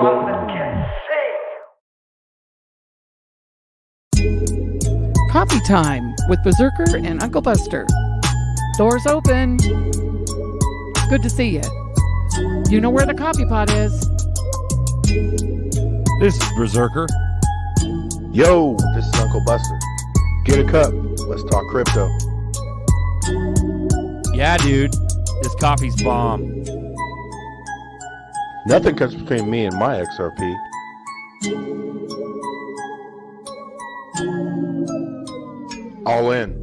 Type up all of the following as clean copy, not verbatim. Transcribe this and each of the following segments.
Nothing can save. Coffee time with Berserker and Uncle Buster. Doors open. Good to see you. You know where the coffee pot is. This is Berserker. Yo, this is Uncle Buster. Get a cup. Let's talk crypto. Yeah, dude. This coffee's bomb. Nothing comes between me and my XRP. All in.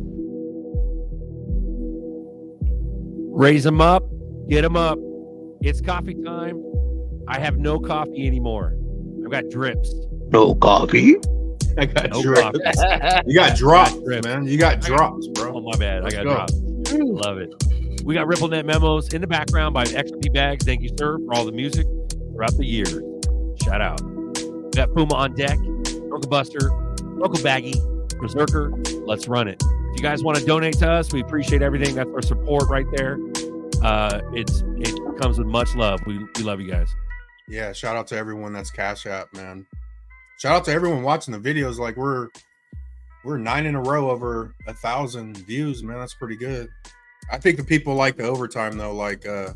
Raise them up. Get them up. It's coffee time. I have no coffee anymore. I've got drips. No coffee. I got No drops. coffee. You got drops, Drip. man. You got drops, Oh, bro. my bad. Let's I got go. dropped. Love it. We got RippleNet memos in the background by XP Bags. Thank you, sir, for all the music throughout the year. Shout out. We got Puma on deck, Uncle Buster, Uncle Baggy, Berserker. Let's run it. If you guys want to donate to us, we appreciate everything. That's our support right there. It comes with much love. We love you guys. Yeah, shout out to everyone that's Cash App, man. Shout out to everyone watching the videos. Like we're 9 in a row over 1,000 views, man. That's pretty good. I think the people like the overtime though. Like there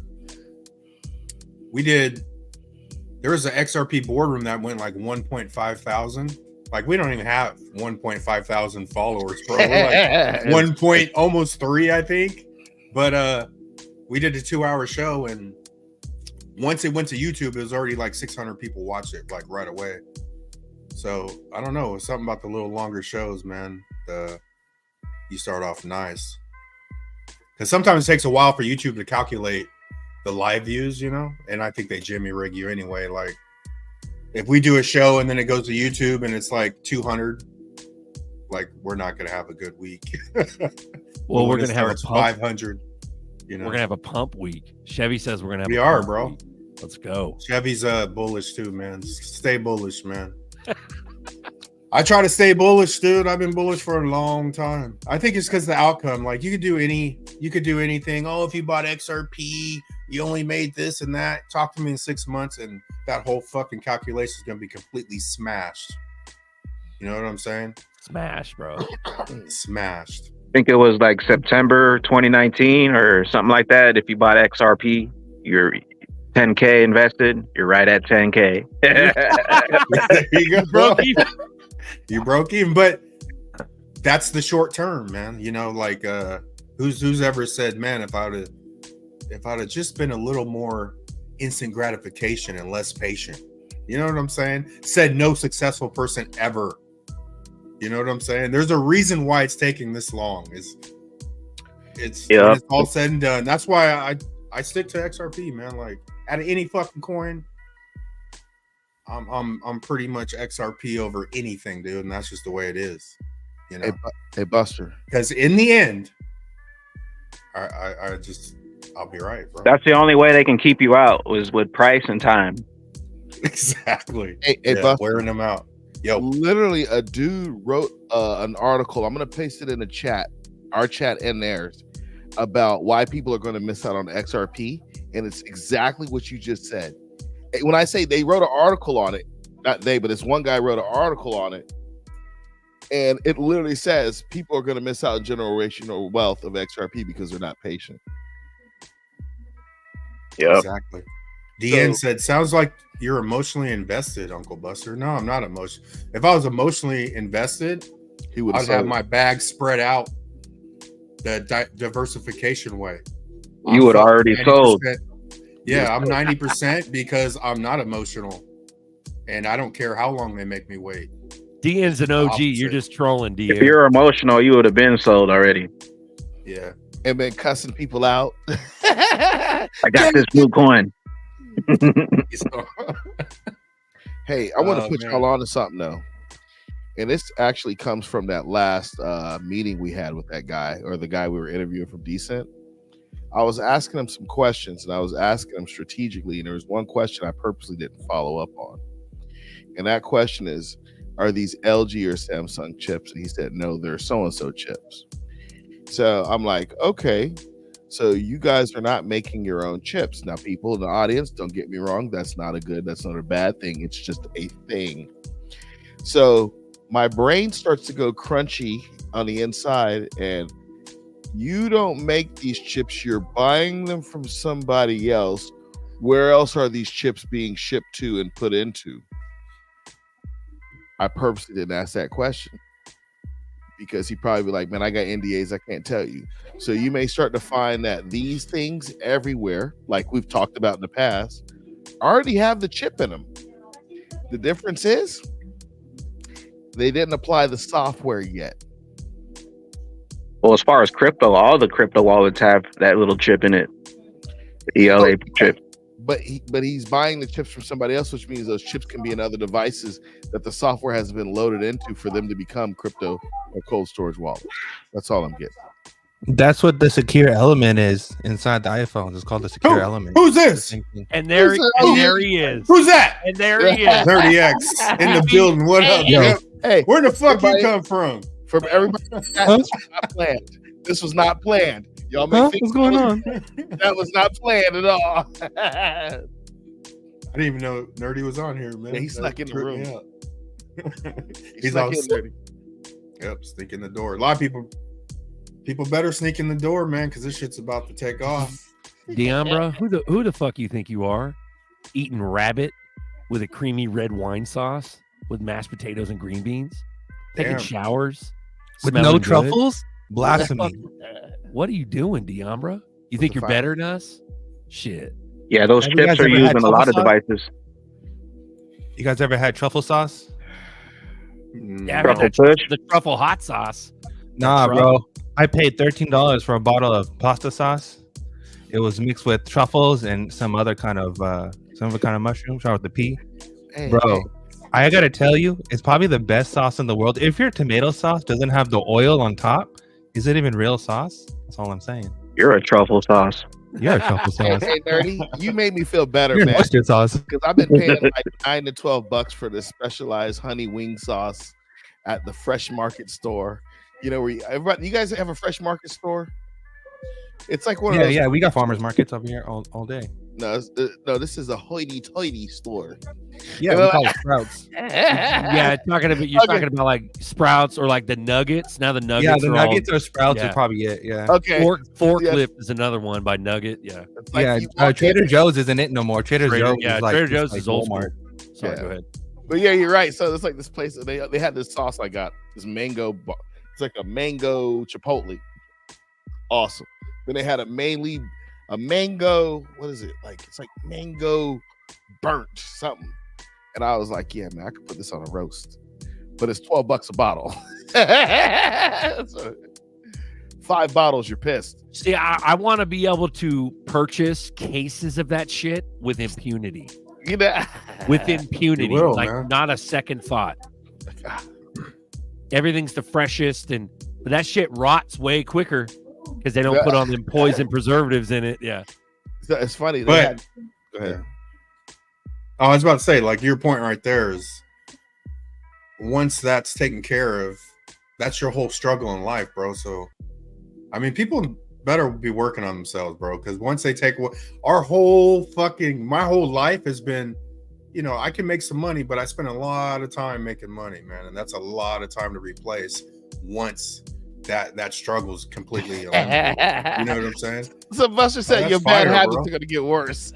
was an XRP boardroom that went like 1.5 thousand. Like we don't even have 1.5 thousand followers, bro. We're like 1 point almost 3, I think. But we did a 2-hour show, and once it went to YouTube, it was already like 600 people watched it like right away. So I don't know, it's something about the little longer shows, man. You start off nice, because sometimes it takes a while for YouTube to calculate the live views, you know. And I think they jimmy rig you anyway. Like if we do a show and then it goes to YouTube and it's like 200, like we're not gonna have a good week. Well, we're when gonna it have a starts pump. 500. You know, We're gonna have a pump week. Chevy says we're gonna have. we a are, pump bro. week. Let's go. Chevy's bullish too, man. Stay bullish, man. I try to stay bullish, dude. I've been bullish for a long time. I think it's because the outcome. Like you could do anything. Oh, if you bought XRP, you only made this and that. Talk to me in 6 months, and that whole fucking calculation is gonna be completely smashed. You know what I'm saying? Smash, bro. Smashed. I think it was like September 2019 or something like that. If you bought XRP, you're 10K invested, you're right at 10K. There you go, bro. Broke even. You broke even, but that's the short term, man. You know, like who's ever said, man, if I'd have just been a little more instant gratification and less patient. You know what I'm saying? Said no successful person ever. You know what I'm saying? There's a reason why it's taking this long. It's Yeah. when it's all said and done. That's why I stick to XRP, man. Like out of any fucking coin, I'm pretty much XRP over anything, dude, and that's just the way it is. You know, Hey, Buster. because in the end, I'll be right, bro. That's the only way they can keep you out was with price and time. Exactly. Hey, Yeah, Buster. wearing them out. Yo, Literally, a dude wrote an article. I'm gonna paste it in the chat, our chat and theirs, about why people are going to miss out on XRP, and it's exactly what you just said. When I say they wrote an article on it, not they, but this one guy wrote an article on it, and it literally says people are going to miss out on generational wealth of XRP because they're not patient. Yep. exactly. Deanne said, "Sounds like you're emotionally invested, Uncle Buster." No, I'm not emotional. If I was emotionally invested, He would I'd have have my bag spread out the diversification way. You would already 90%. sold. Yeah, I'm 90% because I'm not emotional, and I don't care how long they make me wait. Dean's an OG. Opposite. You're just trolling, Dean. If you're emotional, you would have been sold already. Yeah, and been cussing people out. I got this blue coin. Hey, I want to Oh, put man. y'all on to something though. And this actually comes from that last meeting we had with that guy, or the guy we were interviewing from Decent. I was asking him some questions, and I was asking him strategically, and there was one question I purposely didn't follow up on. And that question is, are these LG or Samsung chips? And he said, no, they're so-and-so chips. So I'm like, okay. So you guys are not making your own chips. Now, people in the audience, don't get me wrong, that's not a bad thing. It's just a thing. So my brain starts to go crunchy on the inside, and you don't make these chips, you're buying them from somebody else. Where else are these chips being shipped to and put into? I purposely didn't ask that question because he'd probably be like, man, I got NDAs, I can't tell you. So you may start to find that these things everywhere, like we've talked about in the past, already have the chip in them. The difference is they didn't apply the software yet. Well, as far as crypto, all the crypto wallets have that little chip in it. The ELA chip. But he's buying the chips from somebody else, which means those chips can be in other devices that the software has been loaded into for them to become crypto or cold storage wallets. That's all I'm getting. That's what the secure element is inside the iPhones. It's called the secure element. Who's this? And there he is. Who's that? And there he is. 30X in the building. What up? Yo. Hey, Where the fuck you everybody- come from? from everybody, this was not planned. This was not planned. Y'all may think What's going on? that was not planned at all. I didn't even know Nerdy was on here, man. Yeah, he snuck in the tripped room. me out. He's all not getting dirty. Yep, sneak in the door. A lot of people better sneak in the door, man, because this shit's about to take off. Deambra, who the fuck you think you are? Eating rabbit with a creamy red wine sauce with mashed potatoes and green beans? Taking Damn. showers? With smelling no good? truffles? Blasphemy. What are you doing, Deambra? You think you're better than us? Shit. Yeah, those Have you guys chips are ever used had in a lot of truffle sauce? devices. You guys ever had truffle sauce? Yeah, Truffle man, push? the truffle hot sauce. Nah, truffle. bro. I paid $13 for a bottle of pasta sauce. It was mixed with truffles and some other kind of mushroom. Start with the P. Hey, Bro, hey, I gotta tell you, it's probably the best sauce in the world. If your tomato sauce doesn't have the oil on top, is it even real sauce? That's all I'm saying. You're a truffle sauce. You're a truffle hey, sauce. hey, Nerdy, you made me feel better, You're man. mustard sauce. Because I've been paying like $9 to $12 for this specialized honey wing sauce at the Fresh Market store. You know, where you guys have a Fresh Market store? It's like one of Yeah, those. yeah, we got farmers markets over here all day. No, no, this is a hoity-toity store. Yeah, we call it Sprouts. Yeah, you're talking about like Sprouts or like the Nuggets. Now the Nuggets. Yeah, the are Nuggets or Sprouts yeah. are probably it. Yeah. Okay. Forklift is another one by Nugget. Yeah. It's like Yeah, you walk Trader in- Joe's isn't it no more. Trader Joe's yeah, is like Trader just Joe's like is old Walmart. school. Sorry, Yeah. go ahead. But yeah, you're right. So it's like this place. They had this sauce I got. This mango. It's like a mango chipotle. Awesome. Then they had a mango. What is it? Like it's like mango burnt something. And I was like, yeah, man, I could put this on a roast. But it's $12 a bottle. So 5 bottles, you're pissed. See, I want to be able to purchase cases of that shit with impunity. You know, With impunity, You will, like man. not a second thought. Everything's the freshest, but that shit rots way quicker because they don't put on them poison preservatives in it. Yeah. So it's funny. They But- had, go ahead. Oh, I was about to say, like your point right there is once that's taken care of, that's your whole struggle in life, bro. So, I mean, people better be working on themselves, bro. Because once they take my whole life has been, you know, I can make some money, but I spend a lot of time making money, man, and that's a lot of time to replace once that struggle's completely eliminated. You know what I'm saying? So Buster said that's your bad fire, habits bro. are going to get worse.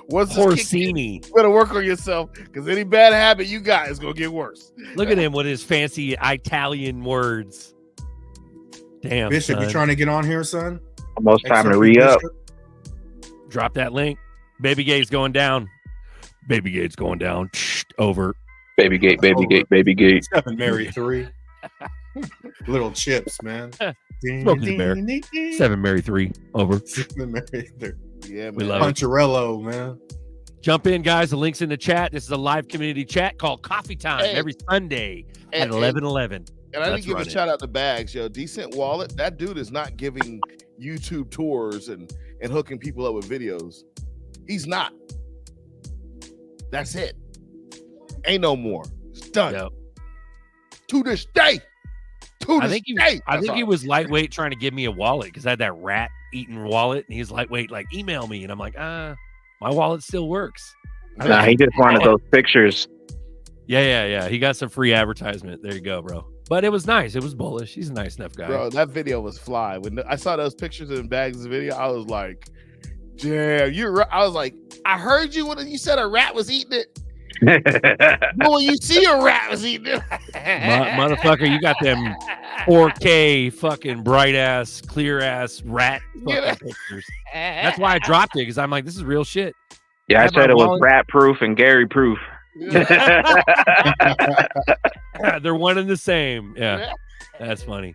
Once this kick in, Orsini. you better work on yourself because any bad habit you got is going to get worse. Look at him with his fancy Italian words. Damn, Bishop, son. you trying to get on here, son? Almost time to XRP re-up. Bishop? Drop that link. Baby Gate's going down. Baby Gate's going down. Over. Baby gate, baby gate, baby gate. 7 Mary 3. Little chips, man. Smokey the Bear. 7 Mary 3. Over. 7 Mary 3. Yeah, We man. love it. Puncharello, man. Jump in, guys. The link's in the chat. This is a live community chat called Coffee Time Hey. every Sunday at And- 11:11. And I Let's didn't give run a it. shout out to Bags, yo. Decent Wallet. That dude is not giving YouTube tours and hooking people up with videos. He's not. That's it. Ain't no more. It's done. Yep. To this day. To I this think he, day, I that's think he all. was lightweight trying to give me a wallet because I had that rat eating wallet, and he's lightweight, like email me, and I'm like, my wallet still works. Nah, he just wanted those pictures. Yeah. He got some free advertisement. There you go, bro. But it was nice. It was bullish. He's a nice enough guy. Bro, that video was fly. When I saw those pictures in Bags' video, I was like, damn, you're right. I was like, I heard you when you said a rat was eating it. But when you see a rat was eating it. Motherfucker, you got them 4K fucking bright ass, clear ass rat fucking pictures. That's why I dropped it, because I'm like, this is real shit. Yeah, I said it was rat proof and Gary proof. They're one and the same. Yeah, that's funny.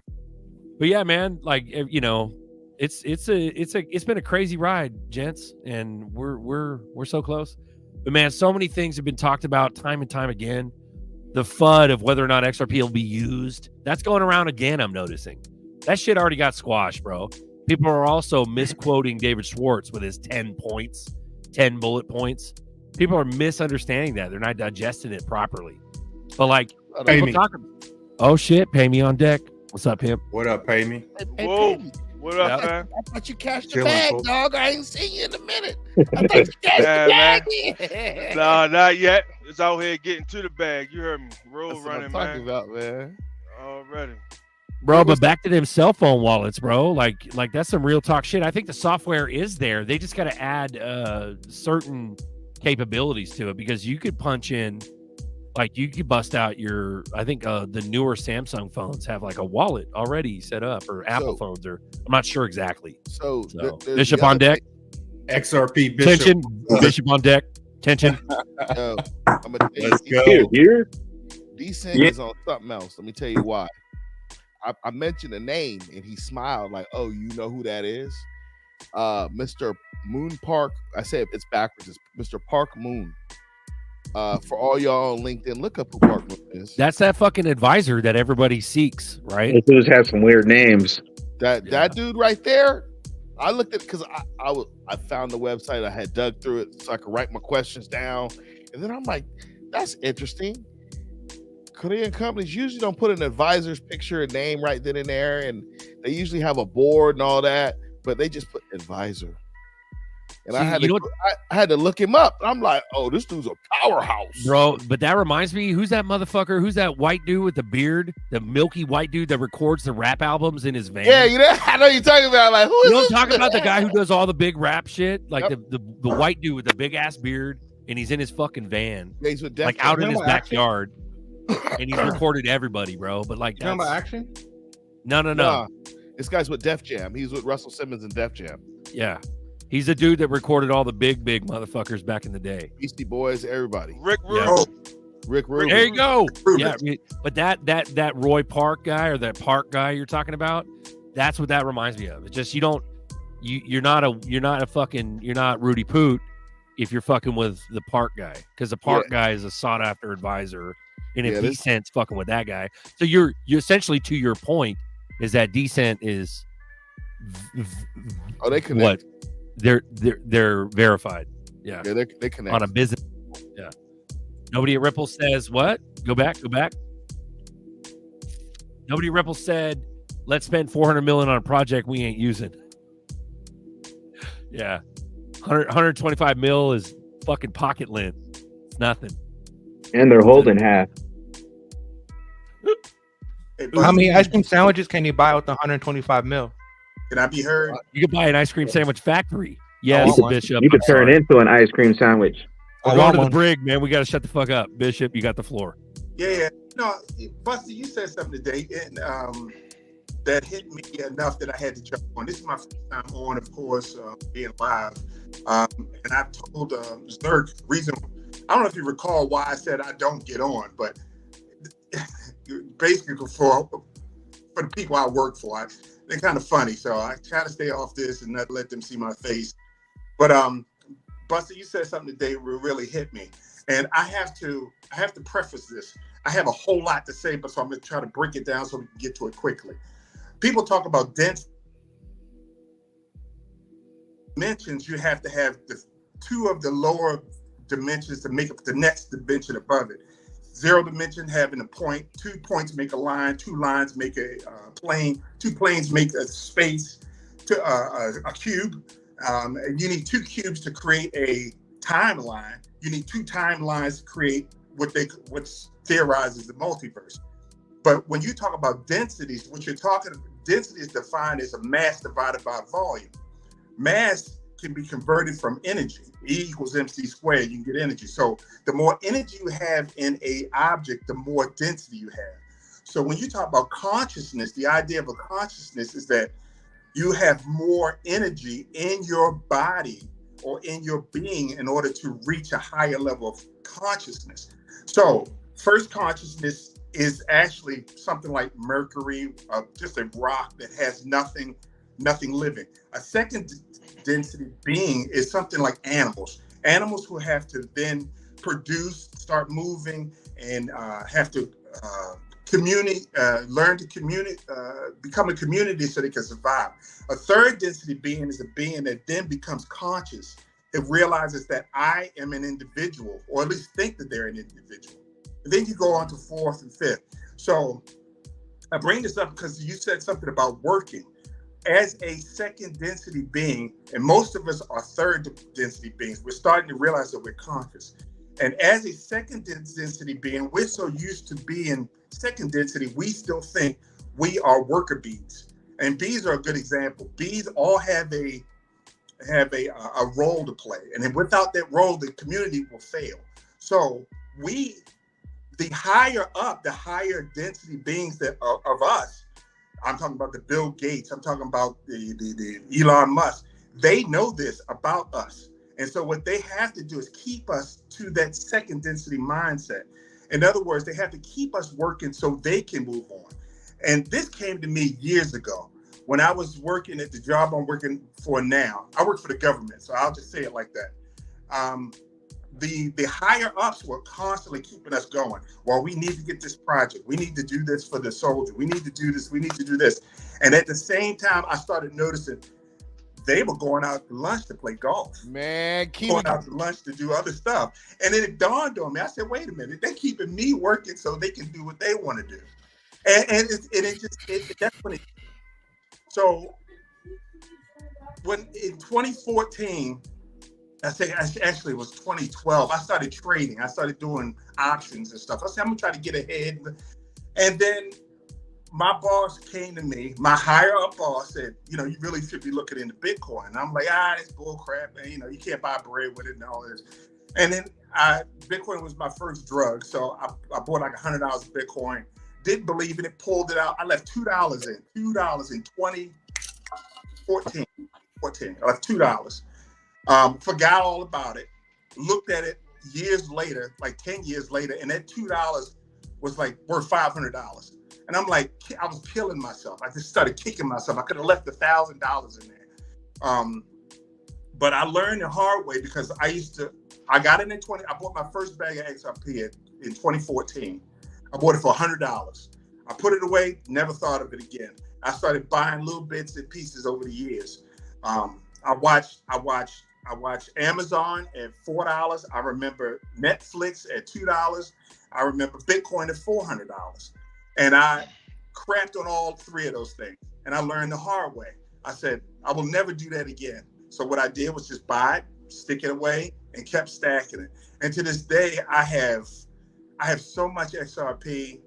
But yeah, man, like, you know, it's been a crazy ride, gents, and we're so close. But man, so many things have been talked about time and time again. The FUD of whether or not XRP will be used, that's going around again. I'm noticing that shit already got squashed, bro. People are also misquoting David Schwartz with his 10 points, 10 bullet points. People are misunderstanding that. They're not digesting it properly. But like, people talking, oh shit, pay me on deck. What's up, pimp? What up, pay me? Whoa. What up, man? I thought you cashed the Chilling, bag, folks. dog. I ain't seen you in a minute. I thought you cashed the bag. Nah, not yet. It's out here getting to the bag. You heard me. Roll That's what running, I'm talking man. about, man. Already. Bro, but back to them cell phone wallets, bro. Like that's some real talk shit. I think the software is there. They just got to add certain capabilities to it, because you could punch in, like, you could bust out your, I think the newer Samsung phones have like a wallet already set up, or Apple phones, or I'm not sure exactly. So Bishop on deck. XRP Bishop. Tension. Bishop on deck. Tension. Yo, I'm gonna tell you, Let's go. Here. Decent is on something else. Let me tell you why. I mentioned a name and he smiled like, "Oh, you know who that is?" Mr. Moon Park. I say it's backwards. It's Mr. Park Moon. For all y'all on LinkedIn, look up who Park Moon is. That's that fucking advisor that everybody seeks, right? Those dudes have some weird names. That dude right there. I looked at it because I found the website. I had dug through it so I could write my questions down, and then I'm like, that's interesting. Korean companies usually don't put an advisor's picture and name right then and there, and they usually have a board and all that, but they just put advisor. And See, I had to look him up. I'm like, oh, this dude's a powerhouse, bro. But that reminds me, who's that motherfucker? Who's that white dude with the beard, the milky white dude that records the rap albums in his van? Yeah, you know, I know you're talking about. Like, who is you know, I'm this? talking about the guy who does all the big rap shit, like Yep. the white dude with the big ass beard, and he's in his fucking van, Yeah, he's with Def like Jam. out in his Remember Action? backyard, and he's recorded everybody, bro. But like, You talking about that's, action? no. Nah, this guy's with Def Jam. He's with Russell Simmons and Def Jam. Yeah, he's the dude that recorded all the big motherfuckers back in the day. Beastie Boys, everybody. Rick Yeah. Rubin. Rick Rubin. There you go. Rubin. Yeah, but that Roy Park guy, or that Park guy you're talking about, that's what that reminds me of. It's just you're not Rudy Poot if you're fucking with the Park guy, because the Park guy is a sought after advisor, and if Decent's fucking with that guy, so you're essentially, to your point, is that Decent is Oh, they connect. what they're verified. Yeah, Yeah, they connect on a business. Yeah. Nobody at Ripple says what? Go back. Nobody at Ripple said, let's spend $400 million on a project we ain't using. Yeah. 125 mil is fucking pocket lint. It's nothing. And they're holding half. Hey, How many ice cream sandwiches can you buy with 125 mil? Can I be heard? You could buy an ice cream sandwich factory. Yes, want one. Bishop. You could I'm turn sorry. it into an ice cream sandwich. We're I going want to the one. brig, man. We got to shut the fuck up. Bishop, you got the floor. Yeah. No, Buster, you said something today, and that hit me enough that I had to jump on. This is my first time on, of course, being live. And I told ZRK reason. I don't know if you recall why I said I don't get on, but basically for the people I work for, they're kind of funny. So I try to stay off this and not let them see my face. But Buster, you said something today that really hit me, and I have to preface this. I have a whole lot to say, but so I'm going to try to break it down so we can get to it quickly. People talk about dense dimensions. You have to have the two of the lower dimensions to make up the next dimension above it. zero dimension having a point, 2 points make a line, 2 lines make a plane, 2 planes make a space, to a cube. And you need 2 cubes to create a timeline. You need 2 timelines to create what's theorized as the multiverse. But when you talk about densities, what you're talking about, density is defined as a mass divided by volume. Mass can be converted from energy. E equals mc squared, you can get energy. So the more energy you have in a object, the more density you have. So when you talk about consciousness, the idea of a consciousness is that you have more energy in your body or in your being in order to reach a higher level of consciousness. So first consciousness is actually something like mercury, just a rock that has nothing living. A second density being is something like animals who have to then produce, start moving, and have to learn to communicate, become a community so they can survive. A third density being is a being that then becomes conscious. It realizes that I am an individual, or at least think that they're an individual. And then you go on to fourth and fifth. So I bring this up because you said something about working. As a second density being, and most of us are third density beings, we're starting to realize that we're conscious. And as a second density being, we're so used to being second density, we still think we are worker bees. And bees are a good example. Bees all have a role to play. And then without that role, the community will fail. So the higher up, the higher density beings that are of us, I'm talking about the Bill Gates, I'm talking about the Elon Musk, they know this about us. And so what they have to do is keep us to that second density mindset. In other words, they have to keep us working so they can move on. And this came to me years ago when I was working at the job I'm working for now. I work for the government, so I'll just say it like that. The higher ups were constantly keeping us going. Well, we need to get this project. We need to do this for the soldier. We need to do this. We need to do this. And at the same time, I started noticing they were going out to lunch to play golf. Man, going out to lunch to do other stuff. And then it dawned on me. I said, wait a minute. They're keeping me working so they can do what they want to do. And that's when it. So when in 2014, I think actually it was 2012, I started trading. I started doing options and stuff. I said, I'm gonna try to get ahead. And then my boss came to me, my higher up boss said, you really should be looking into Bitcoin. And I'm like, that's bull crap. And, you can't buy bread with it and all this. And then Bitcoin was my first drug. So I bought like $100 of Bitcoin, didn't believe in it, pulled it out. I left $2 in, $2 in 2014. I left $2. Forgot all about it, looked at it years later, like 10 years later, and that $2 was like worth $500. And I'm like, I was killing myself. I just started kicking myself. I could have left $1,000 in there. But I learned the hard way because I got it I bought my first bag of XRP in 2014. I bought it for $100. I put it away, never thought of it again. I started buying little bits and pieces over the years. I watched Amazon at $4. I remember Netflix at $2. I remember Bitcoin at $400. And I crapped on all three of those things. And I learned the hard way. I said, I will never do that again. So what I did was just buy it, stick it away, and kept stacking it. And to this day, I have so much XRP.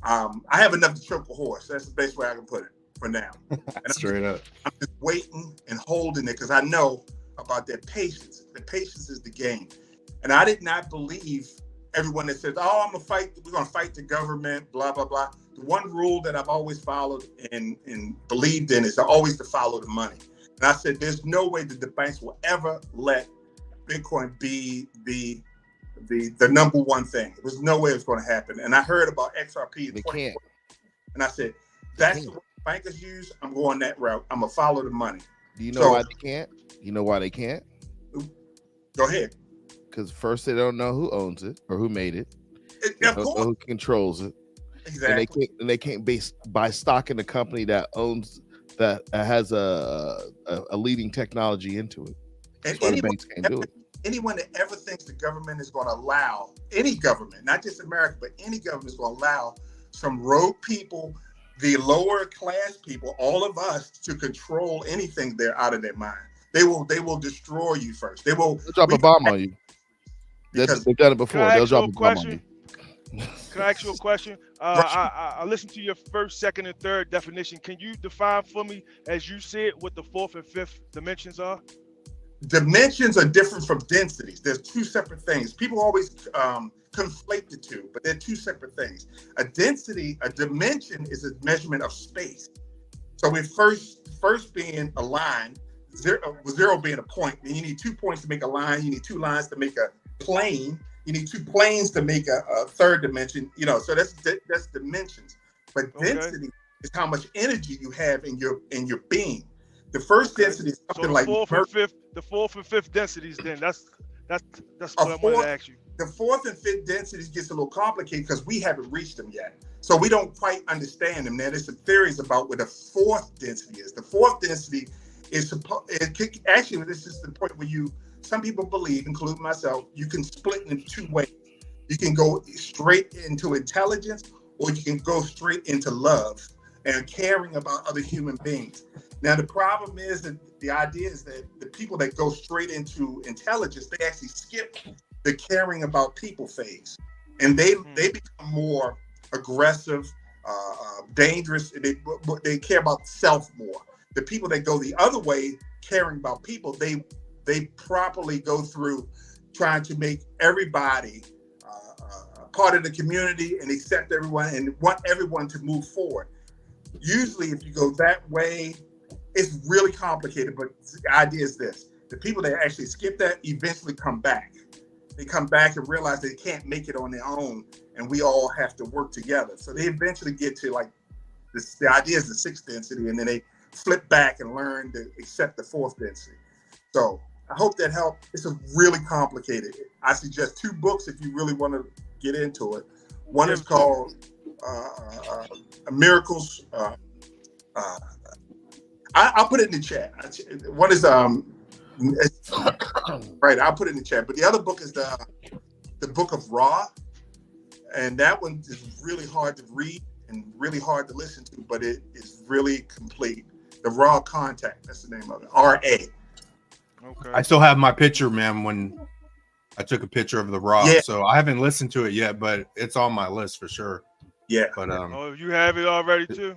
I have enough to choke a horse. That's the best way I can put it for now. And Straight up. I'm just waiting and holding it because I know about that patience. The patience is the game. And I did not believe everyone that says, we're going to fight the government, blah, blah, blah. The one rule that I've always followed and believed in is always to follow the money. And I said, there's no way that the banks will ever let Bitcoin be the number one thing. There's no way it's going to happen. And I heard about XRP. They can't. And I said, that's what bankers use. I'm going that route. I'm going to follow the money. Do you know why they can't? You know why they can't? Go ahead. Because first, they don't know who owns it or who made it. They Of don't course. know who controls it. Exactly. And they can't buy stock in the company that has a leading technology into it. And That's why the banks can't do it. anyone that ever thinks the government is going to allow, any government, not just America, but any government is going to allow some rogue people, the lower class people, all of us, to control anything, they're out of their mind. They will destroy you first. They'll drop a bomb on you. They've done it before. Can I They'll ask you drop a a bomb on question? you. Can I ask you a question? I listened to your first, second, and third definition. Can you define for me, as you see it, what the fourth and fifth dimensions are? Dimensions are different from densities. There's two separate things. People always conflate the two, but they're two separate things. A dimension is a measurement of space. So with first being a line, zero being a point, then you need 2 points to make a line. You need 2 lines to make a plane. You need 2 planes to make a third dimension. So that's dimensions. But density is how much energy you have in your being. The first density is something like the fourth and fifth densities. Then that's what I wanted to ask you. The fourth and fifth densities gets a little complicated because we haven't reached them yet. So we don't quite understand them. Now, there's some theories about what the fourth density is. The fourth density is actually, this is the point where some people believe, including myself, you can split in 2 ways. You can go straight into intelligence, or you can go straight into love and caring about other human beings. Now, the problem is that the idea is that the people that go straight into intelligence, they actually skip the caring about people phase. And they become more aggressive, dangerous. They care about self more. The people that go the other way, caring about people, they properly go through trying to make everybody part of the community and accept everyone and want everyone to move forward. Usually, if you go that way, it's really complicated, but the idea is this. The people that actually skip that eventually come back. They come back and realize they can't make it on their own, and we all have to work together. So they eventually get to like this. The idea is the 6th density, and then they flip back and learn to accept the 4th density. So I hope that helped. It's a really complicated. I suggest 2 books if you really want to get into it. One is called Miracles. I'll put it in the chat. One is right. I'll put it in the chat. But the other book is the Book of Ra, and that one is really hard to read and really hard to listen to, but it is really complete. The Raw Contact. That's the name of it. R.A. Okay. I still have my picture, man, when I took a picture of the Raw. Yeah. So I haven't listened to it yet, but it's on my list for sure. Yeah. But you have it already too?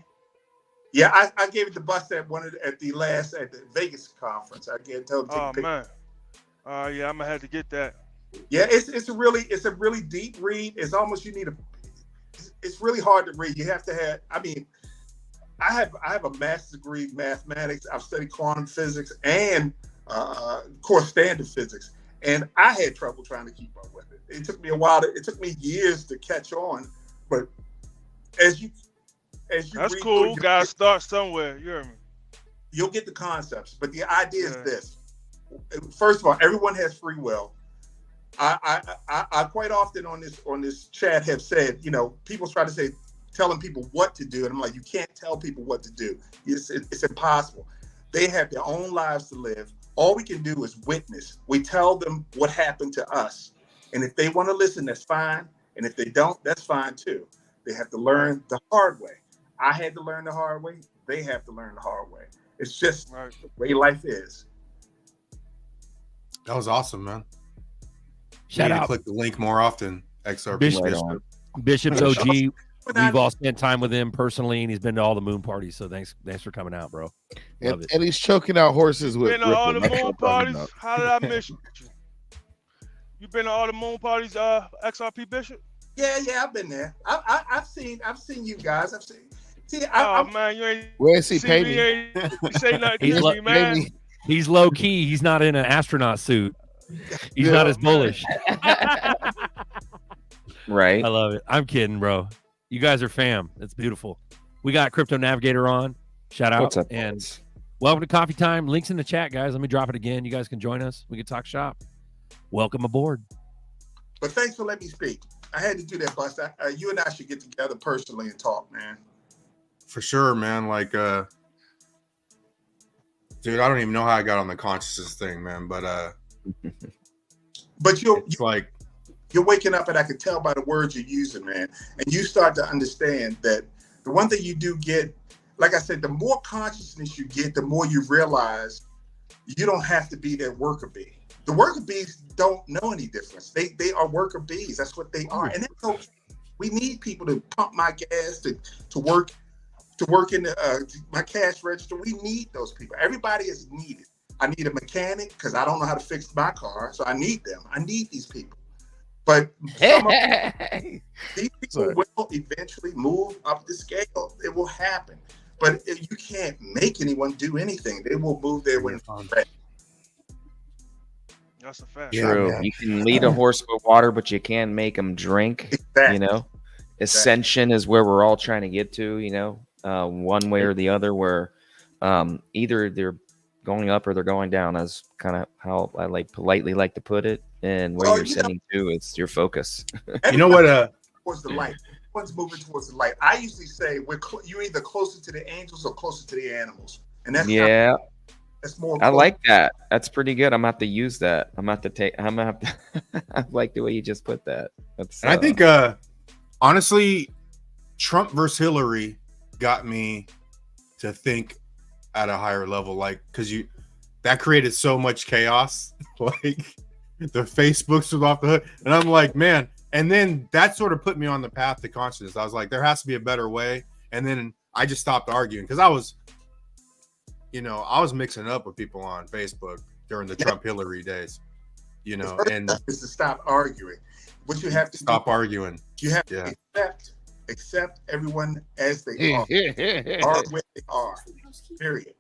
Yeah, I gave it to Buster at the Vegas conference. I told him to take a picture. Man. Yeah, I'm gonna have to get that. Yeah, it's a really deep read. It's almost it's really hard to read. You have to have. I mean, I have a master's degree in mathematics. I've studied quantum physics and core standard physics, and I had trouble trying to keep up with it. It took me a while. It took me years to catch on, but as you That's read cool. through, Gotta start somewhere. You hear me? You'll get the concepts, but the idea is this. First of all, everyone has free will. I quite often on this chat have said, people try to say, telling people what to do, and I'm like, you can't tell people what to do. It's impossible. They have their own lives to live. All we can do is witness. We tell them what happened to us, and if they want to listen, that's fine. And if they don't, that's fine too. They have to learn the hard way. I had to learn the hard way. They have to learn the hard way. It's just the way life is. that was awesome, man. Shout You need to out click the link more often. XRP. Bishop's OG. We've all spent time with him personally, and he's been to all the moon parties. So thanks for coming out, bro. Love it. And he's choking out horses with. Been to all the That's moon what I'm talking parties? about. How did I miss you? You been to all the moon parties, XRP Bishop? Yeah, I've been there. I've seen you guys. Man, you ain't Where is he see paying me, me? ain't say nothing He's to me, man. Maybe. He's low key. He's not in an astronaut suit. He's not as bullish. Right. I love it. I'm kidding, bro. You guys are fam. It's beautiful. We got Crypto Navigator on. Shout out. What's up, And boys? welcome to Coffee Time. Links in the chat, guys. Let me drop it again. You guys can join us. We can talk shop. Welcome aboard. But thanks for letting me speak. I had to do that, Buster. You and I should get together personally and talk, man. For sure, man. Like, dude, I don't even know how I got on the consciousness thing, man. But But It's like you're waking up, and I can tell by the words you're using, man. And you start to understand that the one thing you do get, like I said, the more consciousness you get, the more you realize you don't have to be that worker bee. The worker bees don't know any difference. They are worker bees. That's what they are. And that's okay. We need people to pump my gas, to work in my cash register. We need those people. Everybody is needed. I need a mechanic because I don't know how to fix my car, so I need them. I need these people. But some of these people will eventually move up the scale. It will happen. But you can't make anyone do anything. They will move there when it's ready. That's a fact. True. Yeah, you can lead a horse with water, but you can't make them drink. Exactly. You know, ascension is where we're all trying to get to. You know, one way or the other, where either they're going up or they're going down. Is kind of how I politely like to put it. And where you're sending to, it's your focus. You know what? Towards the light. Everyone's moving towards the light. I usually say you're either closer to the angels or closer to the animals, and that's that's more. I like that. That's pretty good. I'm gonna have to use that. I'm gonna have to. I like the way you just put that. That's. And I think, honestly, Trump versus Hillary got me to think at a higher level, like because that created so much chaos. Like the Facebooks was off the hook, and I'm like, man. And then that sort of put me on the path to consciousness. I was like, there has to be a better way. And then I just stopped arguing because I was mixing up with people on Facebook during the Trump Hillary days, and is to stop arguing. What you have to stop arguing. You have to accept everyone as they are where they are. Period.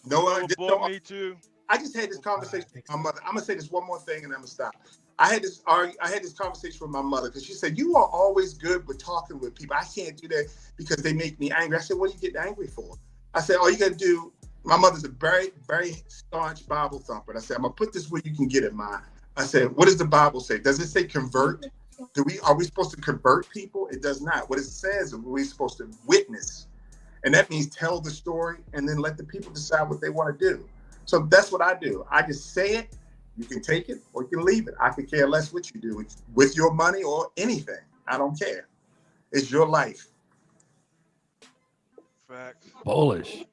No one. Me too. I just had this conversation with my mother. I'm gonna say this one more thing, and I'm gonna stop. I had this conversation with my mother because she said, "You are always good with talking with people. I can't do that because they make me angry." I said, "What are you getting angry for?" I said, "All you got to do." My mother's a very, very staunch Bible thumper. And I said, "I'm gonna put this where you can get it, Ma." I said, "What does the Bible say? Does it say convert? Are we supposed to convert people? It does not. What it says is we're supposed to witness, and that means tell the story and then let the people decide what they want to do." So that's what I do. I just say it. You can take it or you can leave it. I could care less what you do with your money or anything. I don't care. It's your life. Facts. Bullish.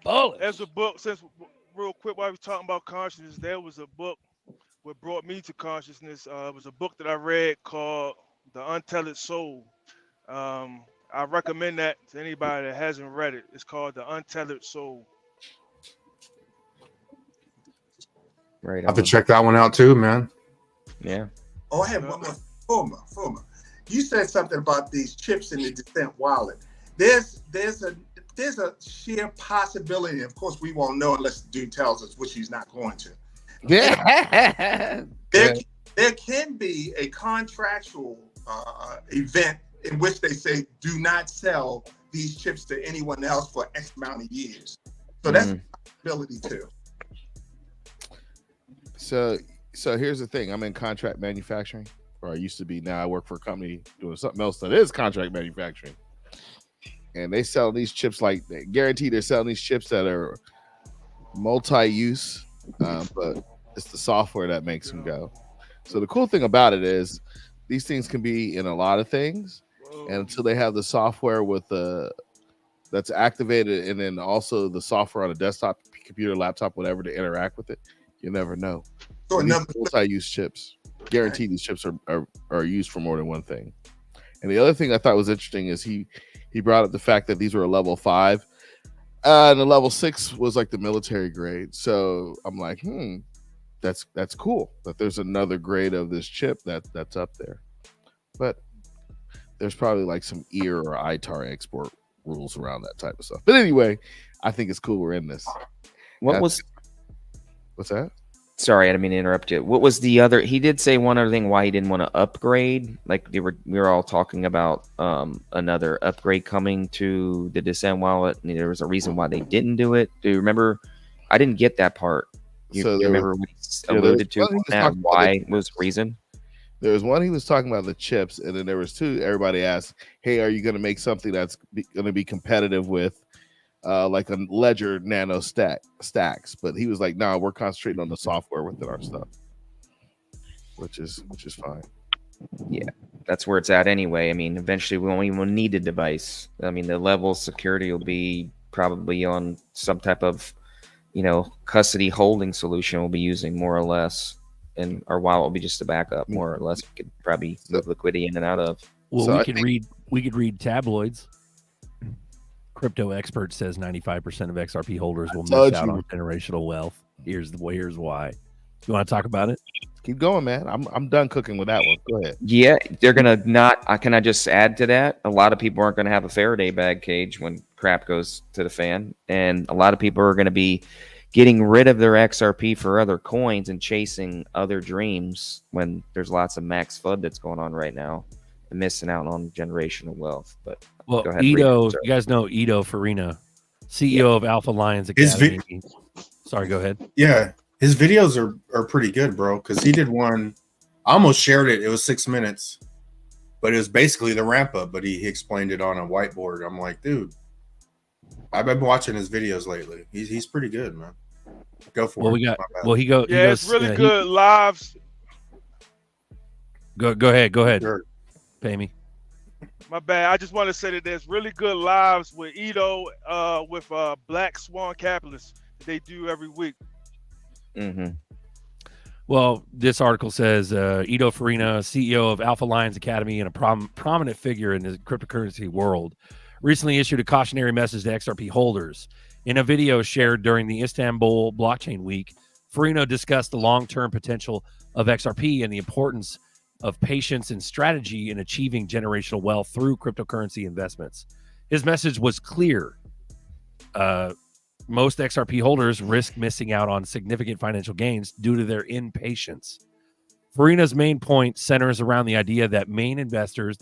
There's a book, since real quick while we're talking about consciousness, there was a book what brought me to consciousness. It was a book that I read called The Untethered Soul. I recommend that to anybody that hasn't read it. It's called The Untethered Soul. Right. I have to check that one out too, man. Yeah. Oh, I have one more. Fuma. You said something about these chips in the Descent wallet. There's a sheer possibility. Of course, we won't know unless the dude tells us, which he's not going to. Yeah. There can be a contractual event in which they say, do not sell these chips to anyone else for X amount of years. So that's a possibility too. So here's the thing. I'm in contract manufacturing, or I used to be. Now I work for a company doing something else that is contract manufacturing. And they sell these chips guaranteed they're selling these chips that are multi-use, but it's the software that makes them go. So the cool thing about it is these things can be in a lot of things, and until they have the software that's activated, and then also the software on a desktop, computer, laptop, whatever, to interact with it, you never know. So multi-use chips, guaranteed these chips are used for more than one thing. And the other thing I thought was interesting is he brought up the fact that these were a level 5, and the level 6 was like the military grade. So I'm like, that's cool that there's another grade of this chip that's up there. But there's probably like some ear or ITAR export rules around that type of stuff. But anyway, I think it's cool we're in this. What's that? Sorry, I didn't mean to interrupt you. What was the other? He did say one other thing why he didn't want to upgrade. Like we were all talking about another upgrade coming to the Descent wallet, and there was a reason why they didn't do it. Do you remember? I didn't get that part. You remember what he alluded to that? Why was the reason? There was one he was talking about the chips, and then there was two. Everybody asked, "Hey, are you going to make something that's going to be competitive with like a Ledger Nano stacks?" But he was like, "No, we're concentrating on the software within our stuff." which is fine. Yeah, that's where it's at anyway. I mean, eventually we won't even need a device. I mean, the level of security will be probably on some type of, custody holding solution we'll be using more or less. And our wallet will be just a backup, more or less. We could probably move liquidity in and out of. Well, So we I could read tabloids. Crypto expert says 95% of XRP holders will miss out on generational wealth. Here's why. You want to talk about it? Keep going, man. I'm done cooking with that one. Go ahead. Yeah, they're gonna not. Can I just add to that? A lot of people aren't gonna have a Faraday bag cage when crap goes to the fan, and a lot of people are gonna be getting rid of their XRP for other coins and chasing other dreams when there's lots of max FUD that's going on right now and missing out on generational wealth. But well, go ahead, Ido, you guys know Ido Farina, CEO of Alpha Lions Academy. Sorry, go ahead. Yeah, his videos are pretty good, bro. Because he did one. I almost shared it. It was 6 minutes, but it was basically the ramp up. But he explained it on a whiteboard. I'm like, dude, I've been watching his videos lately. He's pretty good, man. Go for it. It's really good lives. Go ahead. Sure. Pay me. My bad. I just want to say that there's really good lives with Ido, with Black Swan Capitalists that they do every week. Mm-hmm. Well, this article says Ido Farina, CEO of Alpha Lions Academy and a prominent figure in the cryptocurrency world, recently issued a cautionary message to XRP holders. In a video shared during the Istanbul Blockchain Week, Farina discussed the long-term potential of XRP and the importance of patience and strategy in achieving generational wealth through cryptocurrency investments. His message was clear. Most XRP holders risk missing out on significant financial gains due to their impatience. Farina's main point centers around the idea that many investors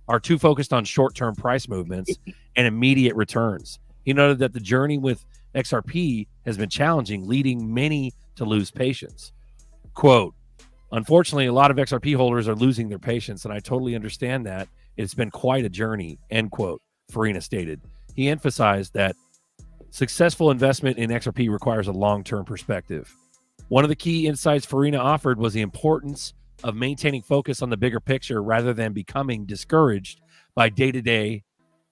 are too focused on short-term price movements and immediate returns. He noted that the journey with XRP has been challenging, leading many to lose patience. Quote, unfortunately, a lot of XRP holders are losing their patience, and I totally understand that. It's been quite a journey, end quote, Farina stated. He emphasized that successful investment in XRP requires a long-term perspective. One of the key insights Farina offered was the importance of maintaining focus on the bigger picture rather than becoming discouraged by day-to-day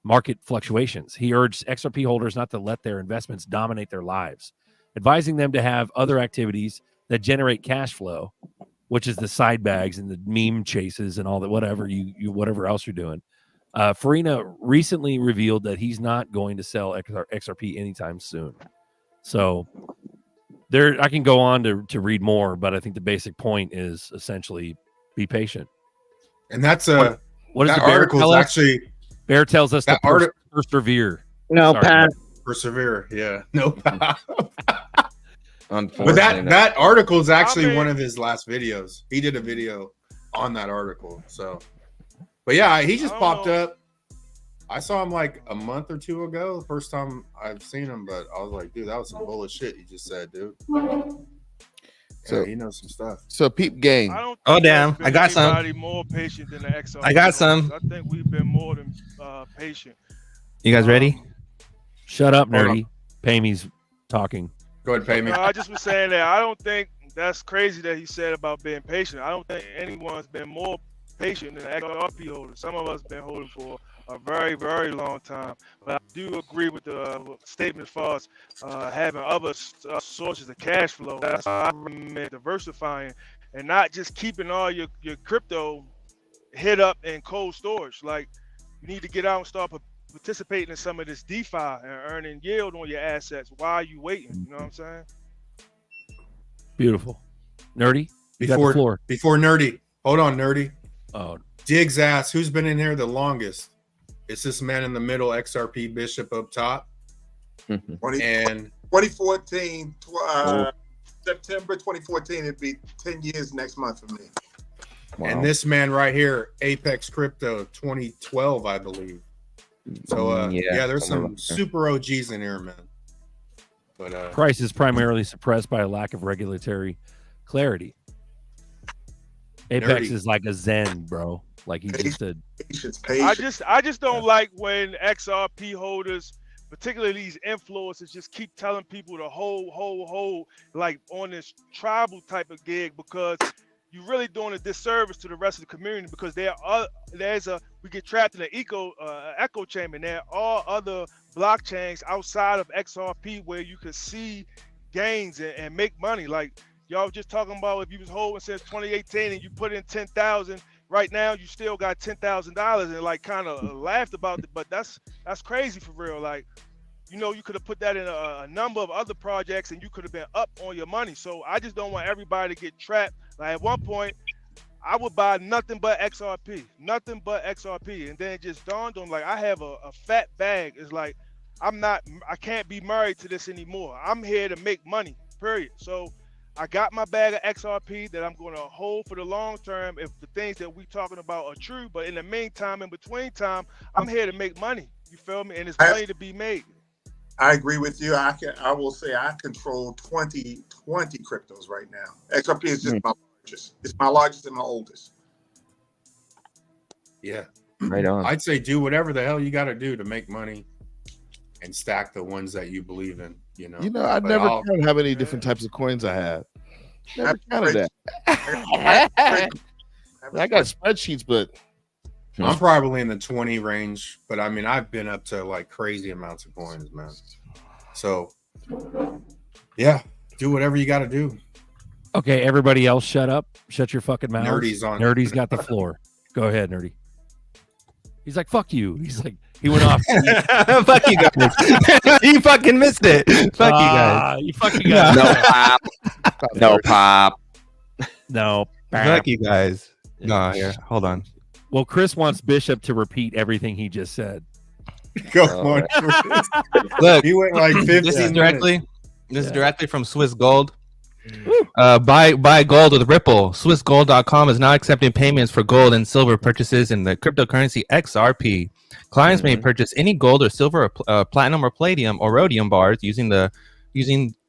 market fluctuations. He urged XRP holders not to let their investments dominate their lives, advising them to have other activities that generate cash flow, which is the side bags and the meme chases and all that, whatever else you're doing. Farina recently revealed that he's not going to sell XRP anytime soon. So I can go on to read more, but I think the basic point is essentially be patient. And that's what does that the Bear article tell is us? actually Bear tells us to persevere. No, Pat. Persevere. Yeah. No. But Unfortunately, that article is actually one of his last videos. He did a video on that article. So, but yeah, he just popped up. I saw him like a month or two ago, the first time I've seen him, but I was like, dude, that was some bullshit you just said, dude. So he knows some stuff. So peep game. Oh damn! I got some. More patient than the XRP. I got some. I think we've been more than patient. You guys ready? Shut up, nerdy. Pamey's talking. Go ahead, Pamey. I just was saying that I don't think that's crazy that he said about being patient. I don't think anyone's been more patient than the XRP holders. Some of us been holding for a very, very long time. But I do agree with the statement as far as having other sources of cash flow. That's why I recommend diversifying and not just keeping all your crypto hid up in cold storage. Like, you need to get out and start participating in some of this DeFi and earning yield on your assets. Why are you waiting? You know what I'm saying? Beautiful. Nerdy, you got the floor. Before Nerdy, hold on, Nerdy. Oh, Diggs asked, who's been in here the longest? It's this man in the middle, XRP Bishop up top. And 2014, September 2014, it'd be 10 years next month for me. Wow. And this man right here, Apex Crypto, 2012, I believe. So, there's some super OGs in here, man. But price is primarily suppressed by a lack of regulatory clarity. Apex is like a Zen, bro. Like he just did. I just don't like when XRP holders, particularly these influencers, just keep telling people to hold like on this tribal type of gig, because you're really doing a disservice to the rest of the community, because we get trapped in an echo chamber. And there are other blockchains outside of XRP where you could see gains and make money. Like y'all just talking about, if you was holding since 2018 and you put in 10,000, right now you still got $10,000, and like kind of laughed about it, but that's crazy for real. Like, you know, you could have put that in a number of other projects and you could have been up on your money. So I just don't want everybody to get trapped. Like at one point, I would buy nothing but XRP, and then it just dawned on me, like, I have a fat bag. It's like I can't be married to this anymore. I'm here to make money, period. So I got my bag of XRP that I'm going to hold for the long term if the things that we talking about are true. But in the meantime, in between time, I'm here to make money. You feel me? And it's money to be made. I agree with you. I will say I control 20 cryptos right now. XRP is just my largest. It's my largest and my oldest. Yeah. Right on. I'd say do whatever the hell you got to do to make money and stack the ones that you believe in, you know. I But never counted how many different types of coins I have. Never counted that. I got spreadsheets, but I'm probably in the 20 range, but I mean, I've been up to like crazy amounts of coins, man. So, yeah, do whatever you got to do. Okay, everybody else, shut up. Shut your fucking mouth. Nerdy's got the floor. Go ahead, Nerdy. He's like, fuck you. He's like, he went off. Fuck you guys. You fucking missed it. Fuck you guys. You fucking guys. No pop. No pop. No. Fuck you guys. No, here. Hold on. Well, Chris wants Bishop to repeat everything he just said. Go on. Look, He went like 50 this is minutes. directly from Swiss Gold. Buy gold with Ripple. SwissGold.com is now accepting payments for gold and silver purchases in the cryptocurrency XRP. Clients may purchase any gold or silver, or platinum or palladium or rhodium bars using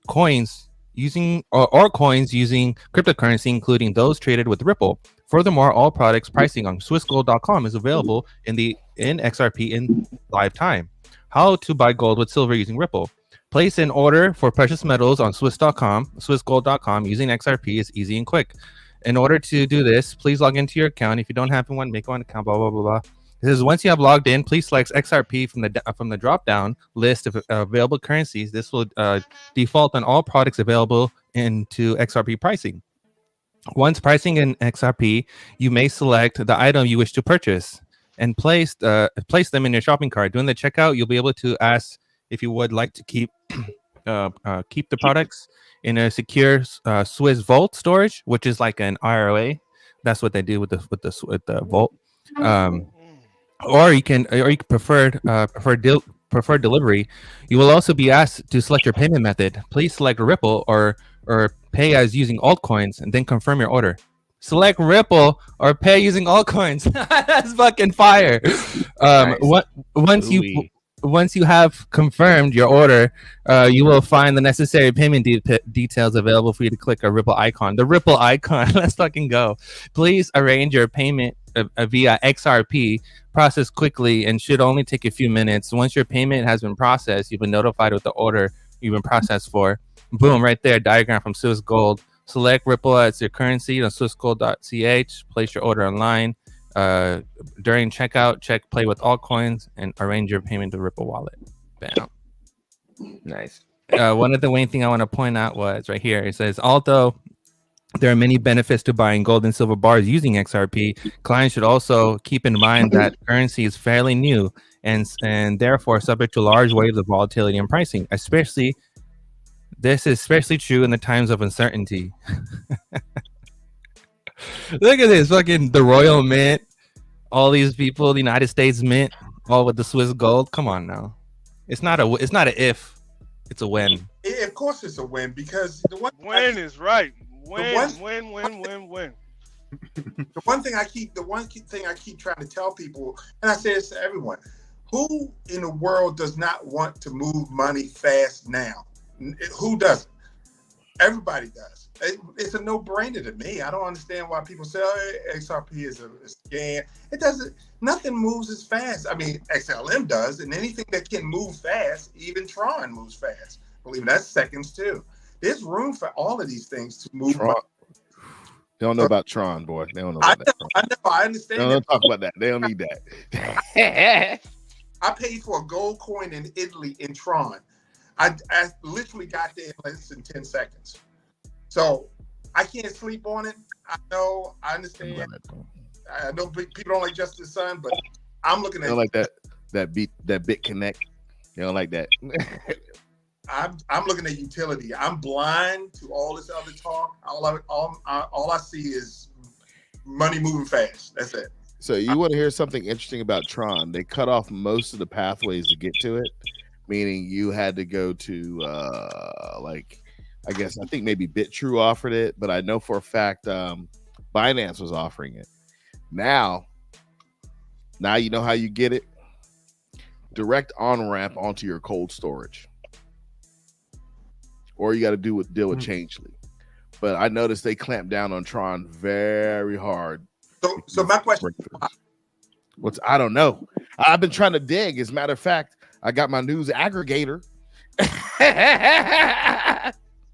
coins using cryptocurrency, including those traded with Ripple. Furthermore, all products pricing on SwissGold.com is available in XRP in live time. How to buy gold with silver using Ripple. Place an order for precious metals on SwissGold.com using XRP is easy and quick. In order to do this, please log into your account. If you don't have one, make one account, blah, blah, blah, blah. This is once you have logged in, please select XRP from the drop-down list of available currencies. This will default on all products available into XRP pricing. Once pricing in XRP, you may select the item you wish to purchase and place them in your shopping cart. During the checkout, you'll be able to ask if you would like to keep the products in a secure Swiss Vault storage, which is like an IRA. That's what they do with the Vault. Or you can prefer delivery. You will also be asked to select your payment method. Please select Ripple or pay as using altcoins, and then confirm your order. Select Ripple or pay using altcoins. That's fucking fire. Nice. Once you have confirmed your order, you will find the necessary payment details available for you to click a Ripple icon. The Ripple icon. Let's fucking go. Please arrange your payment via XRP. Process quickly and should only take a few minutes. Once your payment has been processed, you've been notified with the order you've been processed for. Boom, right there, diagram from Swiss Gold. Select Ripple as your currency on swissgold.ch. Place your order online. During checkout, play with altcoins and arrange your payment to Ripple wallet. Bam. Nice. One of the main thing I want to point out was right here. It says, although there are many benefits to buying gold and silver bars using XRP, clients should also keep in mind that currency is fairly new and therefore subject to large waves of volatility and pricing. This is especially true in the times of uncertainty. Look at this, fucking the Royal Mint, all these people, the United States Mint, all with the Swiss Gold. Come on now, it's not a if, it's a when. Yeah, of course it's a win, because the one Win is right. Win. The one thing I keep trying to tell people, and I say this to everyone: who in the world does not want to move money fast now? Who doesn't? Everybody does. It's a no-brainer to me. I don't understand why people say, "Oh, XRP is a scam." It doesn't. Nothing moves as fast. I mean, XLM does, and anything that can move fast, even Tron moves fast. Believe me, that's seconds too. There's room for all of these things to move. They don't know about Tron, boy. They don't know I about that. know, I know, I They understand. don't That. talk about that. They don't need that. I paid for a gold coin in Italy in Tron. I literally got there in less than 10 seconds. So I can't sleep on it. I know, I understand. I know people don't like Justice Son, but I'm looking They at don't like that bit connect. They don't like that. I'm looking at utility. I'm blind to all this other talk. All I see is money moving fast. That's it. So you want to hear something interesting about Tron? They cut off most of the pathways to get to it, meaning you had to go to I think maybe BitTrue offered it, but I know for a fact Binance was offering it. Now you know how you get it? Direct on ramp onto your cold storage, or you got to deal with Changely. But I noticed they clamped down on Tron very hard. So my question, I don't know. I've been trying to dig. As a matter of fact, I got my news aggregator.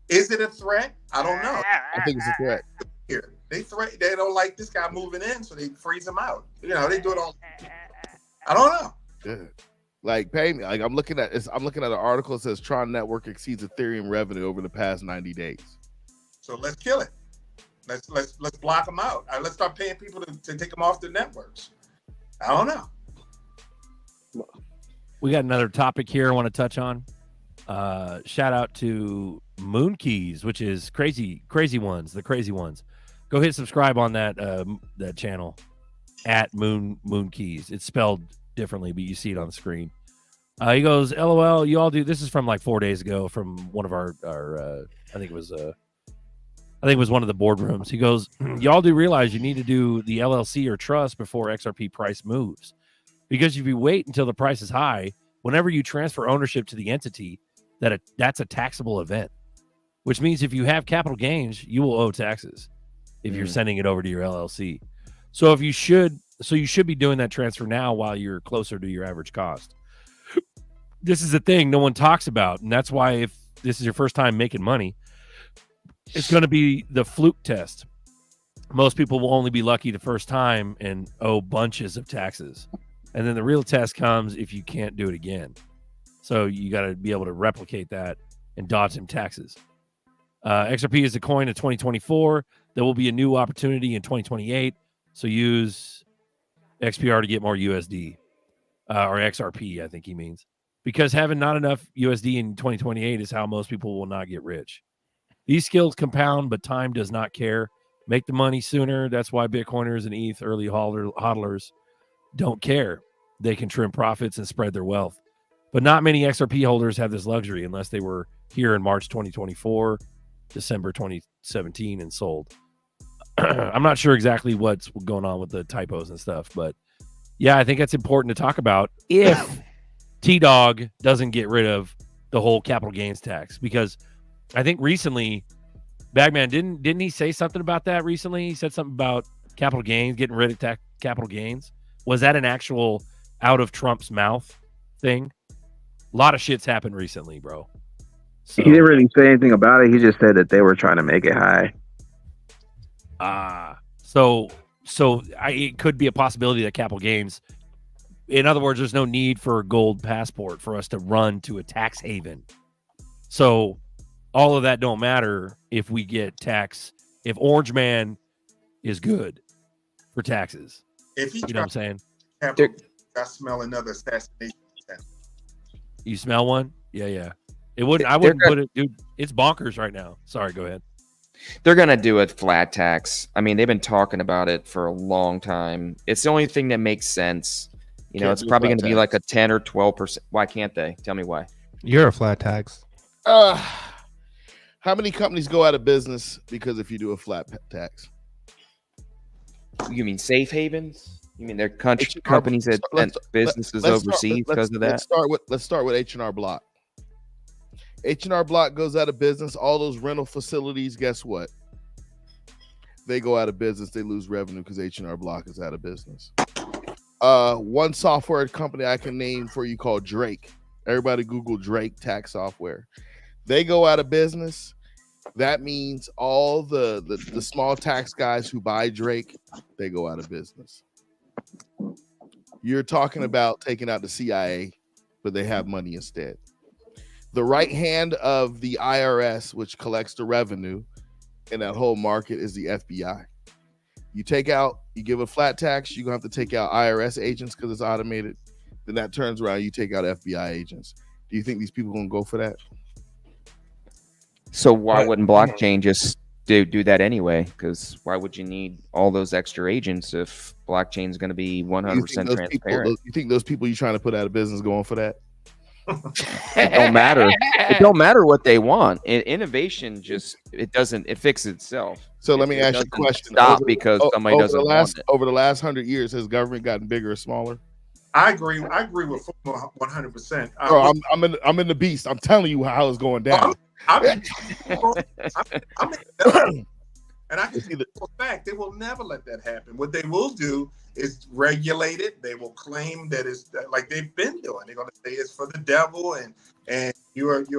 Is it a threat? I don't know. I think it's a threat. Here, they don't like this guy moving in, so they freeze him out. You know, they do it all. I don't know. Yeah. Like, pay me. Like, I'm looking at an article that says Tron Network exceeds Ethereum revenue over the past 90 days. So let's kill it. Let's block them out. Let's start paying people to take them off the networks. I don't know. We got another topic here I want to touch on. Shout out to Moon Keys, which is crazy ones, the crazy ones. Go hit subscribe on that channel at Moon Keys. It's spelled differently, but you see it on the screen. He goes, LOL, you all do. This is from like 4 days ago from one of our I think it was one of the boardrooms. He goes, y'all do realize you need to do the LLC or trust before XRP price moves, because if you wait until the price is high, whenever you transfer ownership to the entity, that's a taxable event, which means if you have capital gains, you will owe taxes if you're sending it over to your LLC. So you should be doing that transfer now while you're closer to your average cost. This is the thing no one talks about, and that's why if this is your first time making money, it's going to be the fluke test. Most people will only be lucky the first time and owe bunches of taxes. And then the real test comes if you can't do it again. So you got to be able to replicate that and dodge some taxes. XRP is a coin in 2024. There will be a new opportunity in 2028. So use XPR to get more USD or XRP, I think he means. Because having not enough USD in 2028 is how most people will not get rich. These skills compound, but time does not care. Make the money sooner. That's why Bitcoiners and ETH early hodlers don't care. They can trim profits and spread their wealth. But not many XRP holders have this luxury unless they were here in March 2024, December 2017, and sold. I'm not sure exactly what's going on with the typos and stuff, but yeah, I think it's important to talk about if T-Dog doesn't get rid of the whole capital gains tax, because I think recently, Bagman, didn't he say something about that recently? He said something about capital gains, getting rid of capital gains. Was that an actual out of Trump's mouth thing? A lot of shit's happened recently, bro. So, he didn't really say anything about it. He just said that they were trying to make it high. So it could be a possibility that capital gains, in other words, there's no need for a gold passport for us to run to a tax haven. So all of that don't matter if we get tax. If Orange Man is good for taxes, if he, you know what I'm saying? I smell another assassination attempt. You smell one? Yeah. It wouldn't. I wouldn't put it, dude. It's bonkers right now. Sorry, go ahead. They're going to do a flat tax. I mean, they've been talking about it for a long time. It's the only thing that makes sense. You know, it's probably going to be like a 10 or 12%. Why can't they? Tell me why. You're a flat tax. How many companies go out of business because if you do a flat tax? You mean safe havens? You mean they're companies that businesses overseas because of that? Let's start with H&R Block. H&R Block goes out of business. All those rental facilities, guess what? They go out of business. They lose revenue because H&R Block is out of business. One software company I can name for you called Drake. Everybody Google Drake tax software. They go out of business. that means all the small tax guys who buy Drake, they go out of business. You're talking about taking out the CIA, but they have money instead. The right hand of the IRS, which collects the revenue in that whole market, is the FBI. You give a flat tax, you're gonna have to take out IRS agents because it's automated. Then that turns around, you take out FBI agents. Do you think these people are gonna go for that? So why wouldn't blockchain just do that anyway? Because why would you need all those extra agents if blockchain is going to be 100% transparent? You think those people you're trying to put out of business going for that? It don't matter. It don't matter what they want. Innovation it fixes itself. So let me ask you a question. Stop because somebody doesn't want it. Over the last 100 years, has government gotten bigger or smaller? I agree with 100%. I'm in the beast. I'm telling you how it's going down. And I can see for a fact they will never let that happen. What they will do is regulate it. They will claim that it's like they've been doing. They're going to say it's for the devil and you're we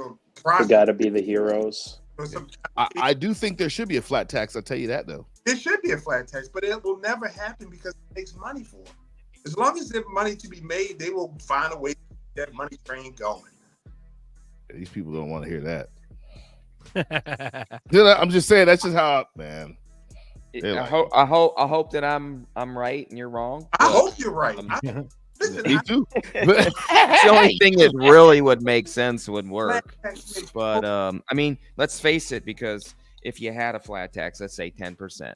got to be the heroes. I do think there should be a flat tax. I'll tell you that though. There should be a flat tax, but it will never happen because it takes money for it. As long as there's money to be made, they will find a way to get that money train going. These people don't want to hear that. I'm just saying that's just how, man. I hope that I'm right and you're wrong. I hope you're right. Me too. The only thing that really would make sense would work. But I mean, let's face it, because if you had a flat tax, let's say 10%,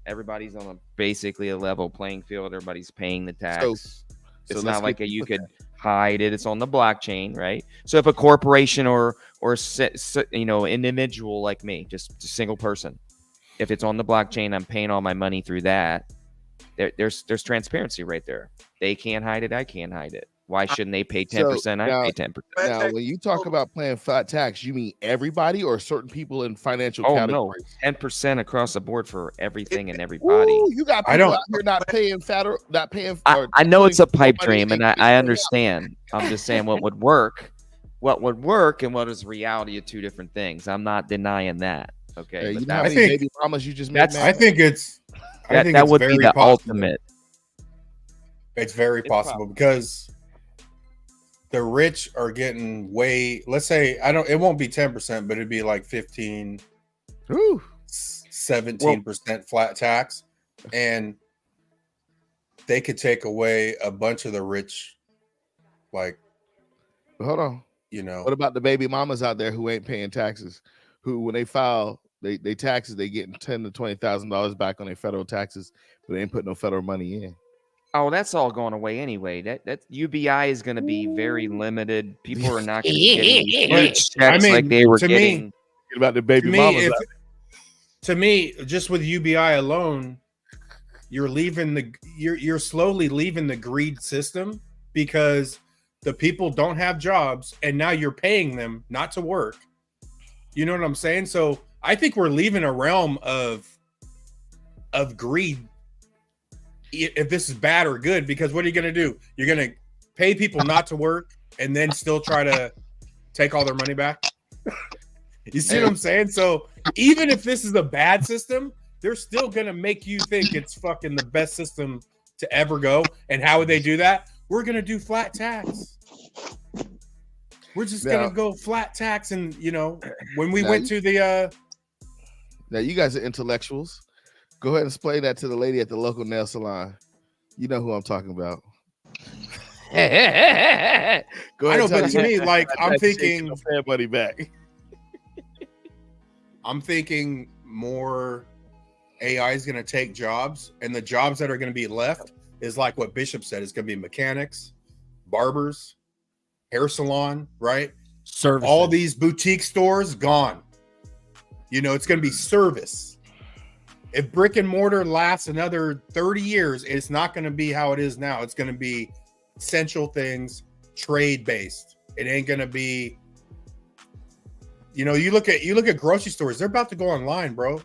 everybody's on basically a level playing field. Everybody's paying the tax. It's not like you could hide it. It's on the blockchain, right? So if a corporation or individual like me, just a single person, if it's on the blockchain, I'm paying all my money through that. There's transparency right there. They can't hide it. I can't hide it. Why shouldn't they pay 10%? I pay 10%. Now, when you talk about paying flat tax, you mean everybody or certain people in financial categories? No, 10% across the board for everything and everybody. Ooh, you got people out here not paying. I know it's a pipe dream, and I understand. I'm just saying what would work, and what is reality are two different things. I'm not denying that. Okay, you know how many baby mamas you just made? I think that would be the ultimate. It's very possible because the rich are getting way, let's say, it won't be 10%, but it'd be like 15, 17% flat tax. And they could take away a bunch of the rich, like, hold on. What about the baby mamas out there who ain't paying taxes? Who, when they file they taxes, they getting $10,000 to $20,000 back on their federal taxes, but they ain't putting no federal money in. Oh, that's all going away anyway. That UBI is going to be very limited. People are not going to be getting huge checks like they were getting. About the baby mamas. To me, just with UBI alone, you're slowly leaving the greed system because the people don't have jobs and now you're paying them not to work. You know what I'm saying? So I think we're leaving a realm of greed. If this is bad or good, because what are you going to do? You're going to pay people not to work and then still try to take all their money back. You see what I'm saying? So even if this is a bad system, they're still going to make you think it's fucking the best system to ever go. And how would they do that? We're going to do flat tax. We're just going to go flat tax. And, when we went to the... Now, you guys are intellectuals. Go ahead and explain that to the lady at the local nail salon. You know who I'm talking about. Go ahead. I know, but to me, like, I'm thinking everybody back. I'm thinking more AI is going to take jobs, and the jobs that are going to be left is like what Bishop said. It's going to be mechanics, barbers, hair salon, right? Service. All these boutique stores gone. It's going to be service. If brick and mortar lasts another 30 years, it's not going to be how it is now. It's going to be essential things, trade based. It ain't going to be, you look at grocery stores, they're about to go online, bro.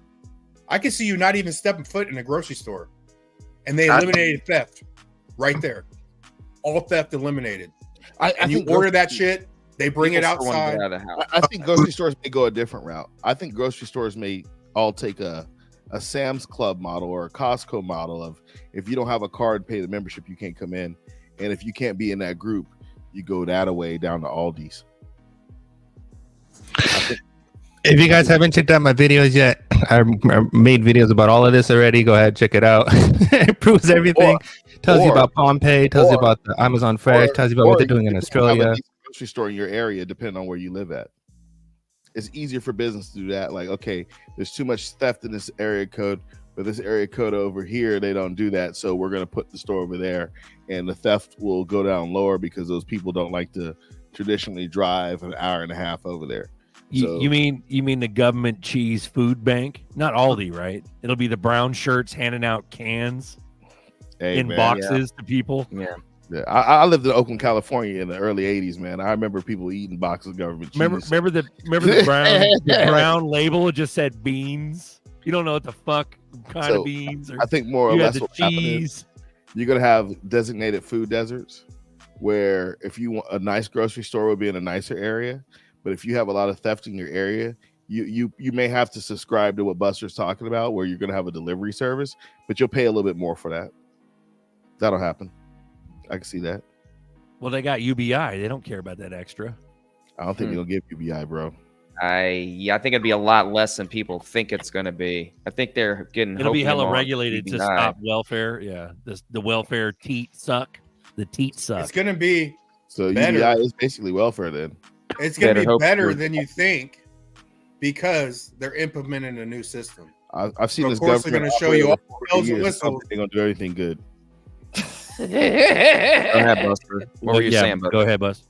I can see you not even stepping foot in a grocery store. And they eliminated theft right there. All theft eliminated. And you order that shit They bring it People still wanna outside. get out of the house. I think grocery stores may go a different route. I think grocery stores may all take a Sam's Club model or a Costco model of, if you don't have a card, pay the membership, you can't come in. And if you can't be in that group, you go that away down to Aldi's. If you guys haven't checked out my videos yet, I made videos about all of this already. Go ahead, check it out. It proves everything. Tells you about Pompeii, tells you about the Amazon Fresh, tells you about what they're doing in Australia. Have a grocery store in your area, depending on where you live at. It's easier for business to do that. Like, okay, there's too much theft in this area code, but this area code over here, they don't do that. So we're going to put the store over there, and the theft will go down lower because those people don't like to traditionally drive an hour and a half over there. So, You mean the government cheese food bank? Not Aldi, right? It'll be the brown shirts handing out cans in boxes to people. Yeah. Yeah, I lived in Oakland, California in the early 80s, man. I remember people eating boxes of government cheese. Remember the brown label? It just said beans. You don't know what the fuck kind of beans. Or I think more or you had less the what happened cheese. is you're gonna have designated food deserts, where if you want a nice grocery store will be in a nicer area, but if you have a lot of theft in your area, you may have to subscribe to what Buster's talking about, where you're gonna have a delivery service, but you'll pay a little bit more for that. That'll happen. I can see that. Well, they got UBI. They don't care about that extra. I don't think they'll give UBI, bro. I think it'd be a lot less than people think it's going to be. I think they're getting. It'll be hopium hella on regulated to UBI. stop welfare. Yeah, the welfare teat suck. The teat suck. It's gonna be So better. UBI is basically welfare then. It's gonna Better be hope better for- than you think because they're implementing a new system. I've seen So of this course they're government gonna show you all operate the bells and for 40 years. I don't whistles. think they're gonna do anything good. Go ahead, Buster. What were you saying, Buster? Go ahead, Bus.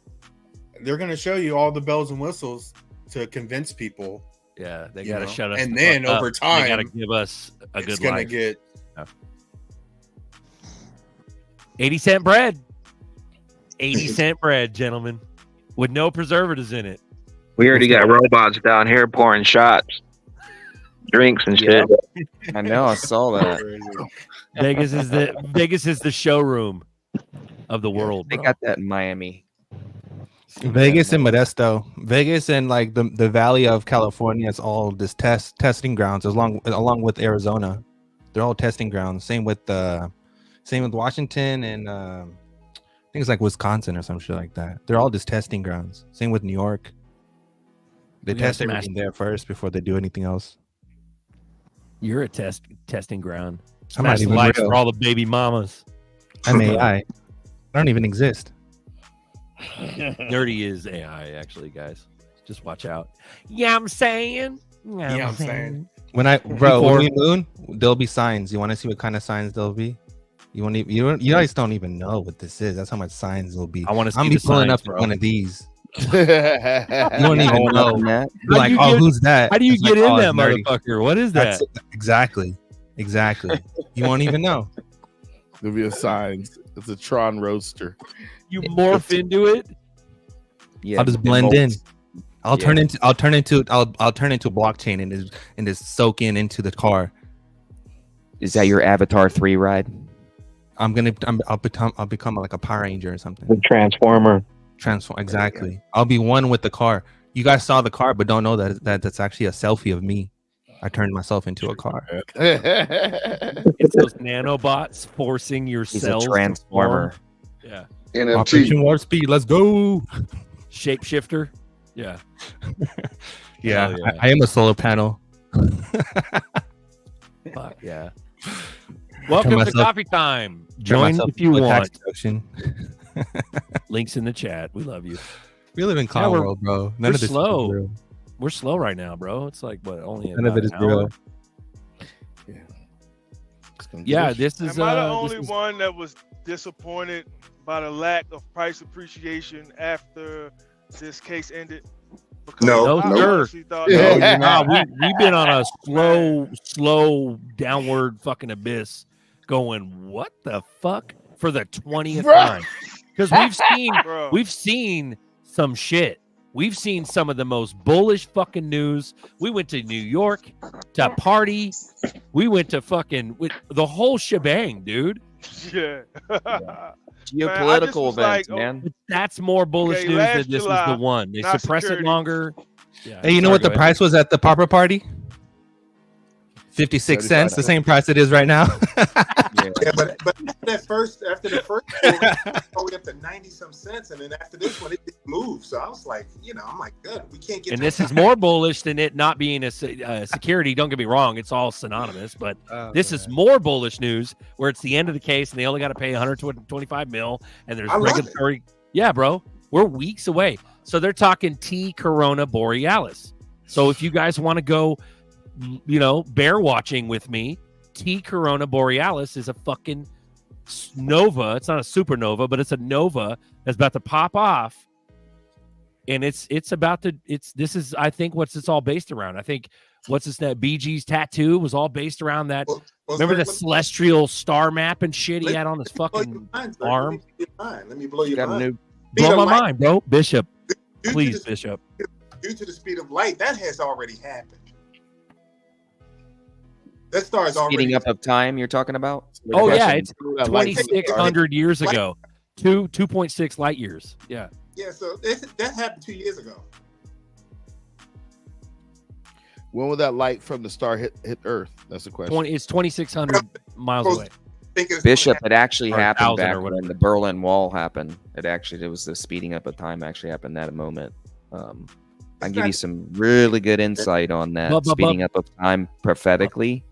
They're gonna show you all the bells and whistles to convince people. Yeah, they You got to know? shut us. And the then fuck up. over They got to time, give us a It's good gonna life. get 80-cent bread. 80-cent bread, gentlemen, with no preservatives in it. We already got robots down here pouring shots, drinks, and shit. I know. I saw that. Vegas is the showroom of the world. They Bro. got that in Miami. Vegas and Modesto, Vegas and like the Valley of California is all this testing grounds, along with Arizona. They're all testing grounds. Same with Washington and I think it's like Wisconsin or some shit like that. They're all just testing grounds. Same with New York. They We gotta test smash- everything there first before they do anything else. You're a testing ground. I'm not Smash the even lights real. for all the baby mamas. I'm AI. I don't even exist. Nerdy is AI, actually, guys. Just watch out. Yeah, I'm saying. Yeah, I'm saying. When we moon, there'll be signs. You want to see what kind of signs there'll be? You guys don't even know what this is. That's how much signs there'll be. I want to see I'm the be pulling signs, up bro. one of these. You Don't don't even Going up know. in that. You're like, you oh, get- who's that? How do you It's get like, in oh, that it's nerdy. motherfucker? What is that? That's exactly. You won't even know. There'll be a sign. It's a Tron Roadster. You morph into it. Yeah, I'll just it blend in. molts. I'll turn into blockchain and just soak into the car. Is that your Avatar 3 ride? I'll become like a Power Ranger or something. The Transformer. Transform exactly. I'll be one with the car. You guys saw the car, but don't know that's actually a selfie of me. I turned myself into a car. It's those nanobots forcing your He's a cells. to transformer. form. Yeah. NFT. Operation Warp Speed. Let's go. Shapeshifter. Yeah. Yeah, Hell yeah. I am a solar panel. Fuck yeah. Welcome to myself- Coffee Time. Join if you With want. tax deduction. Links in the chat. We love you. We live in clown we're- world, bro. we're None of this slow. is real. We're slow right now, bro. It's like what? Only None of about it is an hour? real. Yeah, this is. Am I the this only is- one that was disappointed by the lack of price appreciation after this case ended? Because No, I sir. honestly thought No, that- you're not. We've been on a slow downward fucking abyss. Going, what the fuck for the 20th time? Because Bro. we've seen some shit. We've seen some of the most bullish fucking news. We went to New York to party. We went to fucking with the whole shebang, dude. Yeah. geopolitical was like, events, man. But that's more bullish Okay, news last that this is July, the one. They not suppress it security. longer. Yeah. Hey, you know Sorry, what the go ahead. price was at the Popper party? 56 cents, the same price it is right now. Yeah, but after the first one, all the way up to 90 some cents, and then after this one, it didn't move. So I was like, I'm like, good, we can't get. And this is more bullish than it not being a security. Don't get me wrong; it's all synonymous. But this is more bullish news, where it's the end of the case, and they only got to pay 125 mil, and there's regulatory. Yeah, bro, we're weeks away. So they're talking T Corona Borealis. So if you guys want to go, bear watching with me, T Corona Borealis is a fucking nova. It's not a supernova, but it's a nova that's about to pop off. And this is I think what's it's all based around. I think that BG's tattoo was all based around that. Remember the celestial star map and shit he had on his fucking arm? Let me blow your mind. Blow my mind, bro. Bishop. Please, Bishop. Due to the speed of light, that has already happened. That star is already Speeding up of time you're talking about? Oh, yeah. It's 2,600 years ago. 2.6 light years. Yeah. Yeah, so that happened 2 years ago. When will that light from the star hit Earth? That's the question. It's 2,600 miles away. Bishop, it actually Or happened 1,000 back or whatever. when the Berlin Wall happened. It was the speeding up of time actually happened that moment. I can give you some really good insight on that speeding up of time prophetically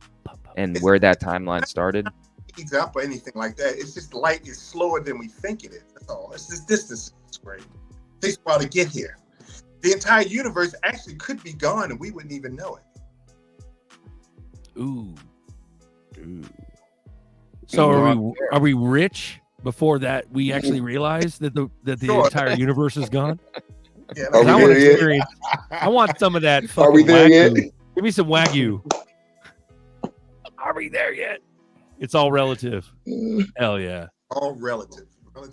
and where that timeline started. Speeds up or anything like that. It's just light is slower than we think it is. That's all. It's just distance is great. It takes a while to get here. The entire universe actually could be gone and we wouldn't even know it. Ooh. So are we rich before that we actually realize that the entire universe is gone? Yeah, I want some of that fucking Are we there Wagyu. yet? Give me some Wagyu. Are we there yet? It's all relative. Hell yeah. All relative.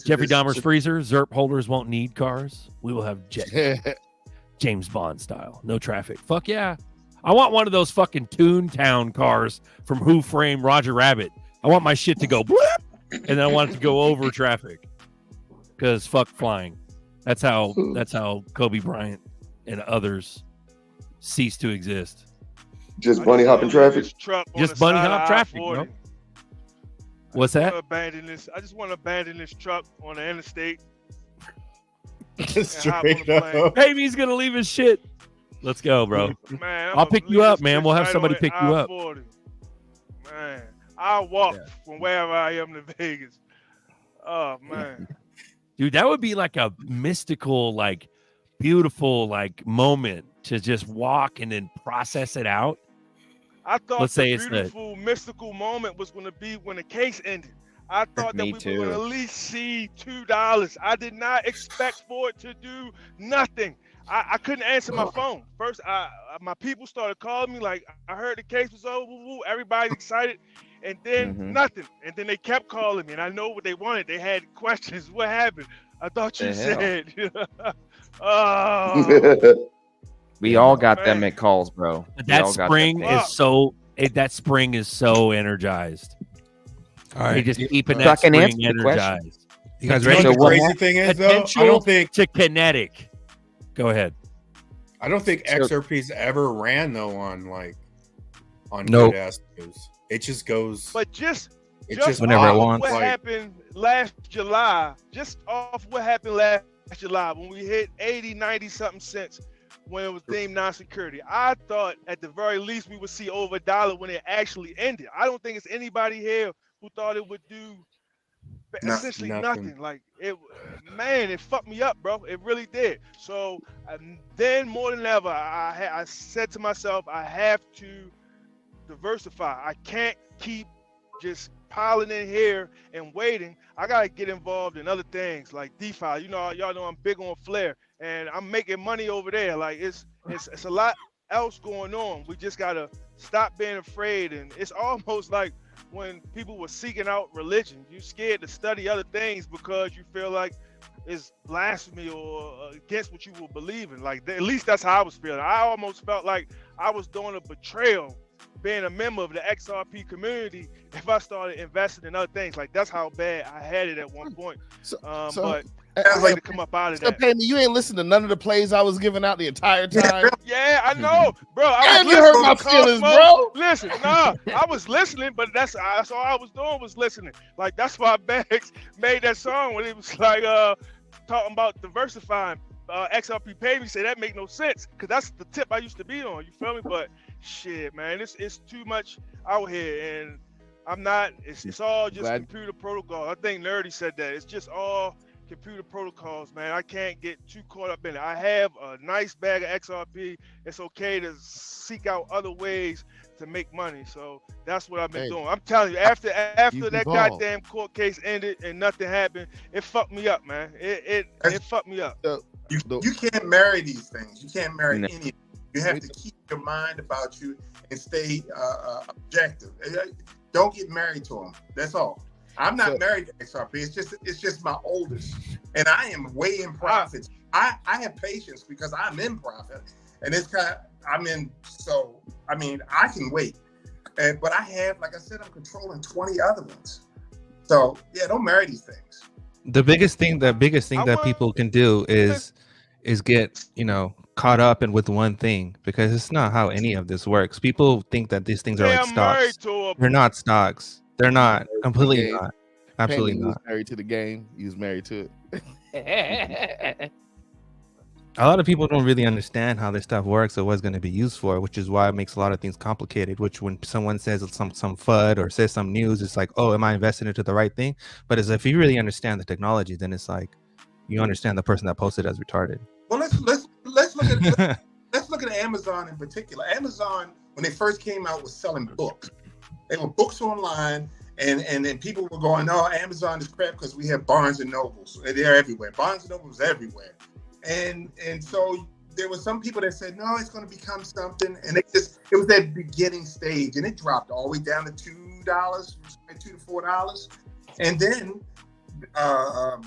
Jeffrey Dahmer's freezer. ZRP holders won't need cars. We will have James Bond style. No traffic. Fuck yeah. I want one of those fucking Toontown cars from Who Framed Roger Rabbit. I want my shit to go bloop, and then I want it to go over traffic. Because fuck flying. That's how Kobe Bryant and others cease to exist. Just bunny hopping traffic. Just bunny hop traffic, bro. What's that? I just want to abandon this truck on the interstate. Straight up. Baby's gonna leave his shit. Let's go, bro. Man, I'll pick you up, man. We'll have somebody pick you up. Man, I'll walk from wherever I am to Vegas. Oh man. Dude, that would be like a mystical, like beautiful, like moment to just walk and then process it out. I thought Let's say the it's beautiful, mystical moment was going to be when the case ended. I thought that we were going to at least see $2. I did not expect for it to do nothing. I couldn't answer my phone. First, my people started calling me like, I heard the case was over. Everybody's excited. And then nothing. And then they kept calling me. And I know what they wanted. They had questions. What happened? I thought you said. Oh. We all got them at calls, bro. That spring is so energized. All right. They just keeping that spring energized. You guys ready? The crazy thing is, though, I don't think to kinetic. Go ahead. I don't think XRP's ever ran though on Nope. good ass news. It just goes. But just whenever it off wants. what happened last July, when we hit 80, 90 something cents when it was deemed non-security. I thought at the very least we would see over $1 when it actually ended. I don't think it's anybody here who thought it would do essentially nothing. Like it fucked me up, bro. It really did. So then more than ever, I said to myself, I have to diversify. I can't keep just piling in here and waiting. I gotta get involved in other things like DeFi. Y'all know I'm big on Flare, and I'm making money over there. Like it's a lot else going on. We just gotta stop being afraid. And it's almost like when people were seeking out religion, you're scared to study other things because you feel like it's blasphemy or against what you were believing. Like at least that's how I was feeling. I almost felt like I was doing a betrayal being a member of the XRP community if I started investing in other things. Like, that's how bad I had it at one point. But I had to come up out of that. Penny, you ain't listened to none of the plays I was giving out the entire time. Yeah, I know, bro. And you hurt my feelings, bro. Listen, I was listening, but that's all I was doing was listening. Like, that's why Bags made that song when it was like talking about diversifying. XRP Pay Me say that make no sense because that's the tip I used to be on. You feel me? But shit, man, it's too much out here, and I'm not. It's all just computer protocol. I think Nerdy said that. It's just all computer protocols, man. I can't get too caught up in it. I have a nice bag of XRP. It's okay to seek out other ways to make money. So that's what I've been doing. I'm telling you, after that goddamn court case ended and nothing happened, it fucked me up, man. It fucked me up. You can't marry these things. You can't marry any. You have to keep your mind about you and stay objective. Don't get married to them. That's all. I'm not married to XRP. It's just my oldest, and I am way in profits. I have patience because I'm in profit, and it's kind of I mean, I can wait, but I have, like I said, I'm controlling 20 other ones. So yeah, don't marry these things. The biggest thing that people can do is get, caught up in with one thing, because it's not how any of this works. People think that these things are like stocks. They're not stocks. They're not. Completely not. Absolutely not. Was married to the game. He was married to it. A lot of people don't really understand how this stuff works or what's going to be used for, which is why it makes a lot of things complicated. Which when someone says some FUD or says some news, it's like, oh, am I investing into the right thing? But as if you really understand the technology, then it's like you understand the person that posted as retarded. Well, let's look at let's look at Amazon in particular. Amazon, when they first came out, was selling books. They were books online, and then people were going, "Oh, Amazon is crap," because we have Barnes and Nobles. They're everywhere. Barnes and Nobles everywhere. And so there were some people that said, no, it's going to become something. And it was that beginning stage, and it dropped all the way down to $2, $2 to $4. And then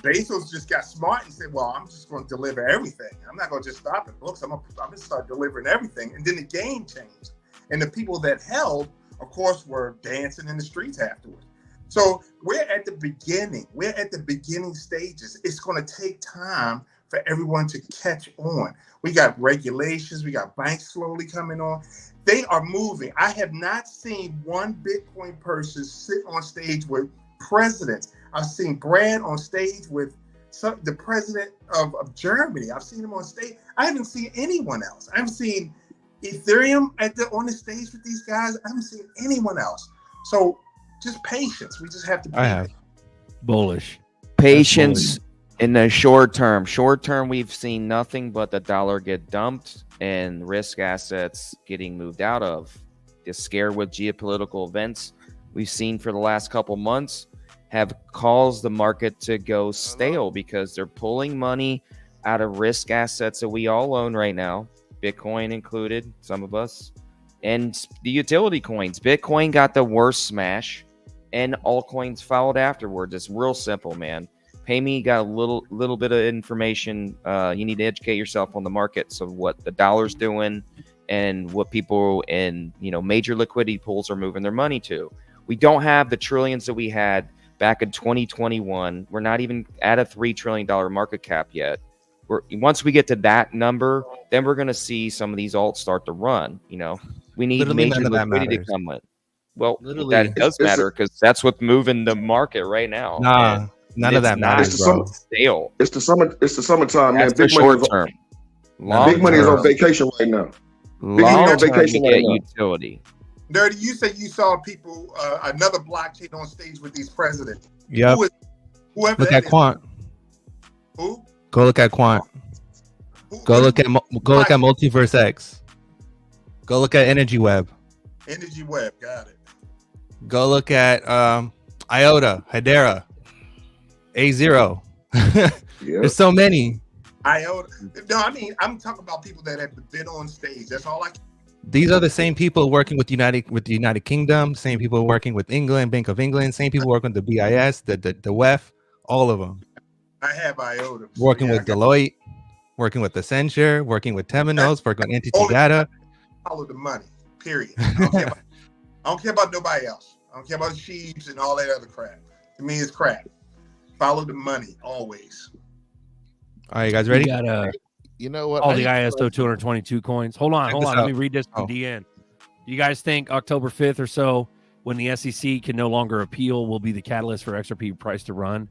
Bezos just got smart and said, well, I'm just going to deliver everything. I'm not going to just stop at books. I'm going to start delivering everything. And then the game changed. And the people that held, of course, were dancing in the streets afterwards. So we're at the beginning. We're at the beginning stages. It's going to take time for everyone to catch on. We got regulations. We got banks slowly coming on. They are moving. I have not seen one Bitcoin person sit on stage with presidents. I've seen Brad on stage with the president of Germany. I've seen him on stage. I haven't seen anyone else. I haven't seen Ethereum on the stage with these guys. I haven't seen anyone else. So just patience. We just have to be bullish. Patience. In the short term, we've seen nothing but the dollar get dumped and risk assets getting moved out of. The scare with geopolitical events we've seen for the last couple months have caused the market to go stale because they're pulling money out of risk assets that we all own right now, Bitcoin included, some of us, and the utility coins. Bitcoin got the worst smash, and altcoins followed afterwards. It's real simple, man. Pay Me got a little bit of information. You need to educate yourself on the markets of what the dollar's doing and what people in major liquidity pools are moving their money to. We don't have the trillions that we had back in 2021. We're not even at a $3 trillion market cap yet. Once we get to that number, then we're going to see some of these alts start to run. We need major liquidity to come in. Well, that does matter because that's what's moving the market right now. Nah. None of that matters, bro. Stale. It's the summertime, man. Big short term. Big money is on vacation right now. Long vacation right now. Utility. Nerdy, you said you saw people, another blockchain on stage with these presidents. Yep. Whoever look at Quant. Who? Go look at Quant. Go look at Multiverse X. Go look at Energy Web. Energy Web, got it. Go look at IOTA, Hedera. A0. There's so many. IOTA. No, I mean, I'm talking about people that have been on stage. That's all I can. These are the same people working with the United Kingdom, same people working with England, Bank of England, same people working with the BIS, the WEF, all of them. I have IOTA. Working with Deloitte, working with Accenture, working with Temenos, working with Entity Data. Follow the money, period. I don't care about I don't care about nobody else. I don't care about sheeps and all that other crap. To me, it's crap. Follow the money always. All right, you guys ready? We got You know what? all the ISO 222 coins. Hold on. Let me read this from DN. Do you guys think October 5th or so, when the SEC can no longer appeal, will be the catalyst for XRP price to run?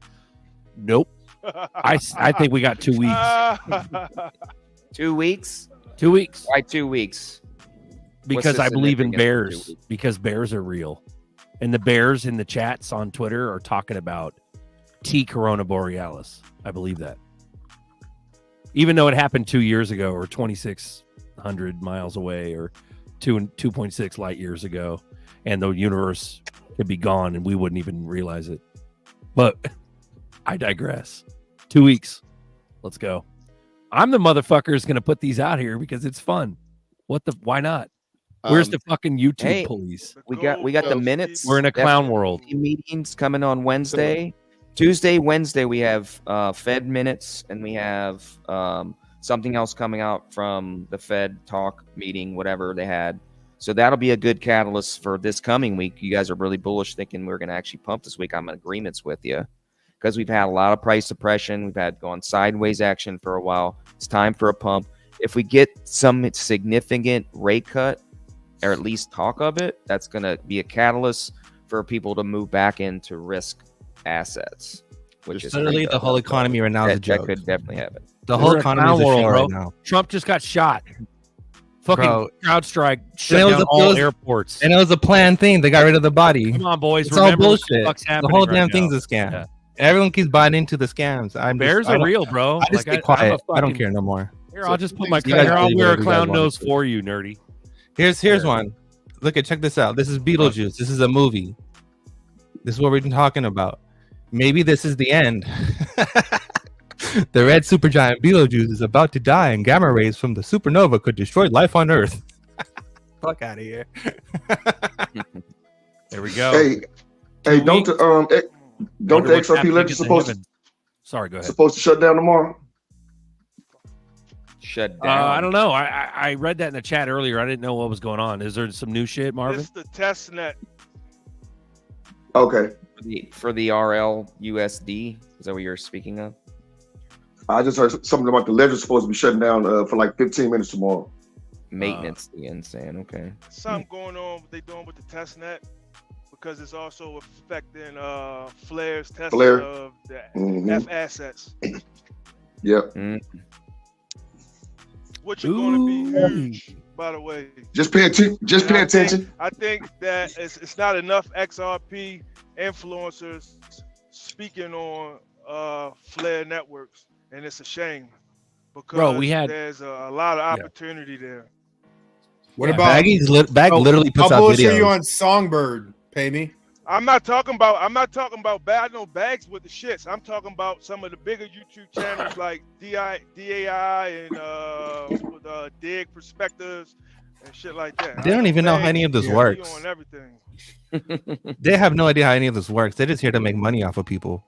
Nope. I think we got 2 weeks. 2 weeks? 2 weeks. Why 2 weeks? Because I believe in significance of 2 bears. Because bears are real. And the bears in the chats on Twitter are talking about T Corona Borealis. I believe that. Even though it happened 2 years ago or 2,600 miles away or 2.6 light years ago, and the universe could be gone and we wouldn't even realize it. But I digress. 2 weeks. Let's go. I'm the motherfucker who's going to put these out here because it's fun. Why not? Where's the fucking YouTube police? We got the minutes. We're in a clown world. Meetings coming on Wednesday. Tuesday, Wednesday, we have Fed minutes, and we have something else coming out from the Fed talk meeting, whatever they had. So that'll be a good catalyst for this coming week. You guys are really bullish, thinking we're going to actually pump this week. I'm in agreements with you because we've had a lot of price suppression. We've had gone sideways action for a while. It's time for a pump. If we get some significant rate cut, or at least talk of it, that's going to be a catalyst for people to move back into risk assets, which is literally the whole economy right now is a joke. That could definitely happen. The whole economy is a show right now. Trump just got shot. Fucking CrowdStrike shut And it down was all airports. And it was a planned thing. They got rid of the body. Come on, boys. It's all Remember what the bullshit. fuck's The happening whole right damn now. thing's a scam. Yeah. Everyone keeps buying into the scams. Bears are real, bro. I just Like, stay quiet. I don't care no more. Here, I'll just put my You guys I'll believe wear a whatever you guys clown want nose to. for you, nerdy. Here's one. Check this out. This is Beetlejuice. This is a movie. This is what we've been talking about. Maybe this is the end. The red supergiant Beetlejuice is about to die, and gamma rays from the supernova could destroy life on Earth. Fuck out of here. There we go. Hey, don't the XRP ledger Sorry, go ahead. supposed to shut down tomorrow? Shut down. I don't know. I read that in the chat earlier. I didn't know what was going on. Is there some new shit, Marvin? It's the test net. Okay. For the RL USD, is that what you're speaking of? I just heard something about the ledger supposed to be shutting down for like 15 minutes tomorrow. Maintenance again, saying okay. Something going on what they doing with the test net because it's also affecting Flair's testing of the F assets. Yep. Which are going to be huge, by the way. Just pay attention. I think that it's not enough XRP influencers speaking on Flair networks, and it's a shame because there's a lot of opportunity there. What about Bag literally puts how out bullish videos. are you on Songbird? Pay me. I'm not talking about bad. I know Bags with the shits. I'm talking about some of the bigger YouTube channels like DAI and Dig Perspectives and shit like that. They don't even know how any of this works. On everything. They have no idea how any of this works. They're just here to make money off of people.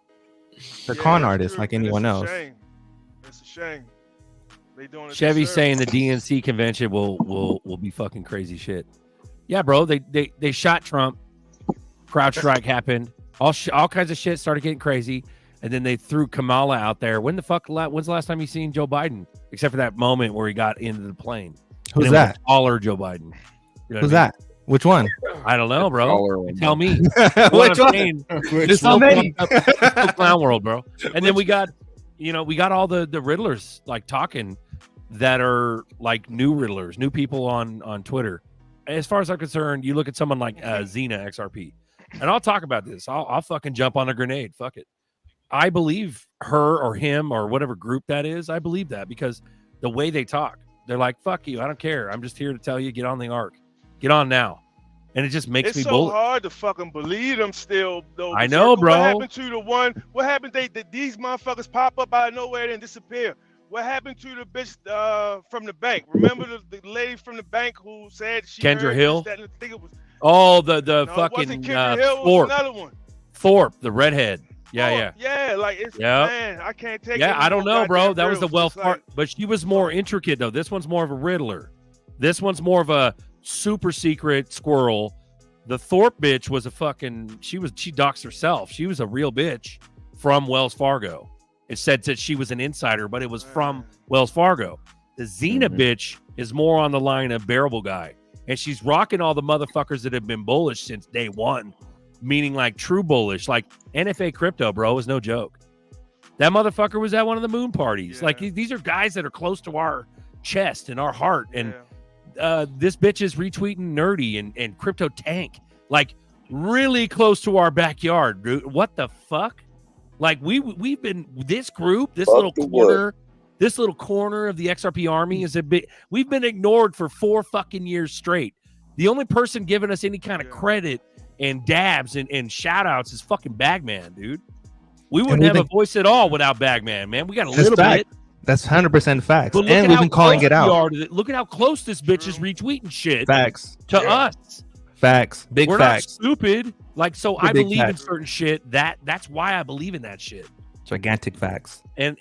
They're con artists like anyone else. It's a shame. They doing it. Chevy's saying the DNC convention will be fucking crazy shit. Yeah, bro. They shot Trump. CrowdStrike happened. All kinds of shit started getting crazy, and then they threw Kamala out there. When's the last time you seen Joe Biden? Except for that moment where he got into the plane. Who's that? Taller Joe Biden. You know Who's that? Which one? I don't know, bro. Tell me. Which one? There's so many. Clown world, bro. And then we got all the Riddlers like talking that are like new Riddlers, new people on Twitter. As far as I'm concerned, you look at someone like Xena XRP. And I'll talk about this. I'll fucking jump on a grenade. Fuck it. I believe her or him or whatever group that is. I believe that because the way they talk, they're like, fuck you. I don't care. I'm just here to tell you, get on the arc. Get on now. And it just makes me so bullet. hard to fucking believe them still, though. I know, bro. What happened to the one? What happened? These motherfuckers pop up out of nowhere and disappear. What happened to the bitch from the bank? Remember the lady from the bank who said she Kendra heard Hill? That, and I think it was, the no, fucking Kendra Hill, Thorpe. another one. Thorpe, the redhead. Yeah. Like it's man, I can't take it. Yeah, I don't know, bro. That was the wealth part, like, but she was more intricate though. This one's more of a Riddler. This one's more of a super secret squirrel The Thorpe bitch was a fucking. She doxed herself. She was a real bitch from Wells Fargo. It said that she was an insider, but it was from Wells Fargo. The Xena bitch is more on the line of bearable guy, and she's rocking all the motherfuckers that have been bullish since day one, meaning like true bullish, like NFA crypto, bro, is no joke. That motherfucker was at one of the moon parties. Like these are guys that are close to our chest and our heart, and this bitch is retweeting Nerdy and Crypto Tank, like really close to our backyard, dude. What the fuck? Like we've been this group, this little corner of the XRP army is a bit. We've been ignored for 4 fucking years straight. The only person giving us any kind of credit and dabs and shout outs is fucking Bagman, dude. We wouldn't have a voice at all without Bagman, man. We got a little bit. That's 100% facts. But And we've been calling it out. Look at how close this bitch is retweeting shit. Facts. To us. Facts. Big We're facts. not stupid. Like, so We're I big believe in facts. certain shit. That's why I believe in that shit. Gigantic facts. And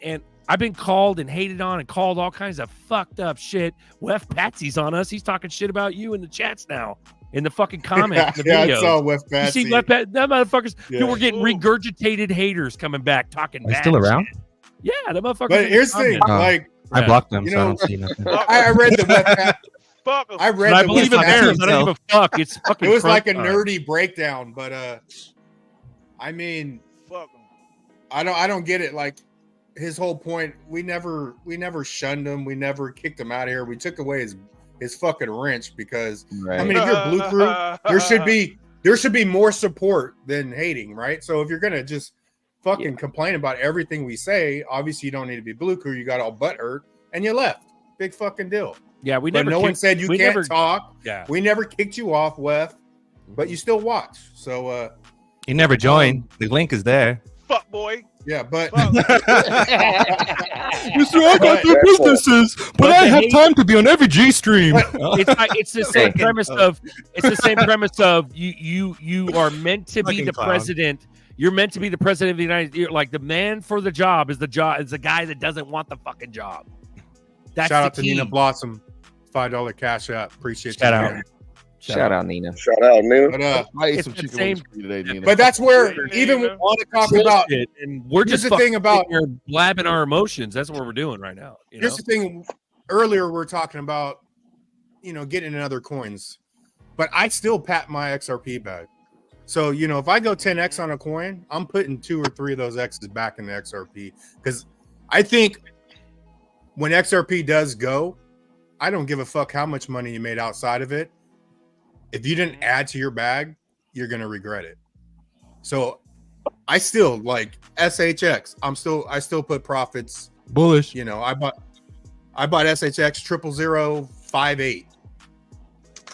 I've been called and hated on and called all kinds of fucked up shit. Wef Patsy's on us. He's talking shit about you in the chats now. In the fucking comments, in the videos. I saw Wef Patsy. You see Wef Patsy? That motherfuckers. Dude, we're getting regurgitated haters coming back talking. Are they still around? Shit. Yeah, the motherfuckers. But here's the thing, like I blocked them, you so I know, don't see nothing. I read the Wef Patsy. I read. I believe in bears. I don't give a fuck. It's fucking. It was like a time. nerdy breakdown, but I mean, I don't get it. Like his whole point, we never shunned him. We never kicked him out of here. We took away his fucking wrench because I mean, if you're Blue Crew, there should be more support than hating, right? So if you're gonna just fucking complain about everything we say, obviously you don't need to be Blue Crew. You got all butt hurt and you left. Big fucking deal. Yeah, but no one said you can't talk. Yeah, we never kicked you off, Wef, but you still watch. So you never joined. The link is there. Fuck boy. Yeah, but You see, I got the businesses, but I have time to be on every G stream. It's the same premise of you are meant to be the president. You're meant to be the president of the United States. Like the man for the job is the guy that doesn't want the fucking job. That's shout out to key. Nina Blossom, $5 cash app. Appreciate Shout you. out. Shout out, Nina. Shout out, Nina. But, I ate It's some the chicken same- wings for you today, Nina. but that's where even we want to talk about. Bullshit, and we're Here's just the thing about blabbing our emotions. That's what we're doing right now. You know? Here's the thing. Earlier, we are talking about, getting in other coins, but I still pat my XRP bag. So, if I go 10x on a coin, I'm putting 2 or 3 of those X's back in the XRP because I think when XRP does go, I don't give a fuck how much money you made outside of it. If you didn't add to your bag, you're going to regret it. So I still like SHX. I still put profits. Bullish. I bought SHX 00058.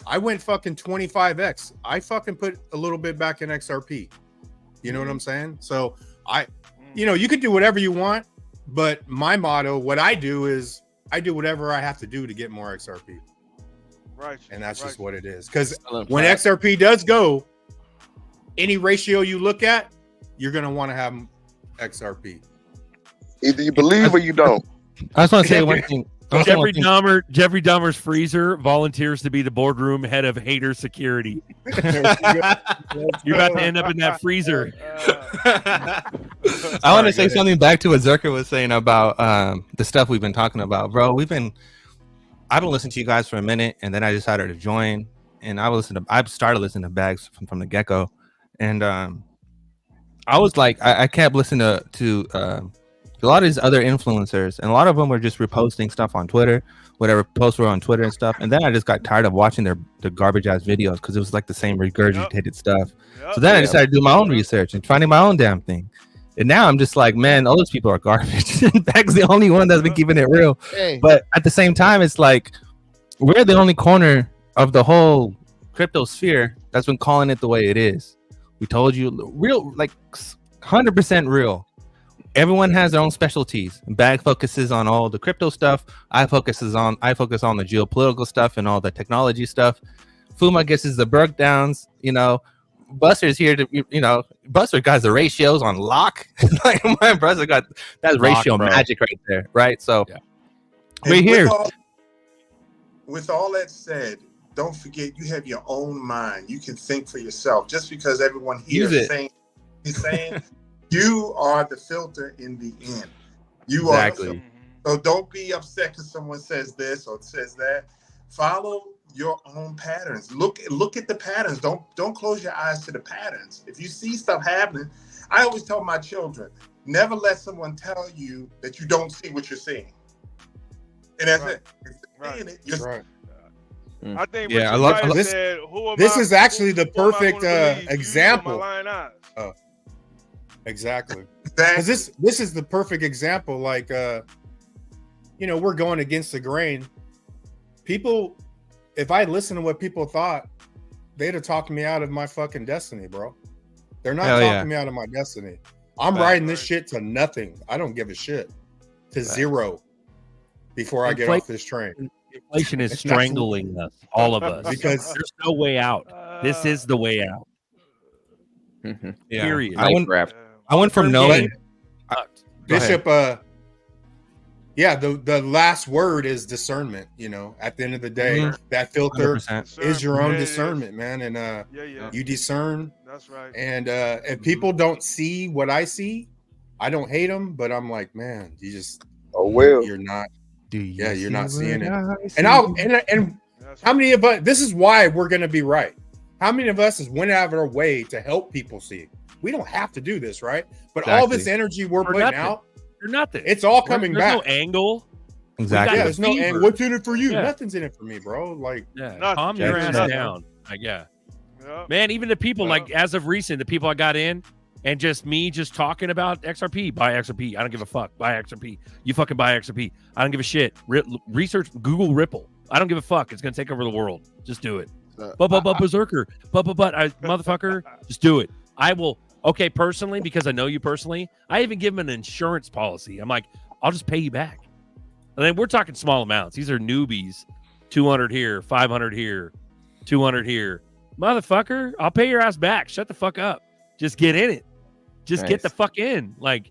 I went fucking 25x. I fucking put a little bit back in XRP. You know what I'm saying? So you could do whatever you want, but my motto, what I do is I do whatever I have to do to get more XRP. Right. And that's just what it is. Because when XRP does go, any ratio you look at, you're going to want to have XRP. Either you believe or you don't. I just want to say one thing. Jeffrey Dahmer's freezer volunteers to be the boardroom head of hater security. You're about to end up in that freezer. I want to say something back to what Zerka was saying about the stuff we've been talking about, bro. I've been listening to you guys for a minute, and then I decided to join, and I started listening to Bags from the get-go, and I was like, I kept listening to a lot of these other influencers, and a lot of them were just reposting stuff on Twitter, whatever posts were on Twitter and stuff. And then I just got tired of watching their garbage ass videos because it was like the same regurgitated stuff. So then I decided to do my own research and finding my own damn thing. And now I'm just like, man, all those people are garbage. Bag's the only one that's been keeping it real. Hey. But at the same time, it's like we're the only corner of the whole crypto sphere that's been calling it the way it is. We told you, real, like 100% real. Everyone has their own specialties. Bag focuses on all the crypto stuff. I focus on the geopolitical stuff and all the technology stuff. Fuma gets the breakdowns. Buster's here to Buster got the ratios on lock. Like my brother got that's lock, ratio bro. Magic right there, right? So we're here. With all that said, don't forget you have your own mind. You can think for yourself. Just because everyone here Use is it. saying you are the filter in the end. You Exactly. are the filter. So don't be upset because someone says this or says that. Follow your own patterns. Look at the patterns. Don't close your eyes to the patterns. If you see stuff happening, I always tell my children, never let someone tell you that you don't see what you're seeing. And that's it. If you're seeing it, you're Right. I think Yeah, Richard I love- Pryor this- said, "Who am This I- is actually the who am I perfect gonna believe? You or example. my lying eyes?" Exactly. Because this is the perfect example. Like, we're going against the grain. People, if I listened to what people thought, they'd have talked me out of my fucking destiny, bro. They're not Hell talking yeah. me out of my destiny. I'm Right. riding this shit to nothing. I don't give a shit. To zero before I get off this train. Inflation is It's strangling us, all of us. Because there's no way out. This is the way out. Yeah. Period. I went from knowing Bishop, yeah, the last word is discernment. At the end of the day, Mhm. that filter 100%. is your own Yeah, it is. discernment, man. And Yeah. you discern. That's right. And if people don't see what I see, I don't hate them, but I'm like, man, you just you're not. You're not seeing it. And how many of us? This is why we're gonna be right. How many of us has went out of our way to help people see? We don't have to do this, right? But all this energy we're For putting nothing. out, For nothing. it's all coming There's back. no angle. Exactly. Yeah, there's no fever. angle. What's in it for you? Yeah. Nothing's in it for me, bro. Like, Calm your ass Nothing. down. Like, man, even the people, like, as of recent, the people I got in, and just me just talking about XRP, buy XRP. I don't give a fuck. Buy XRP. You fucking buy XRP. I don't give a shit. Research, Google Ripple. I don't give a fuck. It's going to take over the world. Just do it. Berserker. Motherfucker. Just do it. I will. Okay, personally, because I know you personally, I even give them an insurance policy. I'm like, I'll just pay you back. And then we're talking small amounts. These are newbies. 200 here, 500 here, 200 here. Motherfucker, I'll pay your ass back. Shut the fuck up. Just get in it. Just get the fuck in. Like,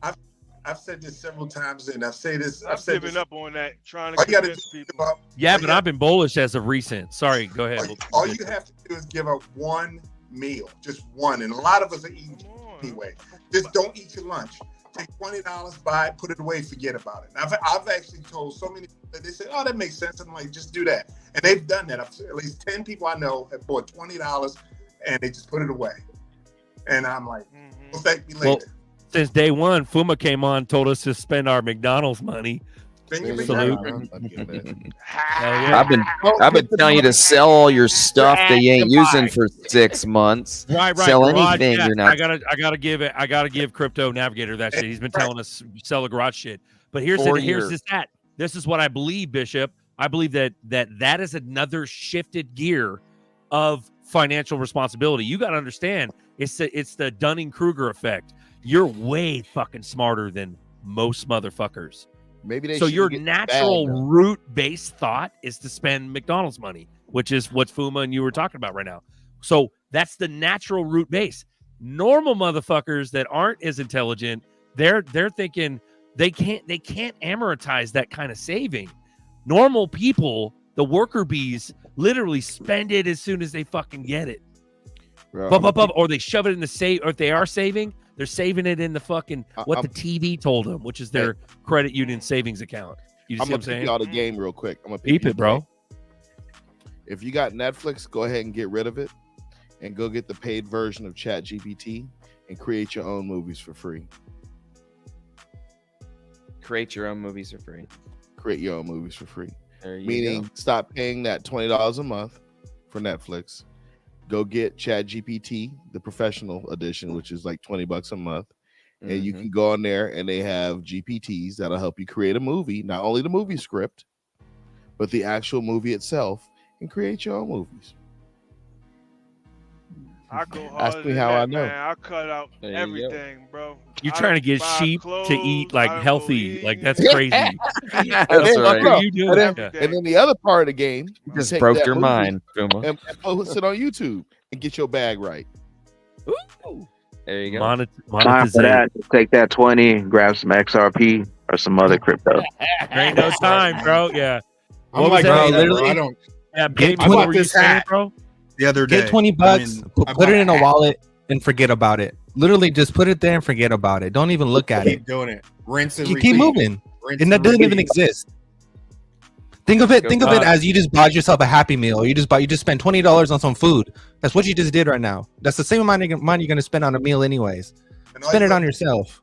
I've said this several times, and I've said I've said given this. up on that, trying All to you gotta convince do is people. give up. yeah, but I've been bullish as of recent. Sorry, go ahead. All you have to do is give up one meal, just one. And a lot of us are eating anyway. Just don't eat your lunch. Take $20, buy it, put it away, forget about it. And I've actually told so many people that they say, "Oh, that makes sense." I'm like, just do that, and they've done that. At least 10 people I know have bought $20 and they just put it away. And I'm like, well, thank me later. Well, since day one, Fuma came on, told us to spend our McDonald's money. Salute. I've been telling you to sell all your stuff that you ain't using for 6 months. Right. Sell Garage, anything yeah, you're not. I gotta give Crypto Navigator that shit. He's been telling us sell the garage shit. But here's this is what I believe, Bishop. I believe that is another shifted gear of financial responsibility. You got to understand, it's the Dunning-Kruger effect. You're way fucking smarter than most motherfuckers. Maybe they so should your get natural bad, though. root-based thought is to spend McDonald's money, which is what Fuma and you were talking about right now. So that's the natural root base. Normal motherfuckers that aren't as intelligent, they're thinking they can't amortize that kind of saving. Normal people, the worker bees, literally spend it as soon as they fucking get it. Or they shove it in the save, or if they are saving, they're saving it in the fucking the TV told them, which is their credit union savings account. You see what I'm saying? I'm gonna peep y'all the game real quick. I'm gonna peep it, bro. If you got Netflix, go ahead and get rid of it, and go get the paid version of ChatGPT and create your own movies for free. Create your own movies for free. Create your own movies for free. Meaning, stop paying that $20 a month for Netflix. Go get ChatGPT, the professional edition, which is like $20 a month. And you can go on there and they have GPTs that'll help you create a movie, not only the movie script, but the actual movie itself, and create your own movies. I go harder Ask me than how that, I know. Man. I cut out There you everything, bro. You're I trying to don't get buy sheep clothes, to eat I like don't healthy. eat. Like that's crazy. That's And right. What you doing? And then the other part of the game, You just take broke that your movie mind, Fuma. and post it on YouTube and get your bag right. Ooh. There you go. Time for Monetization. that. Take that 20, grab some XRP or some other crypto. There ain't no time, bro. Yeah. I'm What was like, that? bro, Literally- I don't. Yeah, Get I what bought were you this saying, hat bro? the other day. Get 20 bucks, I put bought it in a hat. wallet, and forget about it. Literally, just put it there and forget about it. Don't even look at Keep it. doing it. Rinse and Keep repeat. moving. Rinse And that doesn't repeat. even exist. Think of it as you just bought yourself a Happy Meal, or you just spent $20 on some food. That's what you just did right now. That's the same amount of money you're gonna spend on a meal anyways. Spend it on yourself.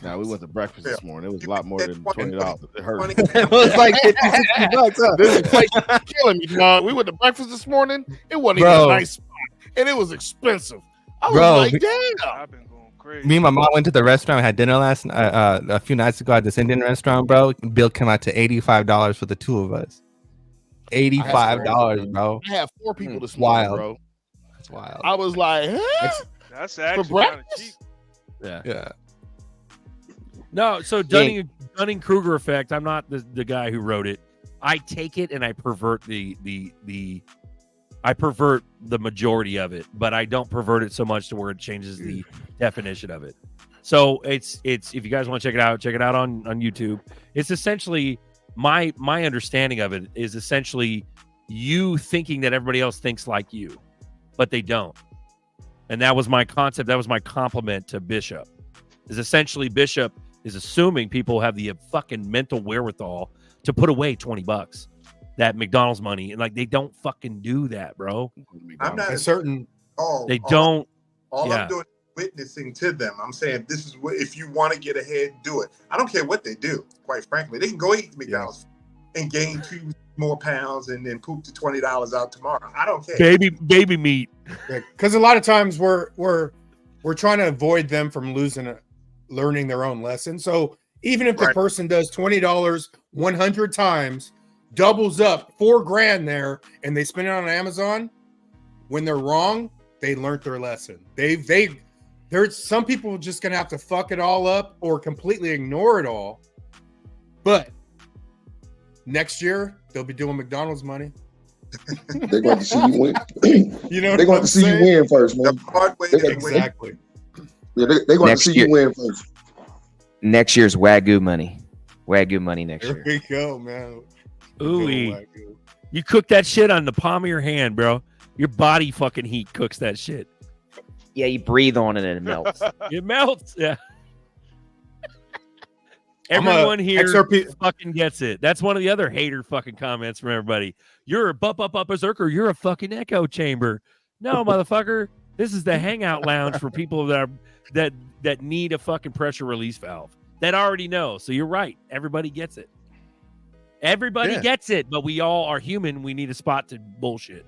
Now we went to breakfast this morning. It was a lot more than $20. It hurt. It was like 50, 60 bucks. Huh? This place is killing me, dog. We went to breakfast this morning. It wasn't even a nice spot, and it was expensive. I was like, damn. I've been going crazy. Me and my mom went to the restaurant, had dinner a few nights ago at this Indian restaurant, bro. Bill came out to $85 for the two of us. $85, bro. I had 4 people this morning, Wild. bro. That's wild. I was like, huh? That's actually kind of cheap. Yeah. No, so Dunning-Kruger effect. I'm not the guy who wrote it. I take it and I pervert I pervert the majority of it, but I don't pervert it so much to where it changes the definition of it. So it's if you guys want to check it out on YouTube. It's essentially my understanding of it is essentially you thinking that everybody else thinks like you, but they don't. And that was my concept. That was my compliment to Bishop. Is essentially Bishop is assuming people have the fucking mental wherewithal to put away $20, that McDonald's money, and like they don't fucking do that, bro. I'm not A certain. They don't. All Yeah. I'm doing is witnessing to them. I'm saying this is what, if you want to get ahead, do it. I don't care what they do. Quite frankly, they can go eat McDonald's and gain 2 more pounds and then poop the $20 out tomorrow. I don't care. Baby meat. Because a lot of times we're trying to avoid them from learning their own lesson. So even if the person does $20 100 times, doubles up $4,000 there, and they spend it on Amazon, when they're wrong, they learned their lesson. There's some people just gonna have to fuck it all up or completely ignore it all. But next year they'll be doing McDonald's money. They're going to see you win. You know, they're going to see you win first, man. The hard way to win. Exactly. Yeah, they're going to Next see year. you win first. Next year's Wagyu money. Wagyu money next There year. we go, man. Ooh, you cook that shit on the palm of your hand, bro. Your body fucking heat cooks that shit. Yeah, you breathe on it and it melts. It melts. Yeah. I'm a Everyone here XRP fucking gets it. That's one of the other hater fucking comments from everybody. You're a berserker. You're a fucking echo chamber. No, motherfucker. This is the hangout lounge for people that need a fucking pressure release valve. That already know. So you're right. Everybody gets it. Everybody gets it, but we all are human. We need a spot to bullshit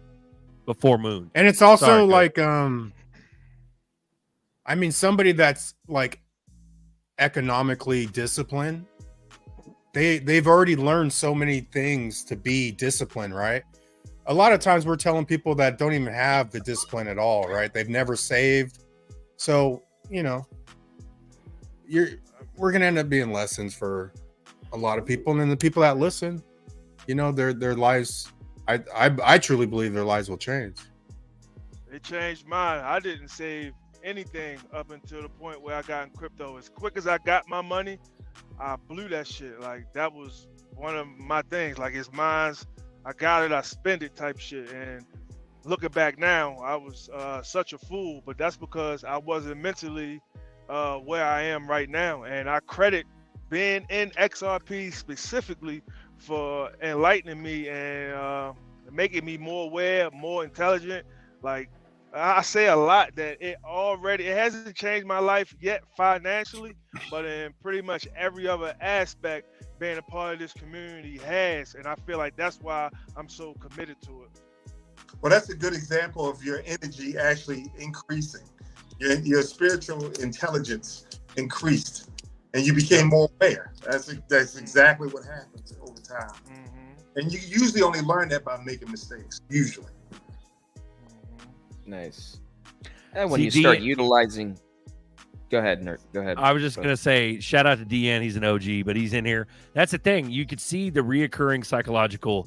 before moon. And it's also Sorry, like I mean, somebody that's like economically disciplined, they've already learned so many things to be disciplined, right? A lot of times we're telling people that don't even have the discipline at all, right? They've never saved. So, you know, we're gonna end up being lessons for a lot of people, and then the people that listen, you know, their lives, I truly believe their lives will change. It changed mine. I didn't save anything up until the point where I got in crypto. As quick as I got my money, I blew that shit. Like that was one of my things. Like it's mine's. I got it, I spend it type shit. And looking back now, I was such a fool, but that's because I wasn't mentally where I am right now. And I credit being in XRP specifically for enlightening me and making me more aware, more intelligent. Like I say a lot that it hasn't changed my life yet financially, but in pretty much every other aspect, being a part of this community has, and I feel like that's why I'm so committed to it. Well, that's a good example of your energy actually increasing. Your spiritual intelligence increased, and you became more aware. That's exactly what happens over time. Mm-hmm. And you usually only learn that by making mistakes, usually. Nice. And when you start utilizing... Go ahead, Nerd. Go ahead. I was just going to say, shout out to DN. He's an OG, but he's in here. That's the thing. You could see the reoccurring psychological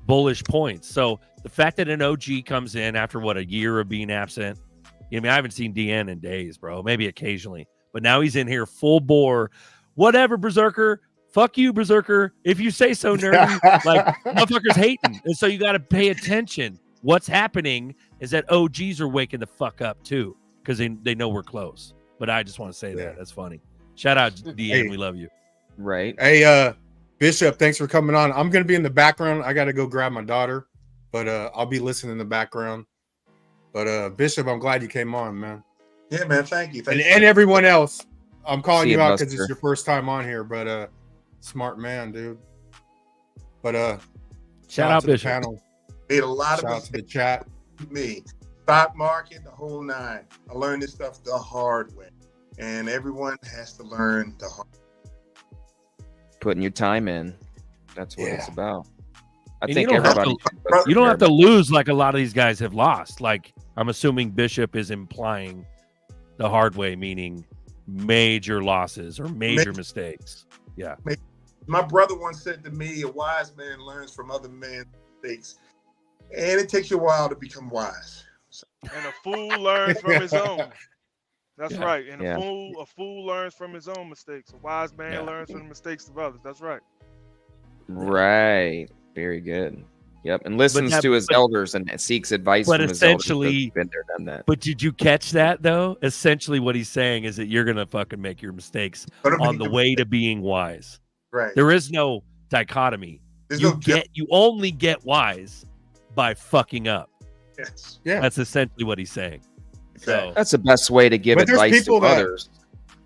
bullish points. So the fact that an OG comes in after, a year of being absent. I mean, I haven't seen DN in days, bro. Maybe occasionally. But now he's in here full bore. Whatever, Berserker. fuck you, Berserker. If you say so, nerdy, like motherfuckers hating. And so you got to pay attention. What's happening is that OGs are waking the fuck up too because they know we're close. But I just want to say that. That's funny. Shout out, DN. We love you. Right. Hey, Bishop, thanks for coming on. I'm going to be in the background. I got to go grab my daughter, but I'll be listening in the background. But Bishop, I'm glad you came on, man. Yeah, man. Thank you. And everyone else, I'm calling See you you, out because Buster. it's your first time on here, but smart man, dude. But shout out to the Bishop. panel. Made a lot Shout of out to the chat. me. Stock market, the whole nine. I learned this stuff the hard way. And everyone has to learn the hard way. Putting your time in. That's what it's about. I And think you don't have everybody. to- you don't have to lose like a lot of these guys have lost. Like I'm assuming Bishop is implying the hard way, meaning major losses or major mistakes. Yeah. My brother once said to me, a wise man learns from other men's mistakes. And it takes you a while to become wise. And a fool learns from his own. That's Yeah. right. And Yeah. a fool learns from his own mistakes. A wise man learns from the mistakes of others. That's right. Right. Very good. Yep. And listens to his elders and seeks advice But from his elders. essentially, Been there, done that. But did you catch that though? Essentially, what he's saying is that you're gonna fucking make your mistakes on the way to being wise. Right. There is no dichotomy. You only get wise by fucking up. Yes. Yeah. That's essentially what he's saying. So That's the best way to give But there's advice to people that- others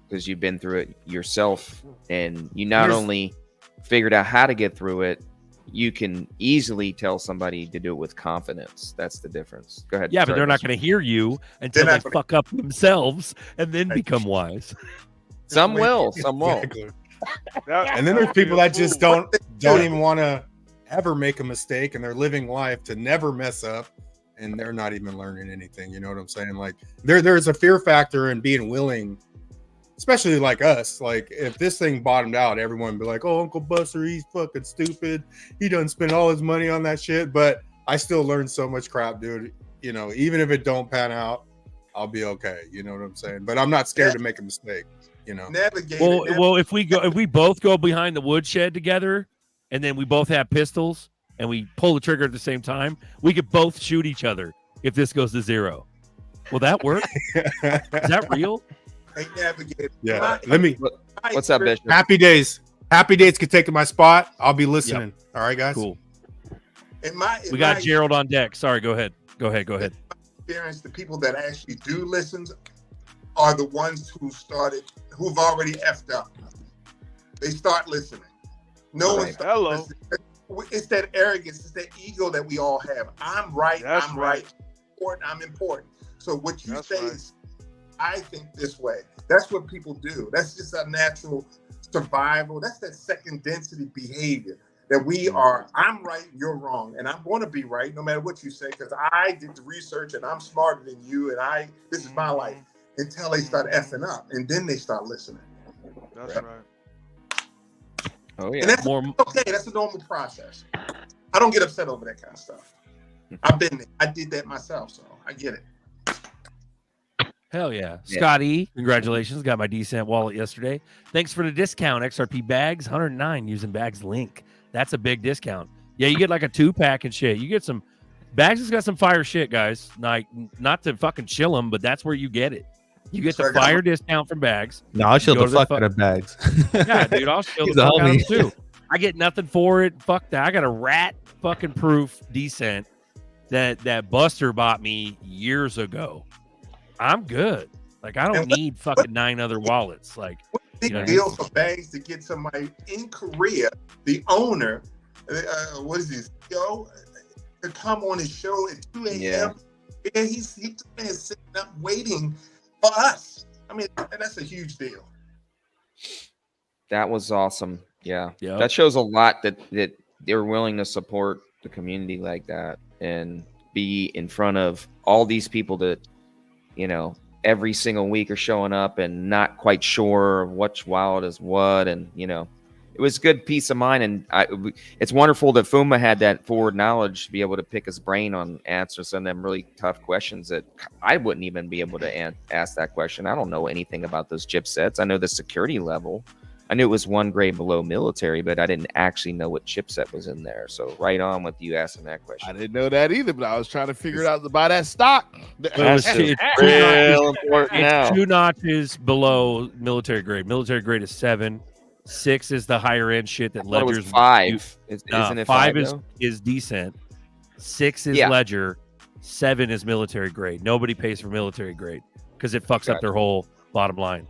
because you've been through it yourself, and you not There's- only figured out how to get through it, you can easily tell somebody to do it with confidence. That's the difference. Go ahead. yeah, but Sorry, they're not Mr. going to hear you until They're they not gonna- fuck up themselves and then become wise. Some will, some won't. Exactly. And then there's people that just don't even want to ever make a mistake, and they're living life to never mess up, and they're not even learning anything. You know what I'm saying? Like there's a fear factor in being willing, especially like us. Like if this thing bottomed out, everyone would be like, "Oh, Uncle Buster, he's fucking stupid. He doesn't spend all his money on that shit." But I still learned so much crap, dude. You know, even if it don't pan out, I'll be okay. You know what I'm saying? But I'm not scared to make a mistake. You know. Well, if we both go behind the woodshed together, and then we both have pistols, and we pull the trigger at the same time, we could both shoot each other if this goes to zero. Will that work? Is that real? Yeah. Let me. What's up, Bishop? Happy days. Happy days could take my spot. I'll be listening. All right, guys. Cool. We We got Gerald on deck. Sorry, go ahead. Go ahead. Experience, the people that actually do listen are the ones who've already effed up. They start listening. No one starts listening. It's that arrogance, it's that ego that we all have. I'm right. I'm right. I'm important. So what you say is, I think this way. That's what people do. That's just a natural survival. That's that second density behavior that we are. I'm right, you're wrong, and I'm going to be right no matter what you say because I did the research and I'm smarter than you, and this is my life. Until they start effing up, and then they start listening. That's right. Oh yeah. And that's okay. That's a normal process. I don't get upset over that kind of stuff. I've been there. I did that myself, so I get it. Hell yeah. Scotty, congratulations. Got my decent wallet yesterday. Thanks for the discount. XRP bags, 109 using bags link. That's a big discount. Yeah, you get like a 2-pack and shit. You get some bags has got some fire shit, guys. Like not to fucking chill them, but that's where you get it. You get the fire discount from bags. No, I'll chill the fuck out of bags. Yeah, dude, I'll chill the He's a fuck out of homie. them too. I get nothing for it. Fuck that. I got a rat fucking proof decent that Buster bought me years ago. I'm good. Like I don't need fucking 9 other wallets. Like Big deal for bags to get somebody in Korea, the owner, what is this, yo, to come on his show at 2 a.m. Yeah. And he's sitting up waiting for us. I mean, that's a huge deal. That was awesome. Yeah. Yep. That shows a lot that they're willing to support the community like that and be in front of all these people that, you know, every single week are showing up and not quite sure which wallet is what. And, you know, it was good peace of mind. And it's wonderful that Fuma had that forward knowledge to be able to pick his brain on answers some of them really tough questions that I wouldn't even be able to ask that question. I don't know anything about those chipsets. I know the security level, I knew it was one grade below military, but I didn't actually know what chipset was in there. So right on with you asking that question. I didn't know that either, but I was trying to figure it out to buy that stock. It's real important now. 2 notches below military grade. Military grade is 7. 6 is the higher end shit that It was Ledger's 5. Isn't it 5 though? is decent. 6 is Yeah. Ledger. 7 is military grade. Nobody pays for military grade because it fucks up their whole bottom line.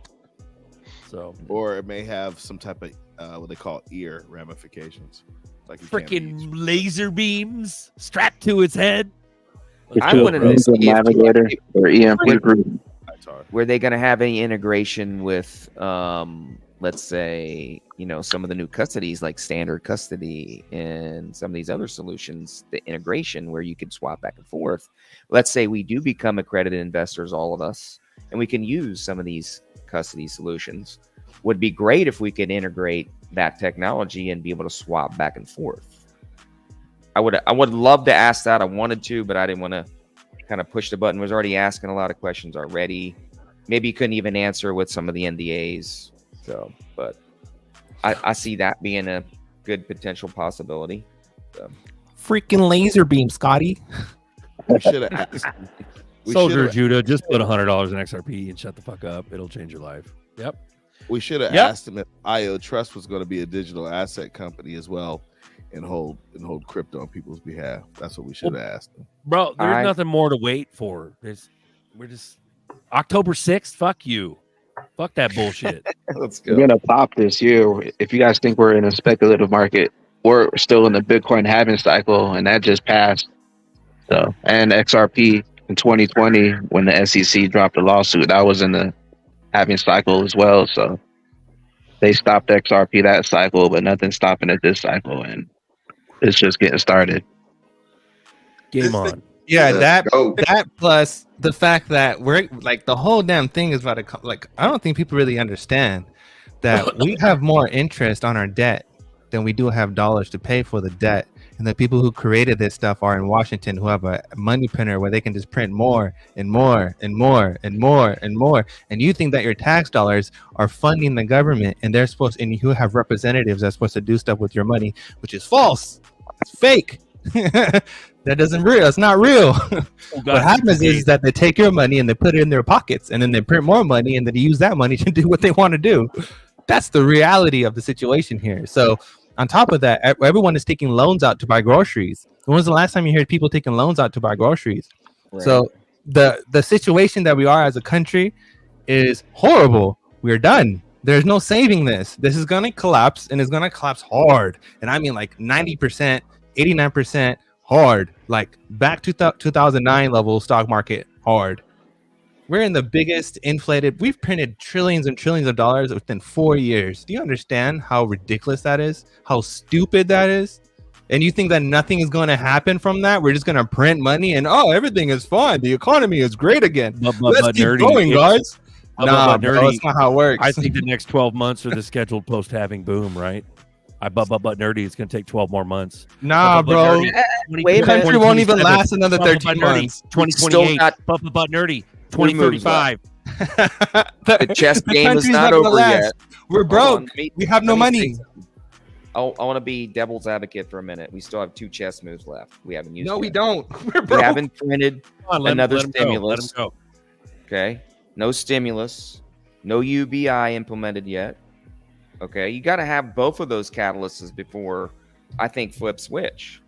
So, or it may have some type of what they call ear ramifications, like freaking laser beams strapped to its head. I wanted to see Navigator or EMP group. Were they going to have any integration with, let's say, some of the new custodies like standard custody and some of these other solutions, the integration where you could swap back and forth. Let's say we do become accredited investors, all of us, and we can use some of these custody solutions. Would be great if we could integrate that technology and be able to swap back and forth. I would love to ask that. I wanted to, but I didn't want to kind of push the button. Was already asking a lot of questions already. Maybe you couldn't even answer with some of the NDAs. So, but I see that being a good potential possibility. So. Freaking laser beam, Scotty. We should have asked. Soldier Judah, just put $100 in XRP and shut the fuck up. It'll change your life. Yep. We should have asked him if IO Trust was going to be a digital asset company as well, and hold crypto on people's behalf. That's what we should have asked him. Bro, there's nothing more to wait for. We're just October 6th. Fuck you. Fuck that bullshit. Let's go. We're gonna pop this year. If you guys think we're in a speculative market, we're still in the Bitcoin halving cycle, and that just passed. So, and XRP in 2020, when the SEC dropped the lawsuit, that was in the halving cycle as well. So they stopped XRP that cycle, but nothing's stopping it this cycle, and it's just getting started. Game on. Yeah, that plus the fact that we're like the whole damn thing is about to like I don't think people really understand that we have more interest on our debt than we do have dollars to pay for the debt. And the people who created this stuff are in Washington, who have a money printer where they can just print more and more and more and more and more. And you think that your tax dollars are funding the government, and they're supposed, and you have representatives that's supposed to do stuff with your money, which is false. It's fake. That doesn't real. It's not real. What happens is that they take your money and they put it in their pockets, and then they print more money, and then they use that money to do what they want to do. That's the reality of the situation here. So on top of that, everyone is taking loans out to buy groceries. When was the last time you heard people taking loans out to buy groceries? Right. So the situation that we are as a country is horrible. We're done. There's no saving this. This is going to collapse, and it's going to collapse hard. And I mean like 90%, 89% hard, like back to 2009 level stock market hard. We're in the biggest inflated. We've printed trillions and trillions of dollars within 4 years. Do you understand how ridiculous that is? How stupid that is? And you think that nothing is going to happen from that? We're just going to print money and everything is fine. The economy is great again. Let's keep going, guys. Nah, bro, that's not how it works. I think the next 12 months are the scheduled post-halving boom, right? But nerdy, it's going to take 12 more months. Nah, bro. The country won't even last another 13 months. 2028. But nerdy. 2035. The chess game is not over yet. We're broke. We have no money. I want to be devil's advocate for a minute. We still have 2 chess moves left. We haven't used. No, yet. we don't. We haven't printed another stimulus. Let him go. Okay, no stimulus, no UBI implemented yet. Okay, you got to have both of those catalysts before I think flip switch.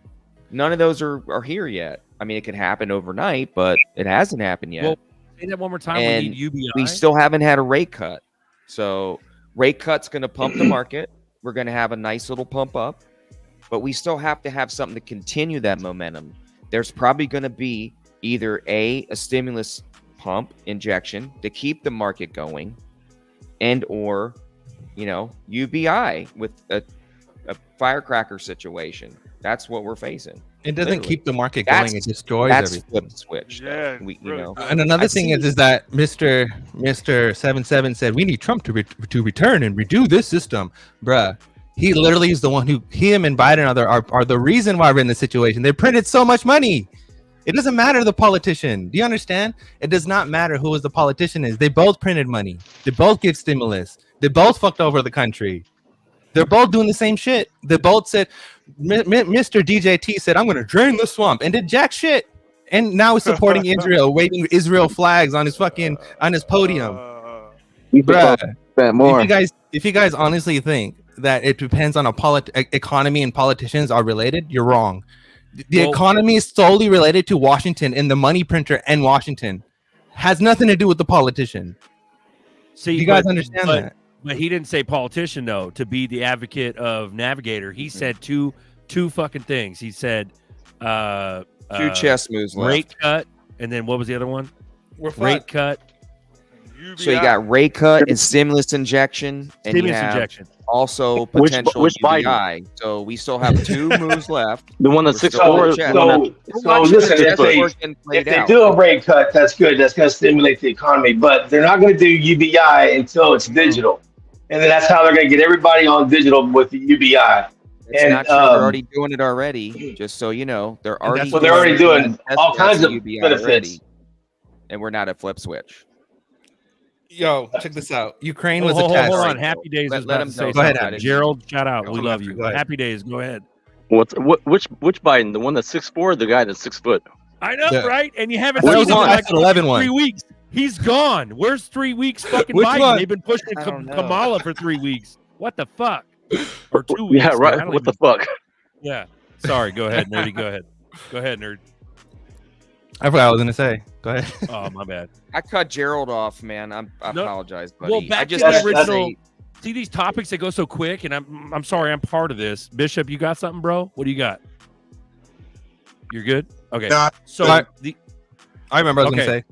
None of those are here yet. I mean, it could happen overnight, but it hasn't happened yet. Well, say that one more time. And we need UBI. We still haven't had a rate cut. So rate cut's going to pump the market. We're going to have a nice little pump up, but we still have to have something to continue that momentum. There's probably going to be either a stimulus pump injection to keep the market going, and or UBI with a firecracker situation. That's what we're facing. It doesn't keep the market going. It destroys everything. Flip the switch. Yeah, And another thing is that Mr. 77 said we need Trump to return and redo this system, bruh. He literally is the one him and Biden are the reason why we're in this situation. They printed so much money. It doesn't matter the politician. Do you understand? It does not matter who the politician is. They both printed money. They both give stimulus. They both fucked over the country. They're both doing the same shit. They both said, Mr. DJT said, I'm going to drain the swamp, and did jack shit. And now he's supporting Israel, waving Israel flags on his podium. Bruh, more. If you guys honestly think that it depends on economy and politicians are related, you're wrong. The economy is solely related to Washington and the money printer and Washington. Has nothing to do with the politician. See, you guys understand that? But he didn't say politician, though, to be the advocate of Navigator. He said two fucking things. He said 2 chess moves left. Rate cut, and then what was the other one? Rate cut. So you got rate cut and stimulus injection, and you have also potential UBI. So we still have 2 moves left. The one that's 6-4. So listen, if they do a rate cut, that's good. That's going to stimulate the economy. But they're not going to do UBI until it's digital. And then that's how they're going to get everybody on digital with the UBI. It's not true. They're already doing it already. Just so you know, they're already doing all kinds of UBI benefits. Already, and we're not at flip switch. Yo, check this out. Ukraine was hold attacked. on. Happy Days. Let him say go ahead, Gerald. Shout out. We love you. Happy Days. Go ahead. Which Biden? The one that's 6'4", or the guy that's 6 foot? I know, right? And you haven't seen him in like 11 3 weeks. He's gone. Where's 3 weeks? Fucking Which Biden. one? They've been pushing Kamala for 3 weeks. What the fuck? Or 2 weeks. Yeah, right. What the fuck? Yeah. Sorry. Go ahead, nerdy. Go ahead. Go ahead, nerd. I forgot what I was gonna say. Go ahead. Oh, my bad. I cut Gerald off, man. I apologize, buddy. Well, back I to just the original. See these topics that go so quick, and I'm sorry, I'm part of this. Bishop, you got something, bro? What do you got? You're good. Okay. So I remember. I was gonna say.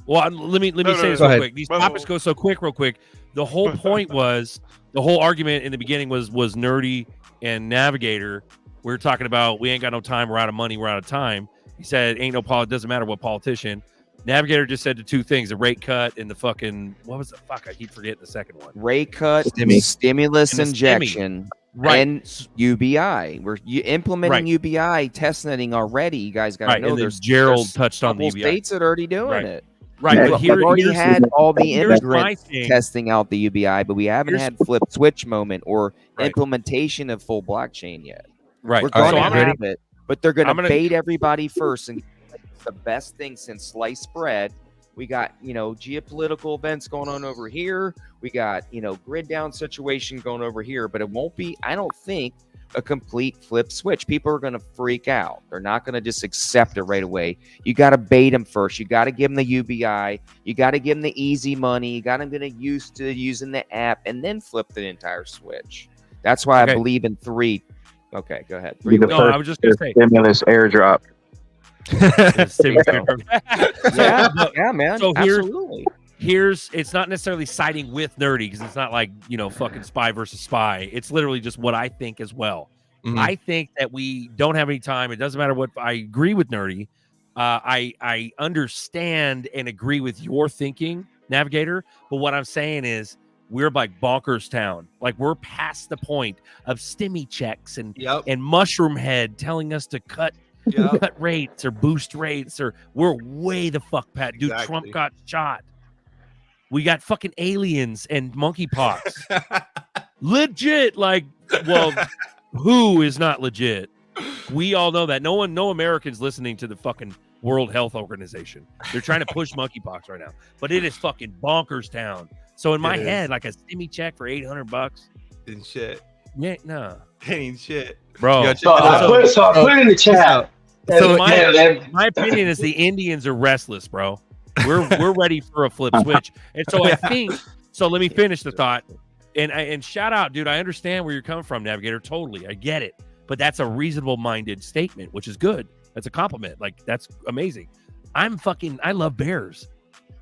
Well, let me say this real quick. These topics go so quick, real quick. The whole point was the whole argument in the beginning was nerdy and Navigator. We were talking about we ain't got no time. We're out of money. We're out of time. He said, "Ain't no doesn't matter what politician." Navigator just said the 2 things: the rate cut and the fucking what was the fuck? I keep forgetting the second one. Rate cut, stimulus injection, and UBI. We're implementing UBI test netting already. You guys got to know. There's Gerald touched on the UBI. States that are already doing it. Right, but we've already had all the immigrants thing. testing out the UBI, but we haven't had flip switch moment or implementation of full blockchain yet. Right, we're going to have it, but they're going to bait everybody first, and it's the best thing since sliced bread. We got geopolitical events going on over here. We got grid down situation going over here, but it won't be. I don't think a complete flip switch. People are going to freak out. They're not going to just accept it right away. You got to bait them first. You got to give them the UBI. You got to give them the easy money. You got them to used to using the app, and then flip the entire switch. That's why I believe in 3. Okay, go ahead. I was just going to say stimulus airdrop. yeah, man. So absolutely. Here's it's not necessarily siding with nerdy because it's not like fucking spy versus spy. It's literally just what I think as well. Mm-hmm. I think that we don't have any time. It doesn't matter what I agree with nerdy. I understand and agree with your thinking, Navigator. But what I'm saying is we're like bonkers town. Like we're past the point of stimmy checks and mushroom head telling us to cut rates or boost rates, or we're way the fuck past. Dude, Trump got shot. We got fucking aliens and monkeypox. Legit, like, well, who is not legit? We all know that. No Americans listening to the fucking World Health Organization. They're trying to push monkeypox right now, but it is fucking bonkers town. So in my head, like a stimmy check for $800 ain't shit. Yeah, no, ain't shit, bro. I put it in the chat. So my opinion is the Indians are restless, bro. We're ready for a flip switch, and so I think so. Let me finish the thought, and shout out, dude. I understand where you're coming from, Navigator. Totally, I get it. But that's a reasonable-minded statement, which is good. That's a compliment. Like that's amazing. I love bears.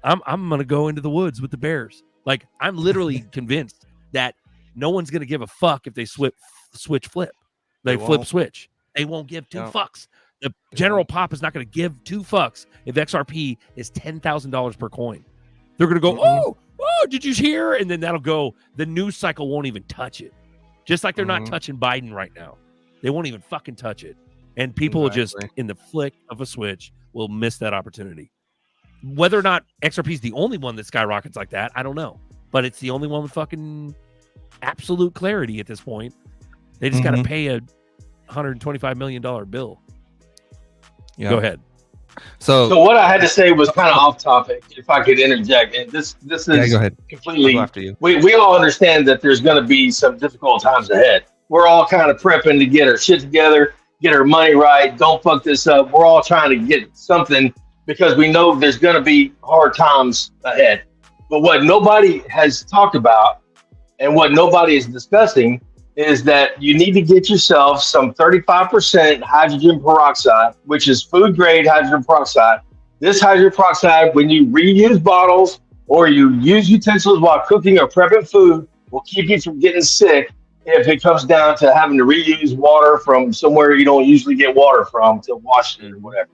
I'm gonna go into the woods with the bears. Like I'm literally convinced that no one's gonna give a fuck if they flip switch. They flip switch. They won't give 2 fucks. The general pop is not going to give 2 fucks if XRP is $10,000 per coin. They're going to go, oh, did you hear? And then that'll go. The news cycle won't even touch it. Just like they're not touching Biden right now. They won't even fucking touch it. And people will just, in the flick of a switch, will miss that opportunity. Whether or not XRP is the only one that skyrockets like that, I don't know. But it's the only one with fucking absolute clarity at this point. They just got to pay a $125 million bill. Yeah. Go ahead. So what I had to say was kind of off topic, if I could interject. And this is go ahead. Completely. I'll go after you. We all understand that there's going to be some difficult times ahead. We're all kind of prepping to get our shit together, get our money right. Don't fuck this up. We're all trying to get something because we know there's going to be hard times ahead. But what nobody has talked about and what nobody is discussing is that you need to get yourself some 35% hydrogen peroxide, which is food grade hydrogen peroxide. This hydrogen peroxide, when you reuse bottles or you use utensils while cooking or prepping food, will keep you from getting sick if it comes down to having to reuse water from somewhere you don't usually get water from to wash it or whatever.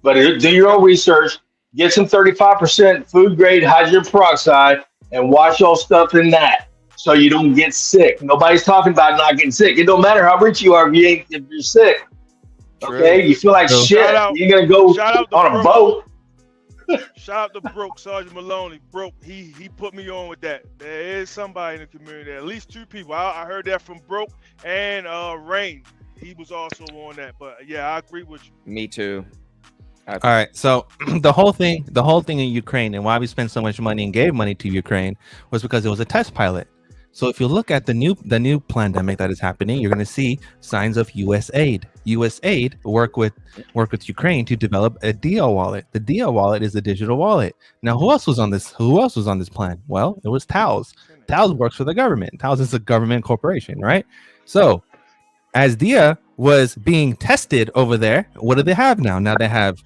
But do your own research, get some 35% food grade hydrogen peroxide and wash your stuff in that so you don't get sick. Nobody's talking about not getting sick. It don't matter how rich you are if you're sick. Okay, you feel like shit. You're gonna go on a boat. Shout out to Broke, Sergeant Maloney. Broke, he put me on with that. There is somebody in the community, at least two people. I heard that from Broke and Rain. He was also on that. But yeah, I agree with you. Me too. All right, so the whole thing in Ukraine and why we spent so much money and gave money to Ukraine was because it was a test pilot. So if you look at the new pandemic that is happening, you're going to see signs of U.S. aid. U.S. aid work with Ukraine to develop a Dia wallet. The Dia wallet is a digital wallet. Now, who else was on this plan? Well, it was Taos. Taos works for the government. Taos is a government corporation, right? So as Dia was being tested over there, what do they have now? Now they have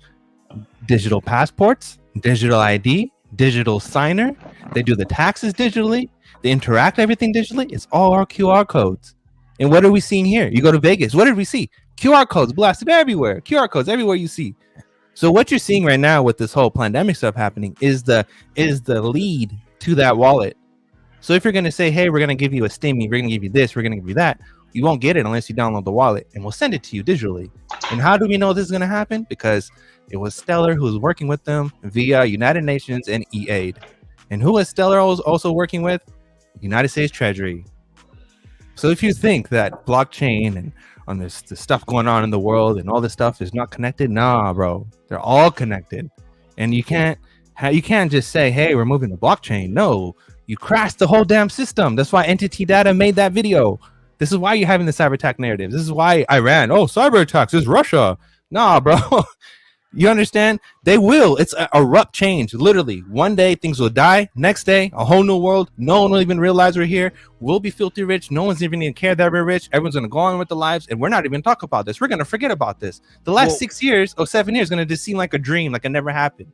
digital passports, digital ID, digital signer. They do the taxes digitally. They interact everything digitally. It's all our QR codes. And what are we seeing here? You go to Vegas. What did we see? QR codes blasted everywhere. QR codes everywhere you see. So what you're seeing right now with this whole pandemic stuff happening is the lead to that wallet. So if you're going to say, hey, we're going to give you a stimmy, we're going to give you this, we're going to give you that, you won't get it unless you download the wallet, and we'll send it to you digitally. And how do we know this is going to happen? Because it was Stellar who was working with them via United Nations and E-Aid. And who was Stellar also working with? United States Treasury. So if you think that blockchain and on this stuff going on in the world and all this stuff is not connected, nah, bro, they're all connected. And you can't just say, hey, we're moving to blockchain. No, you crashed the whole damn system. That's why Entity Data made that video. This is why you're having the cyber attack narrative. This is why Iran, cyber attacks, it's Russia. Nah, bro. You understand? They will. It's a abrupt change. Literally, one day things will die. Next day, a whole new world. No one will even realize we're here. We'll be filthy rich. No one's even going to care that we're rich. Everyone's going to go on with their lives, and we're not even talk about this. We're going to forget about this. The last 6 years or 7 years is going to just seem like a dream, like it never happened.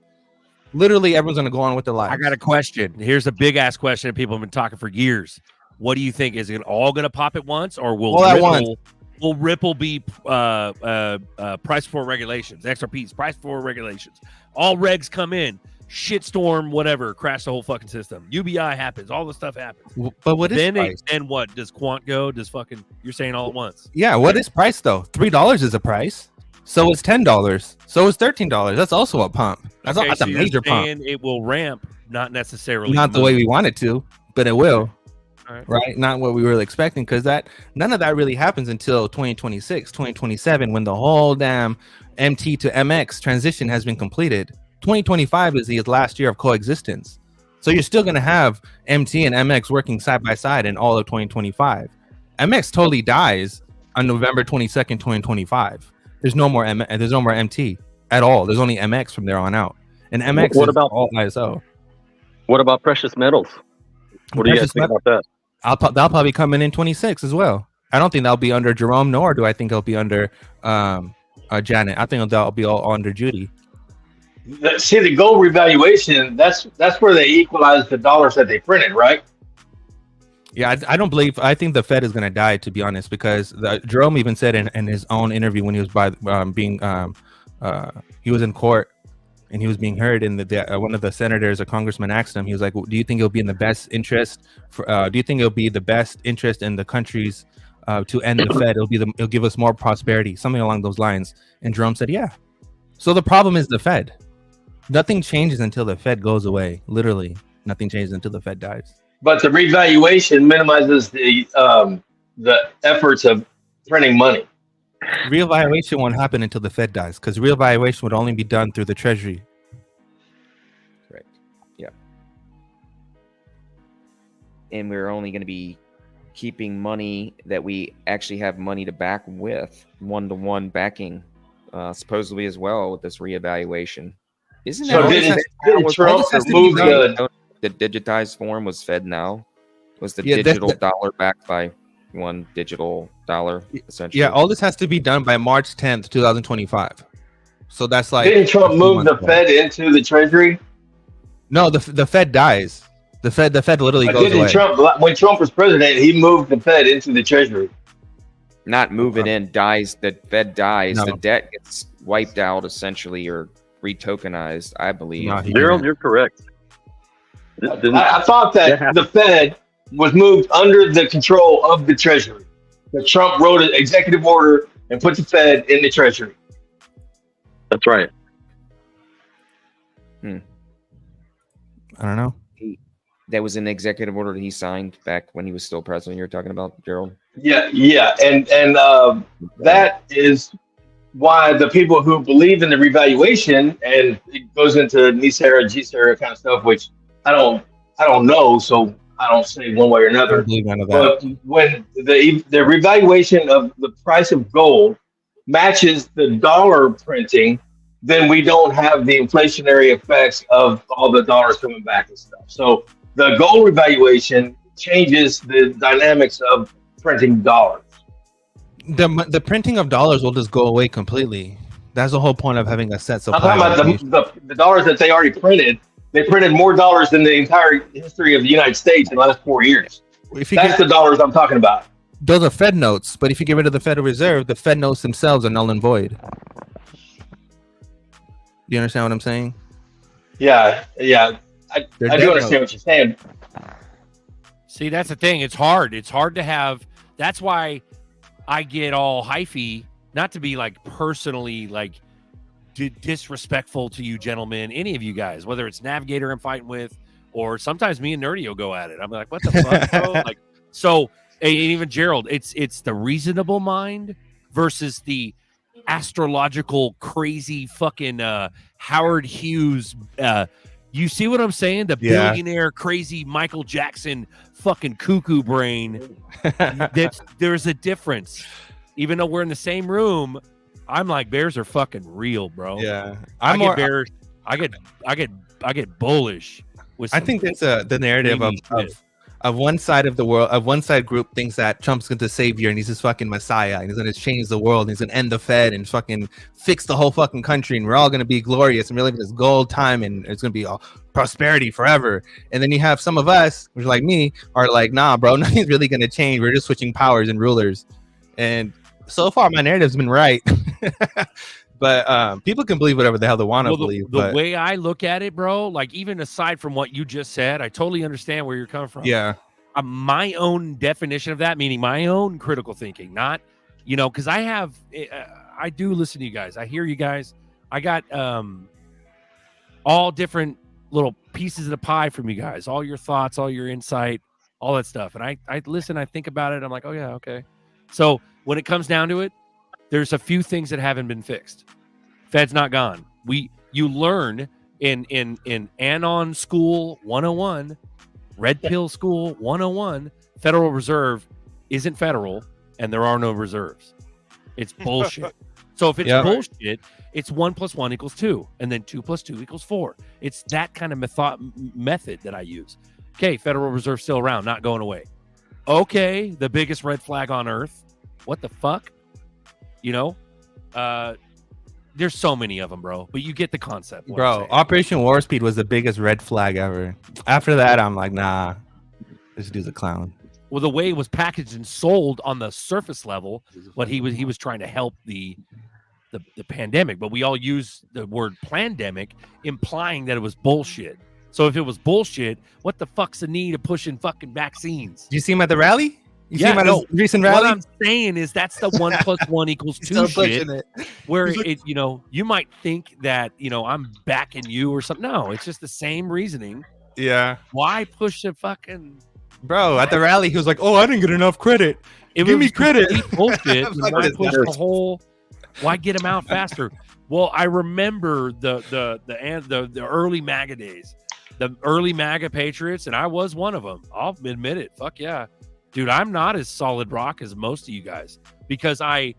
Literally, everyone's going to go on with their lives. I got a question. Here's a big ass question that people have been talking for years. What do you think? Is it all going to pop at once, or will Ripple be price for regulations? XRP's price for regulations. All regs come in, shitstorm, whatever, crash the whole fucking system. UBI happens, all the stuff happens. But what is price? Then what? Does quant go? Does fucking you're saying all at once? Yeah, what is price though? $3 is a price. So is $10. So is $13. That's also a pump. That's a major pump. It will ramp, not necessarily. Not the way we want it to, but it will. All right. Right, not what we were really expecting, because none of that really happens until 2026, 2027, when the whole damn MT to MX transition has been completed. 2025 is the last year of coexistence, so you're still going to have MT and MX working side by side in all of 2025. MX totally dies on November 22nd, 2025. There's no more MT at all. There's only MX from there on out, and MX is all ISO. What about precious metals? What do you guys think about that? That'll probably come in 26 as well. I don't think that'll be under Jerome, nor do I think it'll be under Janet. I think that'll be all under Judy. See, the gold revaluation, that's where they equalize the dollars that they printed, right? Yeah, I think the Fed is going to die, to be honest, because Jerome even said in his own interview when he was he was in court and he was being heard, and one of the senators or congressman asked him, he was like, do you think it'll be in the best interest do you think it'll be the best interest in the countries to end the Fed? It'll give us more prosperity, something along those lines. And Jerome said, yeah. So the problem is the Fed. Nothing changes until the Fed goes away. Literally, nothing changes until the Fed dies. But the revaluation minimizes the efforts of printing money. Reevaluation won't happen until the Fed dies, because reevaluation would only be done through the Treasury. Correct. Yeah. And we're only going to be keeping money that we actually have money to back with, one-to-one backing, supposedly as well with this reevaluation. Isn't So that didn't Trump move the digitized form was Fed now? Was the Yeah, digital dollar backed by one digital dollar essentially? Yeah, all this has to be done by March 10th, 2025. So that's like. Didn't Trump move the Fed into the Treasury? No, the Fed dies. The Fed literally goes Didn't away. Trump, when Trump was president, he moved the Fed into the Treasury. Not move it in, dies. The Fed dies. No. The debt gets wiped out essentially, or re-tokenized, I believe. No, he Gerald, didn't. you're correct. I thought that the Fed was moved under the control of the Treasury. That Trump wrote an executive order and put the Fed in the Treasury. That's right. I don't know. That was an executive order that he signed back when he was still president. You're talking about, Gerald? Yeah, and that is why the people who believe in the revaluation, and it goes into NISERA, GSERA kind of stuff, which I don't know, so I don't say one way or I another. don't believe none of that. But when the revaluation of the price of gold matches the dollar printing, then we don't have the inflationary effects of all the dollars coming back and stuff. So the gold revaluation changes the dynamics of printing dollars. The printing of dollars will just go away completely. That's the whole point of having a set supply. I'm talking about the dollars that they already printed. They printed more dollars than the entire history of the United States in the last 4 years. That's the dollars I'm talking about. Those are Fed notes, but if you get rid of the Federal Reserve, the Fed notes themselves are null and void. Do you understand what I'm saying? Yeah. I do understand what you're saying. See, that's the thing. It's hard. It's hard to have. That's why I get all hyphy, not to be like personally like disrespectful to you gentlemen, any of you guys, whether it's Navigator I'm fighting with, or sometimes me and Nerdy will go at it. I'm like, what the fuck, bro? Like, so, and even Gerald, it's the reasonable mind versus the astrological crazy fucking Howard Hughes. You see what I'm saying? The billionaire crazy Michael Jackson fucking cuckoo brain. There's a difference. Even though we're in the same room, I'm like, bears are fucking real, bro. Yeah, I get bears. I get bullish. With I think that's the narrative of one side of the world, of one side group thinks that Trump's going to savior and he's this fucking messiah and he's going to change the world and he's going to end the Fed and fucking fix the whole fucking country and we're all going to be glorious and we're living this gold time and it's going to be all prosperity forever. And then you have some of us, which like me, are like, nah, bro, nothing's really going to change. We're just switching powers and rulers. And so far, my narrative's been right. But people can believe whatever the hell they want to believe. The way I look at it, bro, like even aside from what you just said, I totally understand where you're coming from. Yeah. My own definition of that, meaning my own critical thinking, not, because I do listen to you guys. I hear you guys. I got all different little pieces of the pie from you guys, all your thoughts, all your insight, all that stuff. And I listen, I think about it. I'm like, oh, yeah, okay. So when it comes down to it, there's a few things that haven't been fixed. Fed's not gone. You learn in Anon School 101, Red Pill School 101, Federal Reserve isn't federal and there are no reserves. It's bullshit. So if it's bullshit, it's 1 + 1 = 2, and then 2 + 2 = 4. It's that kind of method that I use. Okay, Federal Reserve still around, not going away. Okay, the biggest red flag on earth. What the fuck? There's so many of them, bro. But you get the concept, bro. Operation Warp Speed was the biggest red flag ever. After that, I'm like, nah, this dude's a clown. Well, the way it was packaged and sold on the surface level, but he was trying to help the pandemic. But we all use the word plandemic, implying that it was bullshit. So if it was bullshit, what the fuck's the need of pushing fucking vaccines? Did you see him at the rally? You see him at his recent rally? What I'm saying is that's the 1 + 1 = 2 shit. Where it, you know, you might think that, you know, I'm backing you or something. No, it's just the same reasoning. Yeah. Why push the fucking bro at the rally? He was like, "Oh, I didn't get enough credit. Give me credit." Bullshit. Why push the whole? Why get him out faster? Well, I remember the early MAGA days, the early MAGA patriots, and I was one of them. I'll admit it. Fuck yeah, dude. I'm not as solid rock as most of you guys because I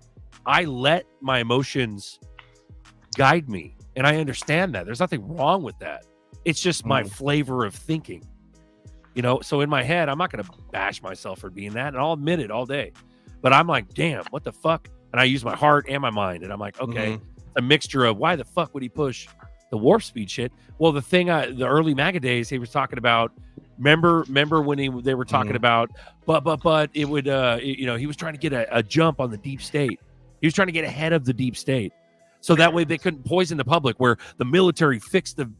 let my emotions guide me, and I understand that. There's nothing wrong with that. It's just my flavor of thinking. You know, so in my head, I'm not going to bash myself for being that, and I'll admit it all day. But I'm like, damn, what the fuck? And I use my heart and my mind, and I'm like, okay, a mixture of why the fuck would he push the warp speed shit? Well, the early MAGA days, he was talking about. Remember when they were talking about, but it would, you know, he was trying to get a jump on the deep state. He was trying to get ahead of the deep state, so that way they couldn't poison the public. Where the military fixed the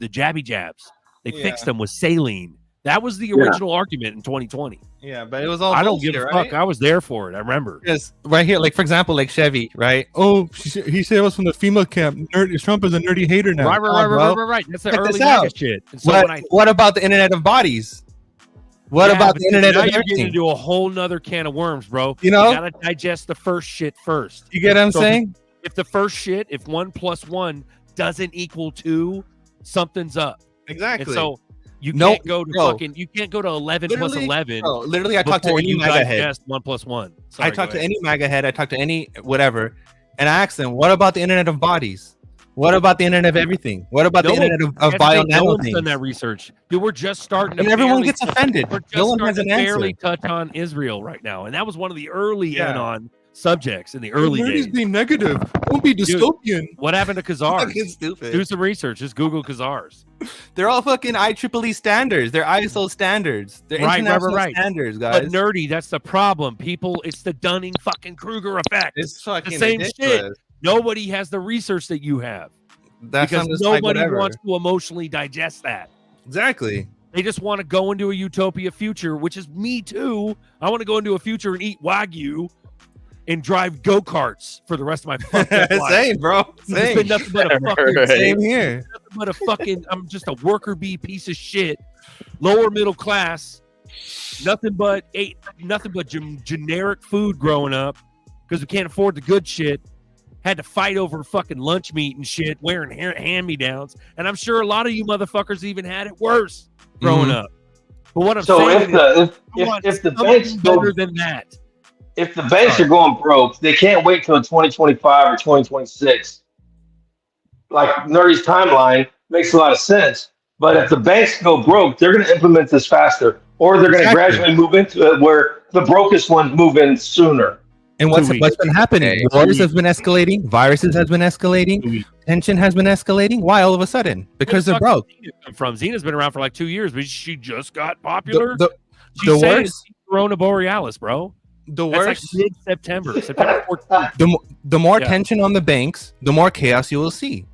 jabby jabs, they fixed them with saline. That was the original argument in 2020. Yeah, but it was all I don't bullshit, give a right? fuck. I was there for it. I remember. Because right here, like for example, like Chevy, right? Oh, he said it was from the female camp. Trump is a nerdy hater now. Right. That's the early MAGA shit. And so what about the Internet of Bodies? What about the Internet of everything? You're everything? getting into a whole nother can of worms, bro. You know? You gotta digest the first shit first. You get what I'm saying? If the first shit, if 1 + 1 doesn't equal 2, something's up. Exactly. And so you can't go to you can't go to 11 + 11. Bro, literally, I talked to any MAGA head. 1 + 1. I talked to any MAGA head. I talked to any whatever, and I asked them, "What about the Internet of Bodies? What about the Internet of everything? What about the Internet of bio nano things?" Done that research, dude. We're just starting to and everyone gets offended. We're just No one has starting an to answer. barely touch on Israel right now, and that was one of the early anon subjects in the early days. Being negative. Don't be dystopian. Dude, what happened to Khazars? Fucking stupid. Do some research. Just Google Khazars. They're all fucking IEEE standards. They're ISO standards. They're international standards, guys. But nerdy, that's the problem. People, it's the Dunning fucking Kruger effect. It's fucking the same ridiculous. shit. Nobody has the research that you have. That's because just like nobody whatever. wants to emotionally digest that. Exactly. They just want to go into a utopia future, which is me too. I want to go into a future and eat Wagyu and drive go-karts for the rest of my fucking life. Same, bro. It's Same. been nothing but a fucking Same here. Nothing but a fucking. I'm just a worker bee piece of shit, lower middle class. Nothing but generic food growing up because we can't afford the good shit. Had to fight over fucking lunch meat and shit, wearing hand-me-downs. And I'm sure a lot of you motherfuckers even had it worse growing up. But what I'm so saying if the banks better than that. If the banks are going broke, they can't wait till 2025 or 2026. Like Nerdy's timeline makes a lot of sense. But if the banks go broke, they're going to implement this faster, or they're going to gradually move into it where the brokest ones move in sooner. And what's been happening? Wars has been escalating. Viruses has been escalating. Tension has been escalating. Why all of a sudden? Because they're broke. From Xena's been around for like 2 years, but she just got popular. The worst. Corona Borealis, bro. The That's worst. like mid-September. September 14th. The more tension on the banks, the more chaos you will see,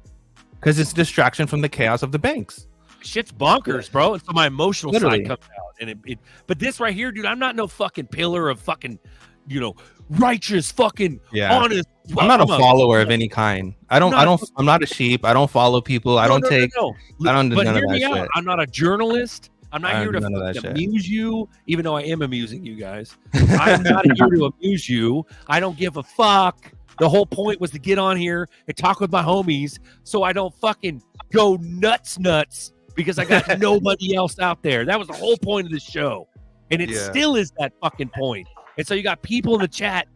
because it's a distraction from the chaos of the banks. Shit's bonkers, bro. And so my emotional Literally. side comes out, and it. But this right here, dude, I'm not no fucking pillar of fucking, righteous fucking honest. I'm not a follower of any kind. I'm not a sheep. I don't follow people. I don't take. I don't do But none of hear that me out. shit. I'm not a journalist. I'm not I here don't to do none of that fucking shit. amuse you, even though I am amusing you guys. I'm not here to amuse you. I don't give a fuck. The whole point was to get on here and talk with my homies so I don't fucking go nuts because I got nobody else out there. That was the whole point of the show. And it still is that fucking point. And so you got people in the chat,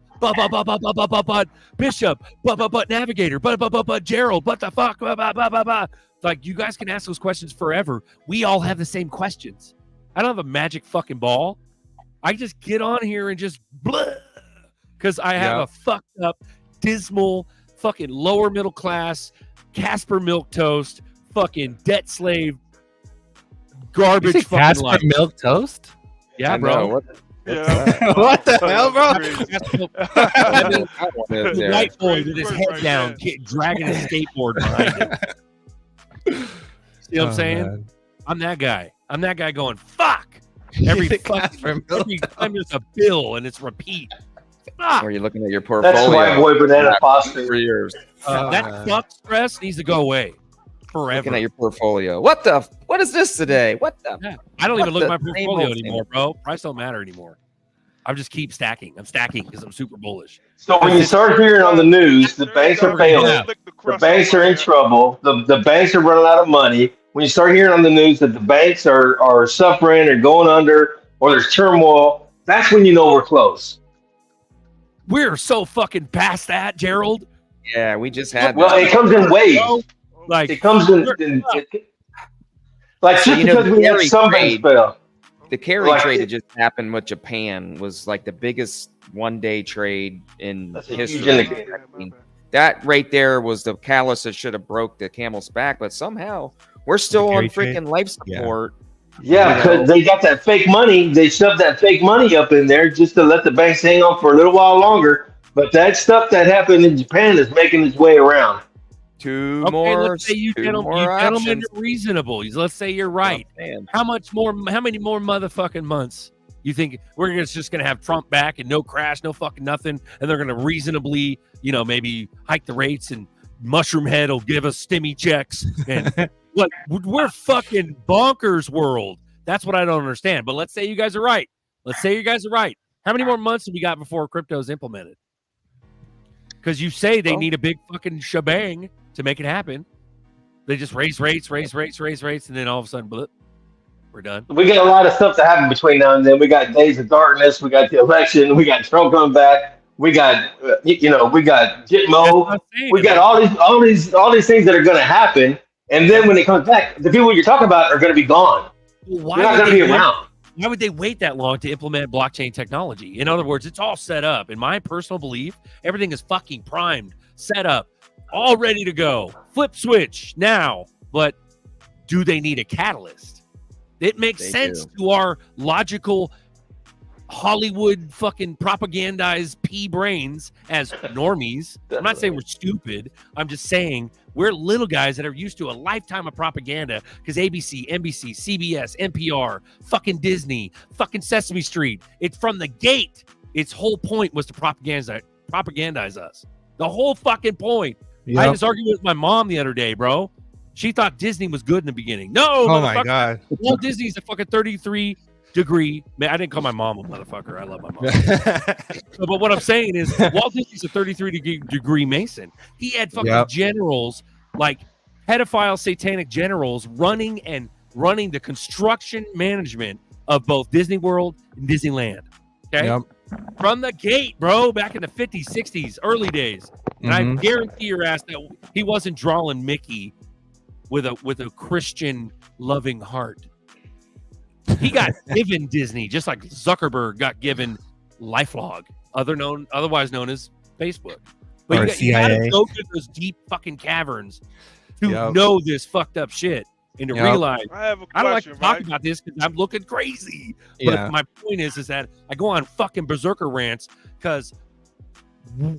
Bishop, Navigator, Gerald, what the fuck, Like, you guys can ask those questions forever. We all have the same questions. I don't have a magic fucking ball. I just get on here and just blah, because I have a fucked up, dismal, fucking lower middle class, Casper Milquetoast, fucking debt slave, garbage fucking Casper life. milk toast? Yeah, I bro. know. What the hell, bro? The white boy with his head down, dragging a skateboard behind him. See what I'm saying? Man. I'm that guy. I'm that guy going, fuck. every time there's a bill and it's repeat. Or you're looking at your portfolio. That's white boy banana pasta. For years. That fuck stress needs to go away forever. Looking at your portfolio. What is this today? What the? Yeah. I don't even look at my the same portfolio old anymore, bro. Price don't matter anymore. I just keep stacking. I'm stacking because I'm super bullish. So when you start hearing on the news, the banks are failing, the banks are in trouble, the banks are running out of money. When you start hearing on the news that the banks are suffering or going under or there's turmoil, that's when you know we're close. We're so fucking past that, Gerald. Yeah, we just had. Well, it comes in waves. Like it comes in like just because we had some banks fail. The carry trade that just happened with Japan was like the biggest one-day trade in history. I mean, that right there was the callus that should have broke the camel's back, but somehow we're still on freaking life support. Yeah, because they got that fake money. They shoved that fake money up in there just to let the banks hang on for a little while longer. But that stuff that happened in Japan is making its way around. Let's say you gentlemen are reasonable. Let's say you're right. How many more motherfucking months you think we're just gonna have Trump back and no crash, no fucking nothing, and they're gonna reasonably, maybe hike the rates and Mushroom Head will give us stimmy checks and what? We're fucking bonkers world. That's what I don't understand. But let's say you guys are right. How many more months have we got before crypto is implemented? Because you say they need a big fucking shebang to make it happen. They just raise rates, and then all of a sudden, blip, we're done. We got a lot of stuff to happen between now and then. We got days of darkness. We got the election. We got Trump coming back. We got, we got Gitmo. We got all these things that are going to happen. And then when it comes back, the people you're talking about are going to be gone. Well, they're not going to be around. Why would they wait that long to implement blockchain technology? In other words, it's all set up. In my personal belief, everything is fucking primed, set up, all ready to go. Flip switch now. But do they need a catalyst? It makes sense to our logical Hollywood fucking propagandized pea brains as normies. I'm not saying we're stupid. I'm just saying we're little guys that are used to a lifetime of propaganda because ABC, NBC, CBS, NPR, fucking Disney, fucking Sesame Street. It's from the gate. Its whole point was to propagandize us. The whole fucking point. Yep. I had this argument with my mom the other day, bro. She thought Disney was good in the beginning. No, oh my God. Walt Disney's a fucking 33-degree. Man, I didn't call my mom a motherfucker. I love my mom. But what I'm saying is Walt Disney's a 33-degree Mason. He had fucking generals, like pedophile satanic generals running the construction management of both Disney World and Disneyland. Okay? Yep. From the gate, bro, back in the 50s, 60s, early days. And I guarantee your ass that he wasn't drawing Mickey with a Christian loving heart. He got given Disney, just like Zuckerberg got given LifeLog, otherwise known as Facebook. But you gotta go to those deep fucking caverns to know this fucked up shit and to realize I don't like to talk about this because I'm looking crazy. But my point is that I go on fucking berserker rants because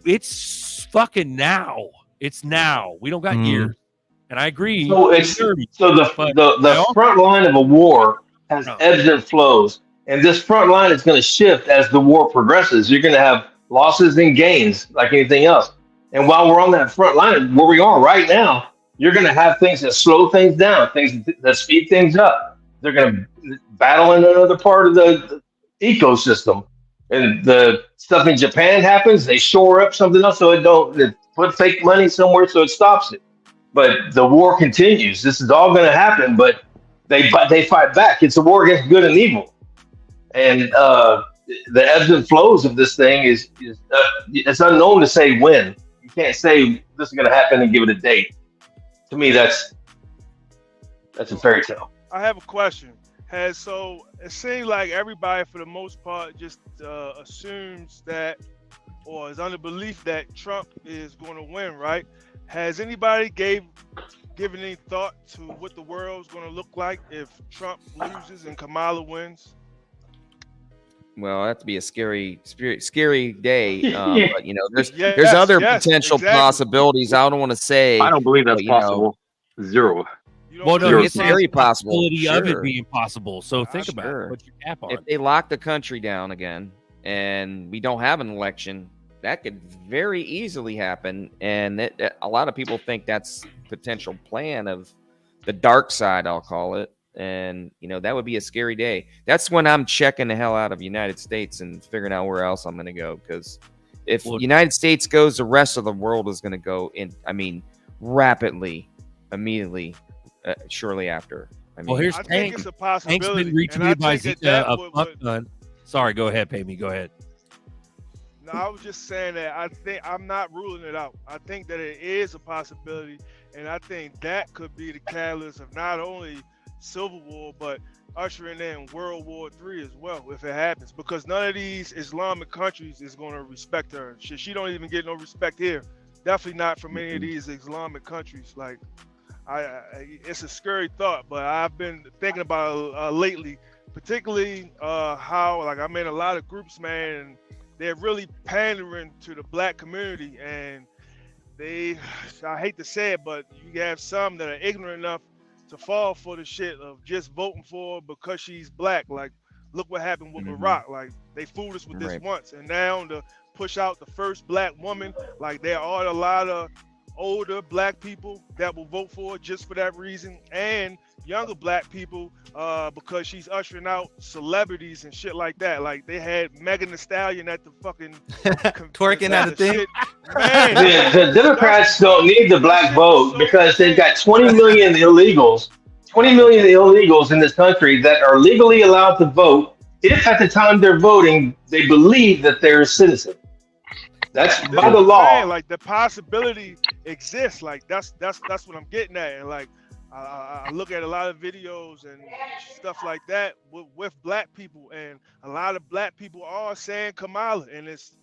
it's fucking now. It's now. We don't got years. And I agree. So the front line of a war has ebbs and flows, and this front line is going to shift as the war progresses. You're going to have losses and gains like anything else. And while we're on that front line, where we are right now, you're going to have things that slow things down, things that speed things up. They're going to battle in another part of the ecosystem. And the stuff in Japan happens, they shore up something else they put fake money somewhere so it stops it. But the war continues. This is all going to happen, but they fight back. It's a war against good and evil. And the ebbs and flows of this thing is it's unknown to say when. You can't say this is going to happen and give it a date. To me, that's a fairy tale. I have a question. It seems like everybody, for the most part, just assumes that, or is under belief that Trump is going to win, right? Has anybody given any thought to what the world's going to look like if Trump loses and Kamala wins? Well, that'd be a scary day. But there's other potential possibilities. I don't want to say. I don't believe that's possible. Zero. Well, no, it's very possible. Possibility of it being possible. So think about it. Put your cap on. If they lock the country down again and we don't have an election, that could very easily happen. And a lot of people think that's potential plan of the dark side, I'll call it. And, that would be a scary day. That's when I'm checking the hell out of United States and figuring out where else I'm going to go. Because if United States goes, the rest of the world is going to go rapidly, immediately, shortly after. Here's Tank. Tank's been retweeted by Zika of Fuck Gun. Sorry, go ahead, Pay Me. Go ahead. No, I was just saying that I'm not ruling it out. I think that it is a possibility, and I think that could be the catalyst of not only Civil War, but ushering in World War III as well, if it happens. Because none of these Islamic countries is going to respect her. She don't even get no respect here. Definitely not from any of these Islamic countries. Like, it's a scary thought, but I've been thinking about it lately, particularly how, like, I'm in a lot of groups, man, and they're really pandering to the black community, and I hate to say it, but you have some that are ignorant enough to fall for the shit of just voting for her because she's black. Like, look what happened with Barack. Like, they fooled us with this once, and now to push out the first black woman, like, there are a lot of older black people that will vote for her just for that reason, and younger black people because she's ushering out celebrities and shit like that. Like, they had Megan Thee Stallion at the fucking twerking at the thing. The Democrats don't need the black vote because they've got 20 million illegals. 20 million illegals in this country that are legally allowed to vote if at the time they're voting they believe that they're a citizen. That's by the law. Like, the possibility exists. Like, that's what I'm getting at. And like, I look at a lot of videos and stuff like that with black people, and a lot of black people are saying Kamala, and it's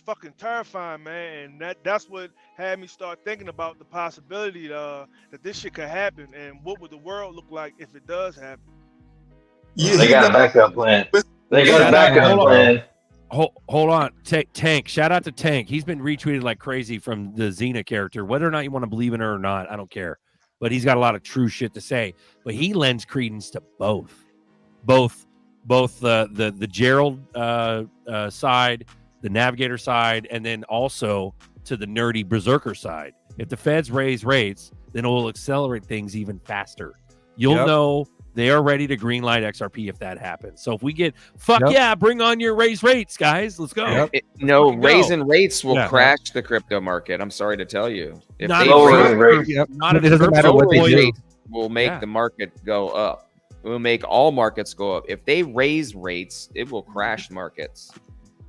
fucking terrifying, man. And that's what had me start thinking about the possibility that this shit could happen, and what would the world look like if it does happen. Yeah, they got a backup plan. They got a backup plan. Hold on. Tank. Shout out to Tank. He's been retweeted like crazy from the Xena character. Whether or not you want to believe in her or not, I don't care. But he's got a lot of true shit to say. But he lends credence to both the Gerald side, the Navigator side, and then also to the nerdy Berserker side. If the feds raise rates, then it will accelerate things even faster. You'll know they are ready to greenlight XRP if that happens. So if we get yeah, bring on your raise rates, guys. Let's go. Raising rates will crash the crypto market. I'm sorry to tell you. If not they raise it doesn't matter what they do. Will make the market go up. It will make all markets go up. If they raise rates, it will crash markets.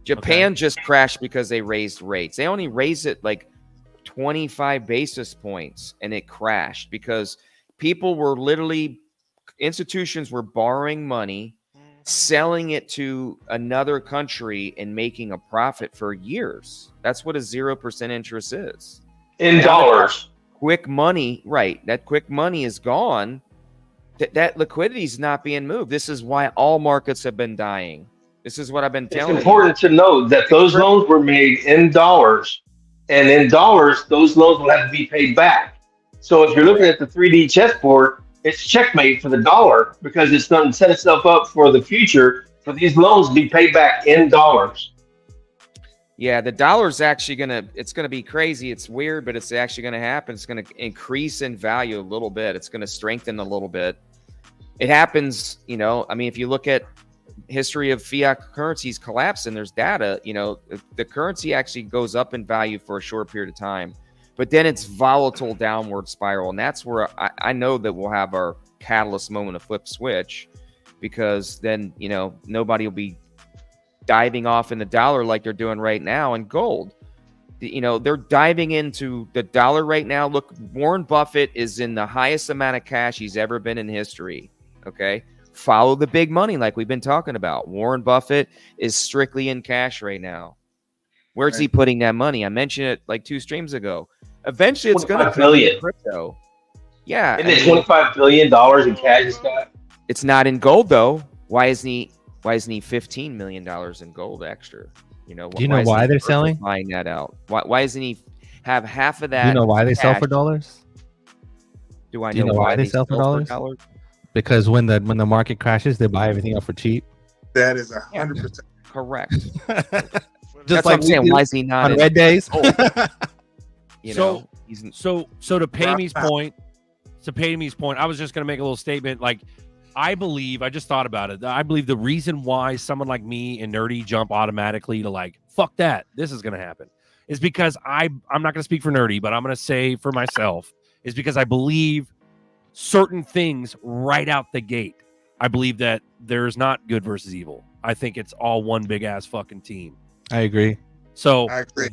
Japan just crashed because they raised rates. They only raised it like 25 basis points, and it crashed because people were literally institutions were borrowing money, selling it to another country and making a profit for years. That's what a 0% interest is. In dollars. Quick money, right. That quick money is gone. That liquidity is not being moved. This is why all markets have been dying. This is what I've been telling you. It's important to note that those loans were made in dollars, and in dollars, those loans will have to be paid back. So if you're looking at the 3D chessboard, it's checkmate for the dollar because it's going to set itself up for the future for these loans to be paid back in dollars. Yeah, the dollar's actually it's going to be crazy. It's weird, but it's actually going to happen. It's going to increase in value a little bit. It's going to strengthen a little bit. It happens, I mean, if you look at history of fiat currencies collapsing, there's data, the currency actually goes up in value for a short period of time. But then it's volatile downward spiral. And that's where I know that we'll have our catalyst moment of flip switch, because then, nobody will be diving off in the dollar like they're doing right now in gold. They're diving into the dollar right now. Look, Warren Buffett is in the highest amount of cash he's ever been in history. Okay. Follow the big money like we've been talking about. Warren Buffett is strictly in cash right now. Where's he putting that money? I mentioned it like 2 streams ago. Eventually, it's going to come in crypto. Yeah. Isn't it $25 billion in cash, Scott? It's not in gold, though. Why isn't he $15 million in gold extra? Do you know why they're selling? Buying that out. Why doesn't he have half of that? Do you know why they sell for dollars? Do I Do you know why they sell for dollars? Because when the market crashes, they buy everything up for cheap. That is 100% correct. Just That's what I'm saying. Why is he not on red days? You know, so to Pamey's point, I was just going to make a little statement. Like, I just thought about it. I believe the reason why someone like me and Nerdy jump automatically to like, fuck that, this is going to happen, is because I'm not going to speak for Nerdy, but I'm going to say for myself, is because I believe certain things right out the gate. I believe that there's not good versus evil. I think it's all one big ass fucking team. I agree. So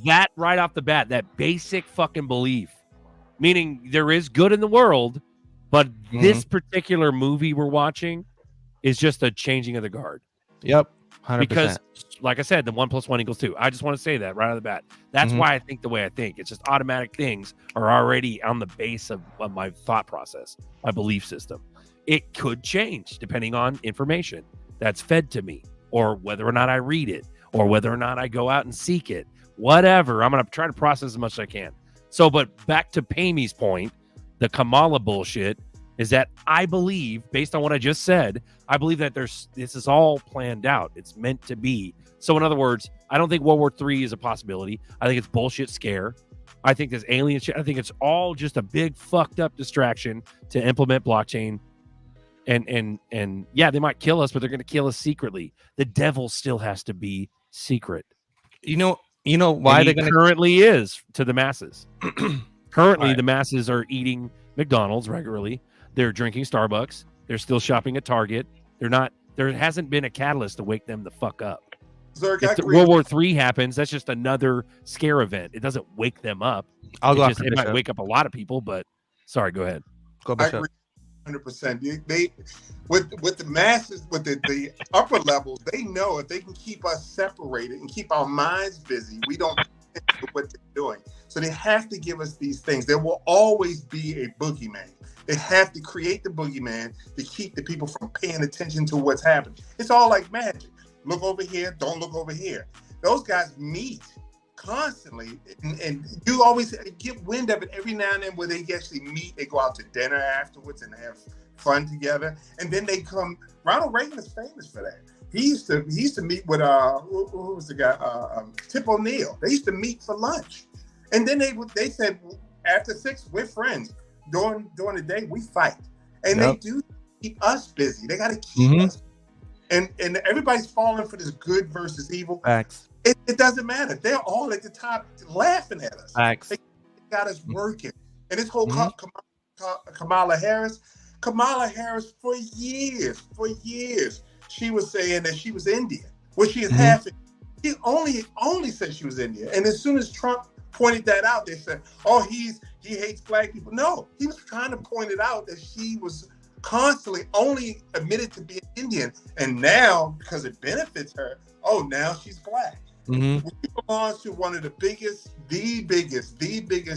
that right off the bat, that basic fucking belief, meaning there is good in the world, but this particular movie we're watching is just a changing of the guard. Yep. 100%. Because, like I said, the 1 + 1 = 2. I just want to say that right out of the bat. That's why I think the way I think. It's just automatic things are already on the base of my thought process, my belief system. It could change depending on information that's fed to me, or whether or not I read it, or whether or not I go out and seek it. Whatever. I'm going to try to process as much as I can. So, but back to Pamey's point, the Kamala bullshit is that I believe, based on what I just said, I believe that this is all planned out. It's meant to be. So in other words, I don't think World War III is a possibility. I think it's bullshit scare. I think there's alien shit. I think it's all just a big fucked up distraction to implement blockchain. And yeah, they might kill us, but they're going to kill us secretly. The devil still has to be secret. You know why they're going to currently is to the masses. Currently, the masses are eating McDonald's regularly. They're drinking Starbucks. They're still shopping at Target. There hasn't been a catalyst to wake them the fuck up. If World War III happens, that's just another scare event. It doesn't wake them up. It might wake up a lot of people, but sorry, go ahead. Go I agree 100%. They with the masses, with the upper levels, they know if they can keep us separated and keep our minds busy, we don't know what they're doing. So they have to give us these things. There will always be a boogeyman. They have to create the boogeyman to keep the people from paying attention to what's happening. It's all like magic. Look over here, don't look over here. Those guys meet constantly, and you always get wind of it every now and then where they actually meet. They go out to dinner afterwards and have fun together, and then they come. Ronald Reagan is famous for that. He used to meet with who was the guy? Tip O'Neill. They used to meet for lunch, and then they said after 6 we're friends. During the day we fight, and they do keep us busy. They got to keep us, and everybody's falling for this good versus evil. Facts. It doesn't matter. They're all at the top laughing at us. Facts. They got us working, and this whole Kamala Harris for years, she was saying that she was Indian. Well, she is half. She only said she was Indian, and as soon as Trump pointed that out, they said, "Oh, he hates black people." No, he was trying to point it out that she was constantly only admitted to being Indian, and now because it benefits her, now she's black. She belongs to one of the biggest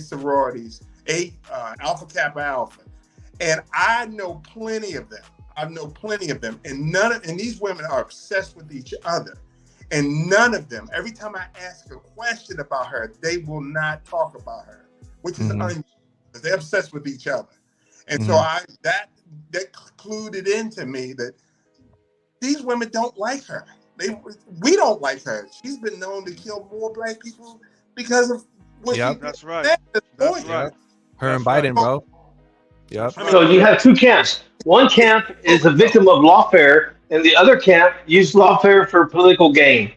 sororities, Alpha Kappa Alpha, and I know plenty of them. And these women are obsessed with each other. And none of them, every time I ask a question about her, they will not talk about her, which is unusual. They're obsessed with each other. And so that clued it into me that these women don't like her. We don't like her. She's been known to kill more black people because of what she That's right. That's right. Her and Biden, bro. Yep. So you have two camps. One camp is a victim of lawfare, and the other camp used lawfare for political gain.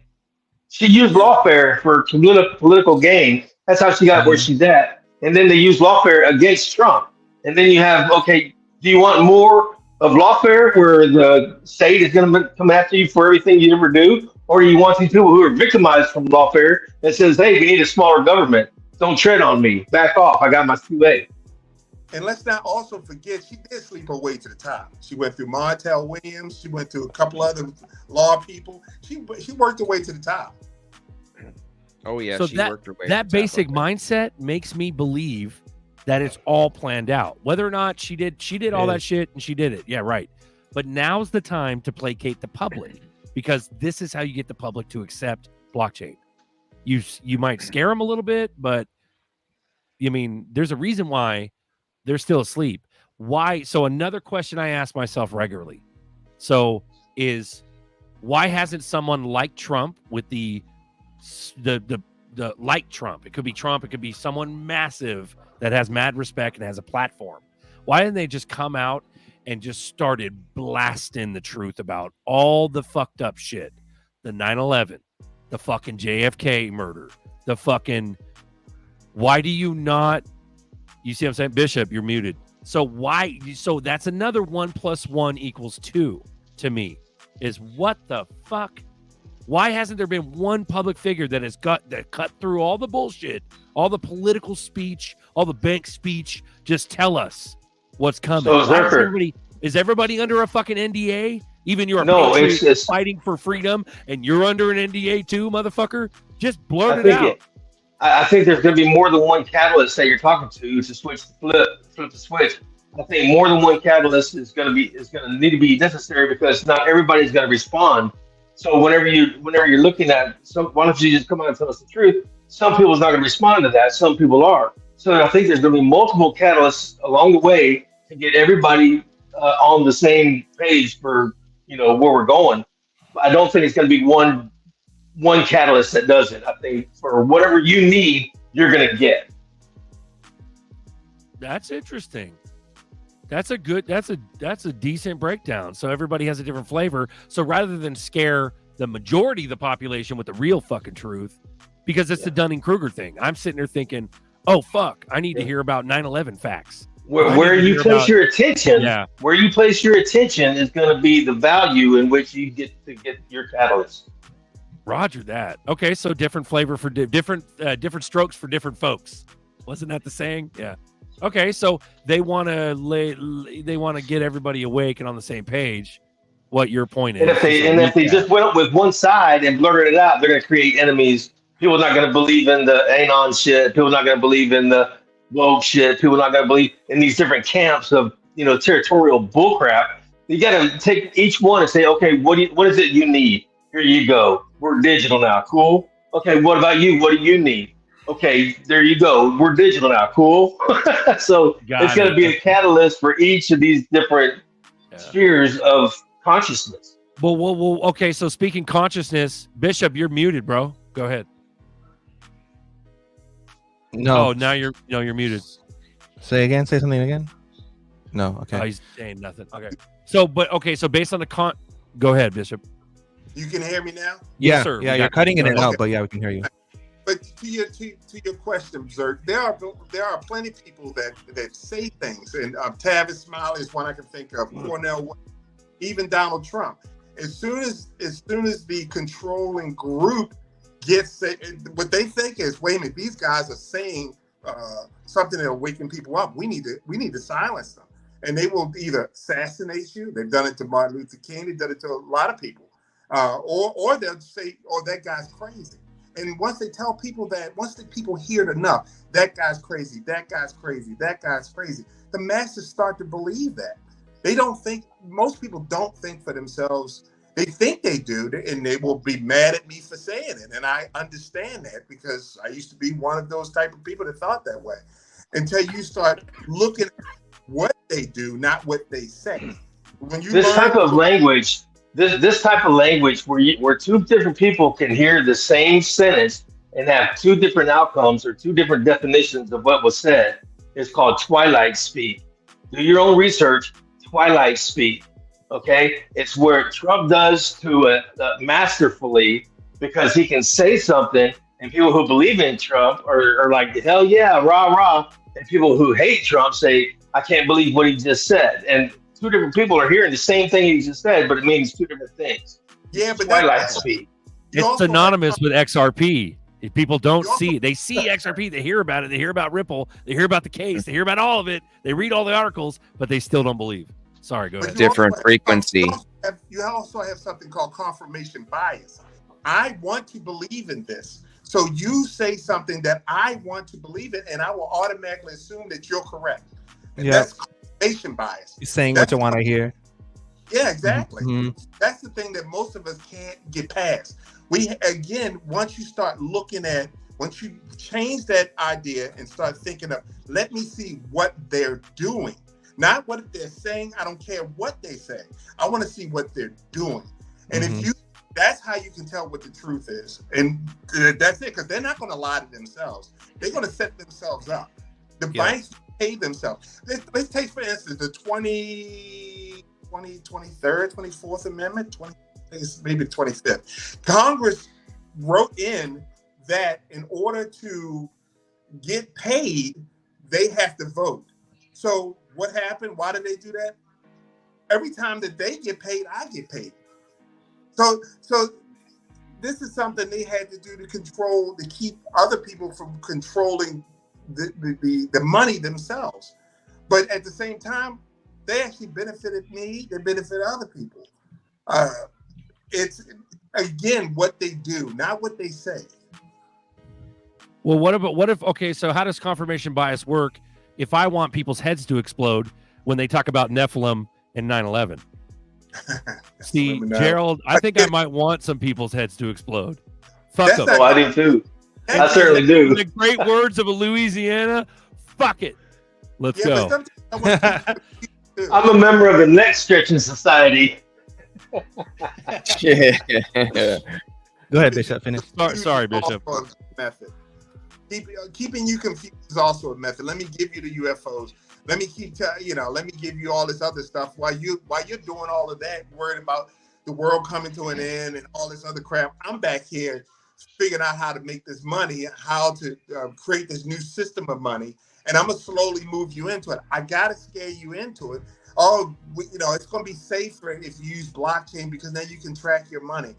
She used lawfare for political gain. That's how she got where she's at. And then they use lawfare against Trump. And then you have, okay, do you want more of lawfare where the state is going to come after you for everything you ever do? Or do you want these people who are victimized from lawfare that says, hey, we need a smaller government. Don't tread on me. Back off. I got my 2A. And let's not also forget, she did sleep her way to the top. She went through Montel Williams. She went through a couple other law people. She worked her way to the top. Oh, yeah. So she worked her way that basic mindset makes me believe that it's all planned out. Whether or not she did all that shit and she did it. Yeah, right. But now's the time to placate the public, because this is how you get the public to accept blockchain. You might scare them a little bit, but I mean, there's a reason why they're still asleep. why? So another question I ask myself regularly, is why hasn't someone like Trump with the like Trump? It could be Trump. It could be someone massive that has mad respect and has a platform. Why didn't they just come out and just started blasting the truth about all the fucked up shit? The 9/11, the fucking JFK murder, the fucking... Why do you not... You see what I'm saying? Bishop, you're muted. So why... So that's another 1 + 1 = 2 to me, is what the fuck? Why hasn't there been one public figure that has cut through all the bullshit, all the political speech, all the bank speech? Just tell us what's coming. So is everybody under a fucking NDA? Even you're it's fighting for freedom and you're under an NDA too, motherfucker? Just blurt it out. I think there's going to be more than one catalyst that you're talking to flip the switch. I think more than one catalyst is going to need to be necessary, because not everybody's going to respond. So whenever you're looking at, why don't you just come out and tell us the truth? Some people's not going to respond to that. Some people are. So I think there's going to be multiple catalysts along the way to get everybody on the same page for where we're going. I don't think it's going to be one catalyst that does it. I think for whatever you need, you're going to get. That's interesting. That's a decent breakdown. So everybody has a different flavor. So rather than scare the majority of the population with the real fucking truth, because it's the Dunning-Kruger thing, I'm sitting there thinking, oh fuck, I need to hear about 9/11 facts. Where you place your attention, where you place your attention is going to be the value in which you get to get your catalyst. Roger that. Okay, so different flavor for different strokes for different folks. Wasn't that the saying? Yeah. Okay, so they want to get everybody awake and on the same page. What your point is? And if they just went up with one side and blurted it out, they're going to create enemies. People are not going to believe in the Anon shit. People are not going to believe in the woke shit. People are not going to believe in these different camps of territorial bullcrap. You got to take each one and say, okay, what is it you need? Here you go. We're digital now. Cool. Okay, what about you? What do you need? Okay, there you go. We're digital now. Cool. So it's going to be a catalyst for each of these different spheres of consciousness. Well, okay. So speaking consciousness, Bishop, you're muted, bro. Go ahead. No. Oh, now you're muted. Say again. Say something again. No. Okay. Oh, he's saying nothing. Okay. So based on the go ahead, Bishop. You can hear me now? Yeah. Yes, sir. Yeah. You're cutting in and out, but yeah, we can hear you. But to your question, ZRK, there are plenty of people that say things, and Tavis Smiley is one I can think of. Cornell, even Donald Trump. As soon as the controlling group gets what they think is, wait a minute, these guys are saying something that'll waken people up. We need to silence them, and they will either assassinate you. They've done it to Martin Luther King. They've done it to a lot of people, or they'll say, "Oh, that guy's crazy." And once they tell people that, once the people hear it enough, that guy's crazy, that guy's crazy, that guy's crazy, the masses start to believe that. Most people don't think for themselves. They think they do, and they will be mad at me for saying it. And I understand that, because I used to be one of those type of people that thought that way. Until you start looking at what they do, not what they say. When you this type of language where two different people can hear the same sentence and have two different outcomes or two different definitions of what was said is called twilight speak. Do your own research. Twilight speak. Okay, it's where Trump does to masterfully, because he can say something and people who believe in Trump are like, hell yeah, rah rah, and people who hate Trump say, I can't believe what he just said. And two different people are hearing the same thing he just said, but it means two different things. Yeah, but twilight speak. It's synonymous with XRP. If people don't see it, they see XRP, they hear about it, they hear about Ripple, they hear about the case, they hear about all of it, they read all the articles, but they still don't believe. Sorry, go ahead. Different frequency. You also have something called confirmation bias. I want to believe in this. So you say something that I want to believe in, and I will automatically assume that you're correct. And that's confirmation bias. You're saying what you want to hear. Yeah, exactly. Mm-hmm. That's the thing that most of us can't get past. Once you change that idea and start thinking of, let me see what they're doing. Not what they're saying. I don't care what they say. I want to see what they're doing. And if you, that's how you can tell what the truth is. And that's it, because they're not going to lie to themselves. They're going to set themselves up. The banks pay themselves. Let's take, for instance, the 23rd, 24th Amendment, maybe the 25th. Congress wrote in that in order to get paid, they have to vote. So what happened? Why did they do that? Every time that they get paid, I get paid. So this is something they had to do to keep other people from controlling the money themselves. But at the same time, they actually benefited me. They benefit other people. It's again what they do, not what they say. Well, what if okay, so how does confirmation bias work if I want people's heads to explode when they talk about Nephilim and 9/11? See, Gerald, I think I might want some people's heads to explode. Fuck them. Oh, I do too. I certainly do. The great words of a Louisiana, fuck it. Let's go. I'm a member of the Neck Stretching Society. Go ahead, Bishop. Finish. Sorry, Bishop. Method. Keeping you confused is also a method. Let me give you the UFOs. Let me let me give you all this other stuff while you're doing all of that, worried about the world coming to an end and all this other crap. I'm back here figuring out how to make this money, how to create this new system of money, and I'm gonna slowly move you into it. I gotta scare you into it. Oh, it's gonna be safer if you use blockchain because then you can track your money.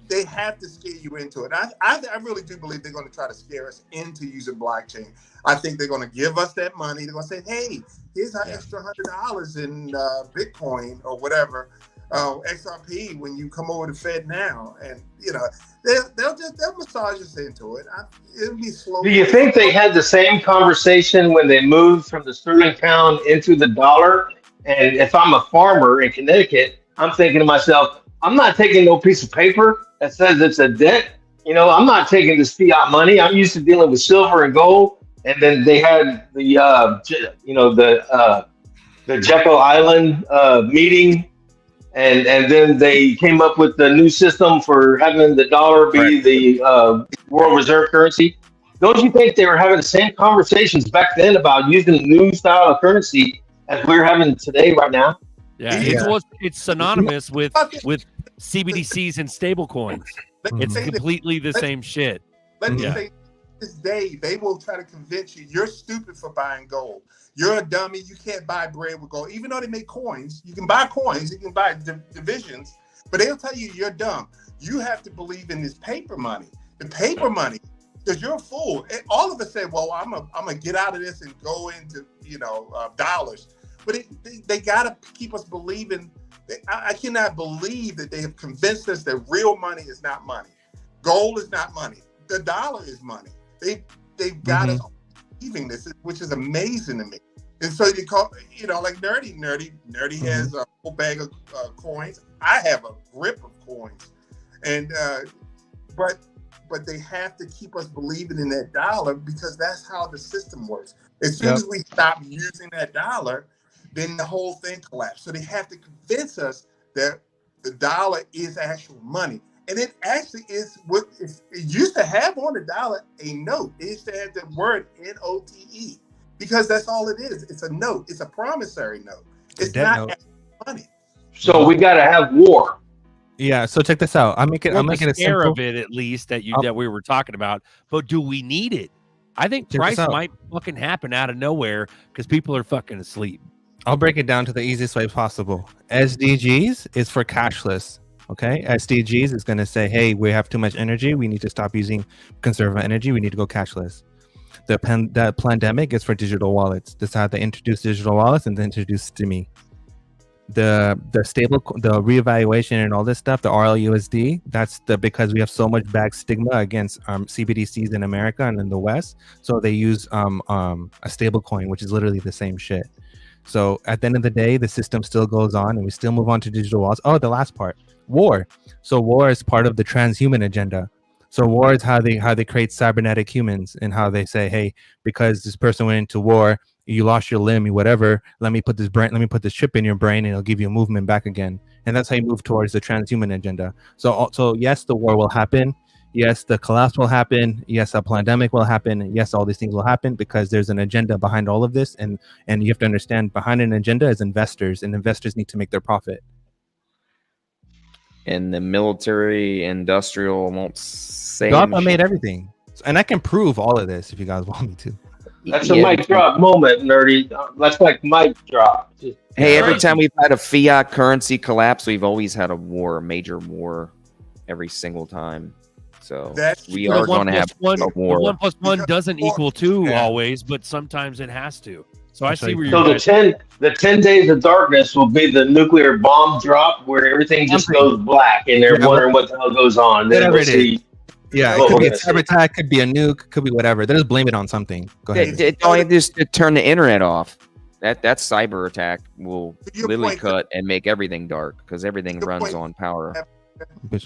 They have to scare you into it. I really do believe they're going to try to scare us into using blockchain. I think they're going to give us that money. They're going to say, "Hey, here's our extra $100 in Bitcoin or whatever, XRP when you come over to Fed now," and they'll massage us into it. It'll be slow. Do you think they had the same conversation when they moved from the sterling pound into the dollar? And if I'm a farmer in Connecticut, I'm thinking to myself, I'm not taking no piece of paper that says it's a debt. I'm not taking this fiat money. I'm used to dealing with silver and gold. And then they had the Jekyll Island meeting, and then they came up with the new system for having the dollar be the world reserve currency. Don't you think they were having the same conversations back then about using the new style of currency as we're having today right now? Yeah, it's synonymous with CBDCs and stable coins. It's completely the same shit. Let me say, this day they will try to convince you're stupid for buying gold. You're a dummy. You can't buy bread with gold. Even though they make coins, you can buy coins, you can buy divisions, but they'll tell you you're dumb. You have to believe in this paper money. The paper money, because you're a fool. And all of us say, well, I'm gonna get out of this and go into dollars. But they got to keep us believing. I cannot believe that they have convinced us that real money is not money. Gold is not money. The dollar is money. They've got us believing this, which is amazing to me. And so they call, like Nerdy. Nerdy has a whole bag of coins. I have a grip of coins. And but they have to keep us believing in that dollar because that's how the system works. As soon as we stop using that dollar, then the whole thing collapsed. So they have to convince us that the dollar is actual money. And it actually is what it used to have on the dollar, a note. It used to have the word NOTE because that's all it is. It's a note. It's a promissory note. It's not actual money. So we got to have war. Yeah. So check this out. I'm making a scare simple of it at least that we were talking about. But do we need it? I think price might fucking happen out of nowhere because people are fucking asleep. I'll break it down to the easiest way possible. SDGs is for cashless. Okay, SDGs is going to say, hey, we have too much energy. We need to stop using conservative energy. We need to go cashless. The pandemic is for digital wallets. That's how they introduce digital wallets and then introduce STIMI. The reevaluation and all this stuff, the RLUSD, that's because we have so much bad stigma against CBDCs in America and in the West. So they use a stable coin, which is literally the same shit. So at the end of the day, the system still goes on and we still move on to digital wallets. Oh, the last part, war. So war is part of the transhuman agenda. So war is how they create cybernetic humans and how they say, hey, because this person went into war You lost your limb, whatever. Let me put this chip in your brain, and it'll give you a movement back again. And that's how you move towards the transhuman agenda. So yes, the war will happen. Yes, the collapse will happen. Yes, a pandemic will happen. Yes, all these things will happen because there's an agenda behind all of this, and you have to understand behind an agenda is investors, and investors need to make their profit. And the military industrial won't say DARPA made everything, and I can prove all of this if you guys want me to. That's a mic drop moment, nerdy. That's like mic drop. Hey, every time we've had a fiat currency collapse, we've always had a war, a major war, every single time. So we are going to have a war. 1 + 1 doesn't equal 2 always, but sometimes it has to. So I see where you're. So the 10 days of darkness will be the nuclear bomb drop, where everything just goes black, and they're wondering what the hell goes on. Whatever it is. Yeah, it could be a cyber attack, could be a nuke, could be whatever. They just blame it on something. Go ahead. All you do is to turn the internet off. That cyber attack will literally cut and make everything dark because everything runs on power.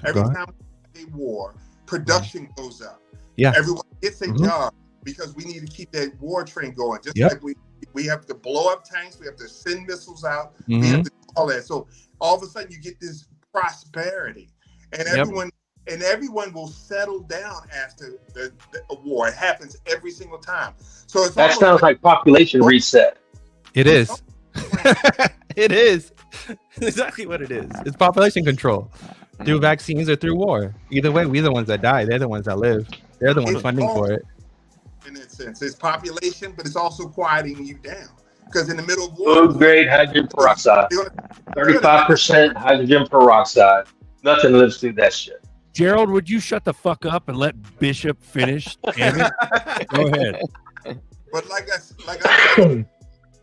Every time they war, production goes up. Yeah, everyone gets a job because we need to keep that war train going. Just like we have to blow up tanks, we have to send missiles out, we have to do all that. So all of a sudden you get this prosperity, and everyone will settle down after the war. It happens every single time. So it's that sounds like population reset. It is. It is exactly what it is. It's population control through vaccines or through war. Either way, we're the ones that die. They're the ones that live. They're the ones funding for it. In that sense, it's population, but it's also quieting you down. Because in the middle of war, food grade hydrogen peroxide, 35% hydrogen peroxide. Nothing lives through that shit. Gerald, would you shut the fuck up and let Bishop finish? Damn it. Go ahead. But like I said,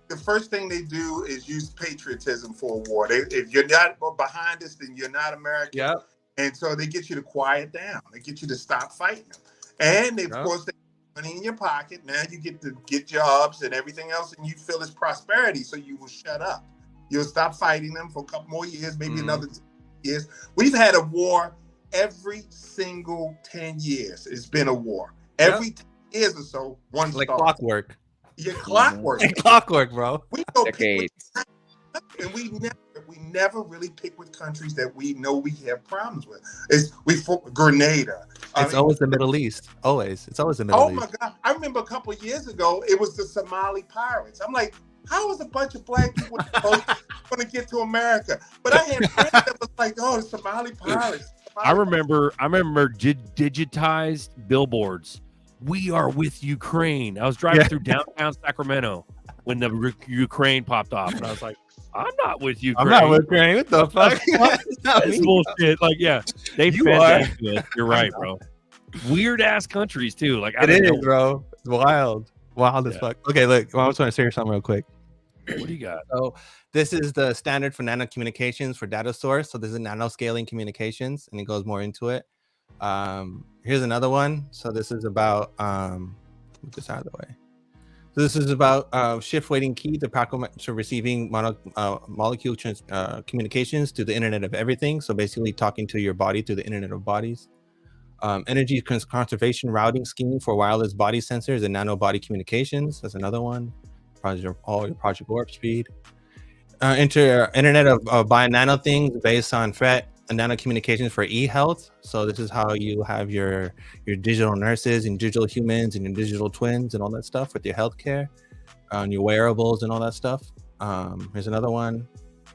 the first thing they do is use patriotism for a war. If you're not behind us, then you're not American. Yep. And so they get you to quiet down. They get you to stop fighting them. And of course, they put money in your pocket. Now you get to get jobs and everything else, and you feel it's prosperity. So you will shut up. You'll stop fighting them for a couple more years, maybe another 2 years. We've had a war every single 10 years. It's been a war. Every 10 years or so, one like starts. clockwork. Yeah, clockwork. Like clockwork, bro. We go pick with, and we never really pick with countries that we know we have problems with. Grenada. It's always the Middle East. Always. It's always the Middle East. Oh my God. I remember a couple of years ago, it was the Somali pirates. I'm like, how is a bunch of black people going to get to America? But I had friends that was like, oh, the Somali pirates. I remember digitized billboards. We are with Ukraine. I was driving through downtown Sacramento when the Ukraine popped off, and I was like, I'm not with Ukraine. I'm not with Ukraine. What the fuck? That's bullshit. Like, they fed that to us. You're right, bro. Weird ass countries too. Like, it is, bro. It's wild as fuck. Okay, look. I just want to say something real quick. What do you got? So this is the standard for nano communications for data source. So this is nanoscaling communications, and it goes more into it. Here's another one. So this is about move this out of the way. So this is about shift weighting key to receiving molecule communications to the Internet of Everything. So basically talking to your body through the Internet of Bodies. Energy conservation routing scheme for wireless body sensors and nano body communications. That's another one. Project Warp Speed. Internet of Bio-Nano things based on FRET and nano communications for e-health. So this is how you have your digital nurses and digital humans and your digital twins and all that stuff with your healthcare, your wearables and all that stuff. Here's another one.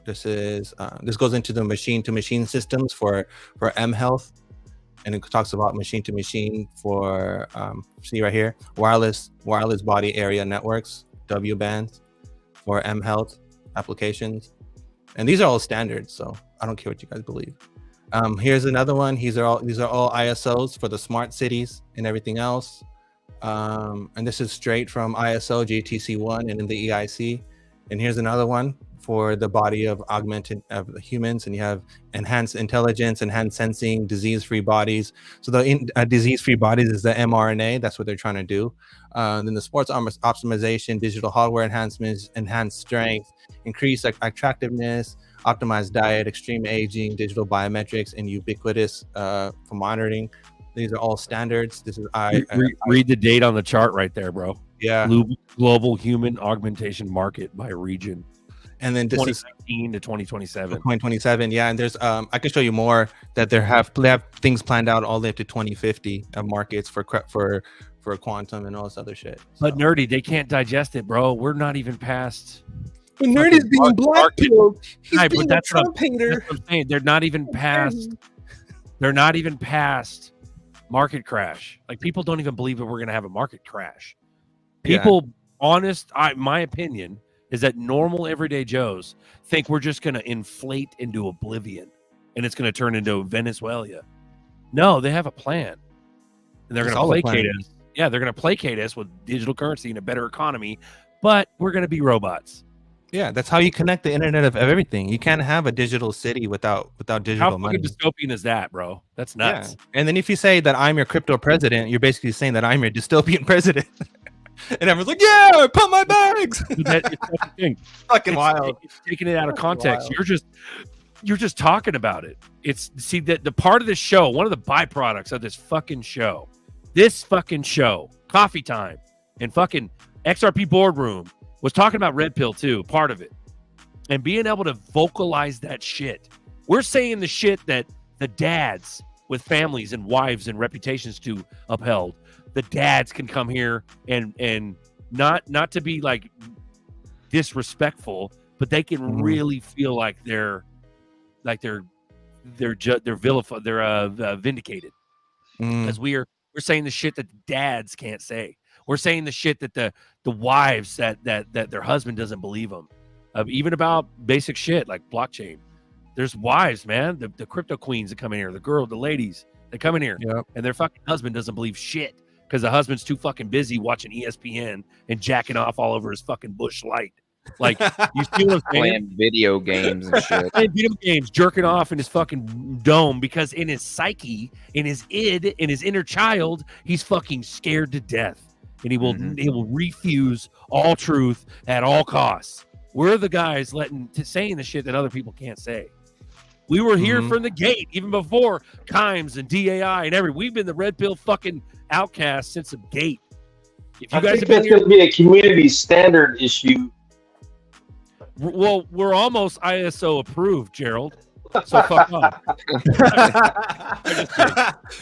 This goes into the machine-to-machine systems for M-Health, and it talks about machine-to-machine for see right here, wireless body area networks, W bands for M-Health applications. And these are all standards, so I don't care what you guys believe. Here's another one. These are all ISOs for the smart cities and everything else. And this is straight from ISO GTC1 and in the EIC. And here's another one for the body of augmented of humans, and you have enhanced intelligence, enhanced sensing, disease-free bodies. So the disease-free bodies is the mRNA. That's what they're trying to do. Then the sports optimization, digital hardware enhancements, enhanced strength, increased attractiveness, optimized diet, extreme aging, digital biometrics, and ubiquitous for monitoring. These are all standards. This is read the date on the chart right there, bro. Yeah. Global human augmentation market by region. And then this is 2019 to 2027. 2027, yeah. And there's I can show you more that they have things planned out all the way up to 2050 of markets for quantum and all this other shit. But Nerdy, they can't digest it, bro. We're not even past. But Nerdy's being blackpilled. He's Right, being but a Trump hater. that's what I'm saying. They're not even past. They're not even past market crash. Like people don't even believe that we're gonna have a market crash. People, my opinion is that normal everyday Joes think we're just going to inflate into oblivion and it's going to turn into Venezuela. No, they have a plan. And they're going to placate us. Yeah, they're going to placate us with digital currency and a better economy, but we're going to be robots. Yeah, that's how you connect the internet of everything. You can't have a digital city without digital How money. fucking dystopian is that, bro? That's nuts. Yeah. And then if you say that I'm your crypto president, you're basically saying that I'm your dystopian president. And everyone's like, yeah, pump my bags. Fucking wild. It's taking it out of context. You're just talking about it. It's see that the part of this show, one of the byproducts of this fucking show, Coffee Time and fucking XRP Boardroom was talking about Red Pill too, part of it. And being able to vocalize that shit. We're saying the shit that the dads with families and wives and reputations to upheld. The dads can come here and not to be like disrespectful, but they can really feel like they're vilified, they're vindicated because we're saying the shit that dads can't say. We're saying the shit that the wives that their husband doesn't believe them, even about basic shit like blockchain. There's wives, man, the crypto queens that come in here, the ladies that come in here, and their fucking husband doesn't believe shit. Because the husband's too fucking busy watching ESPN and jacking off all over his fucking Bush Light. Like, you see what I'm saying? Playing video games and shit. Playing video games, jerking off in his fucking dome because in his psyche, in his id, in his inner child, he's fucking scared to death. And he will refuse all truth at all costs. We're the guys saying the shit that other people can't say. We were here from the gate, even before Kimes and DAI and we've been the red pill fucking outcast since the gate. If you guys think that's going to be a community standard issue. Well, we're almost ISO approved, Gerald. So fuck off.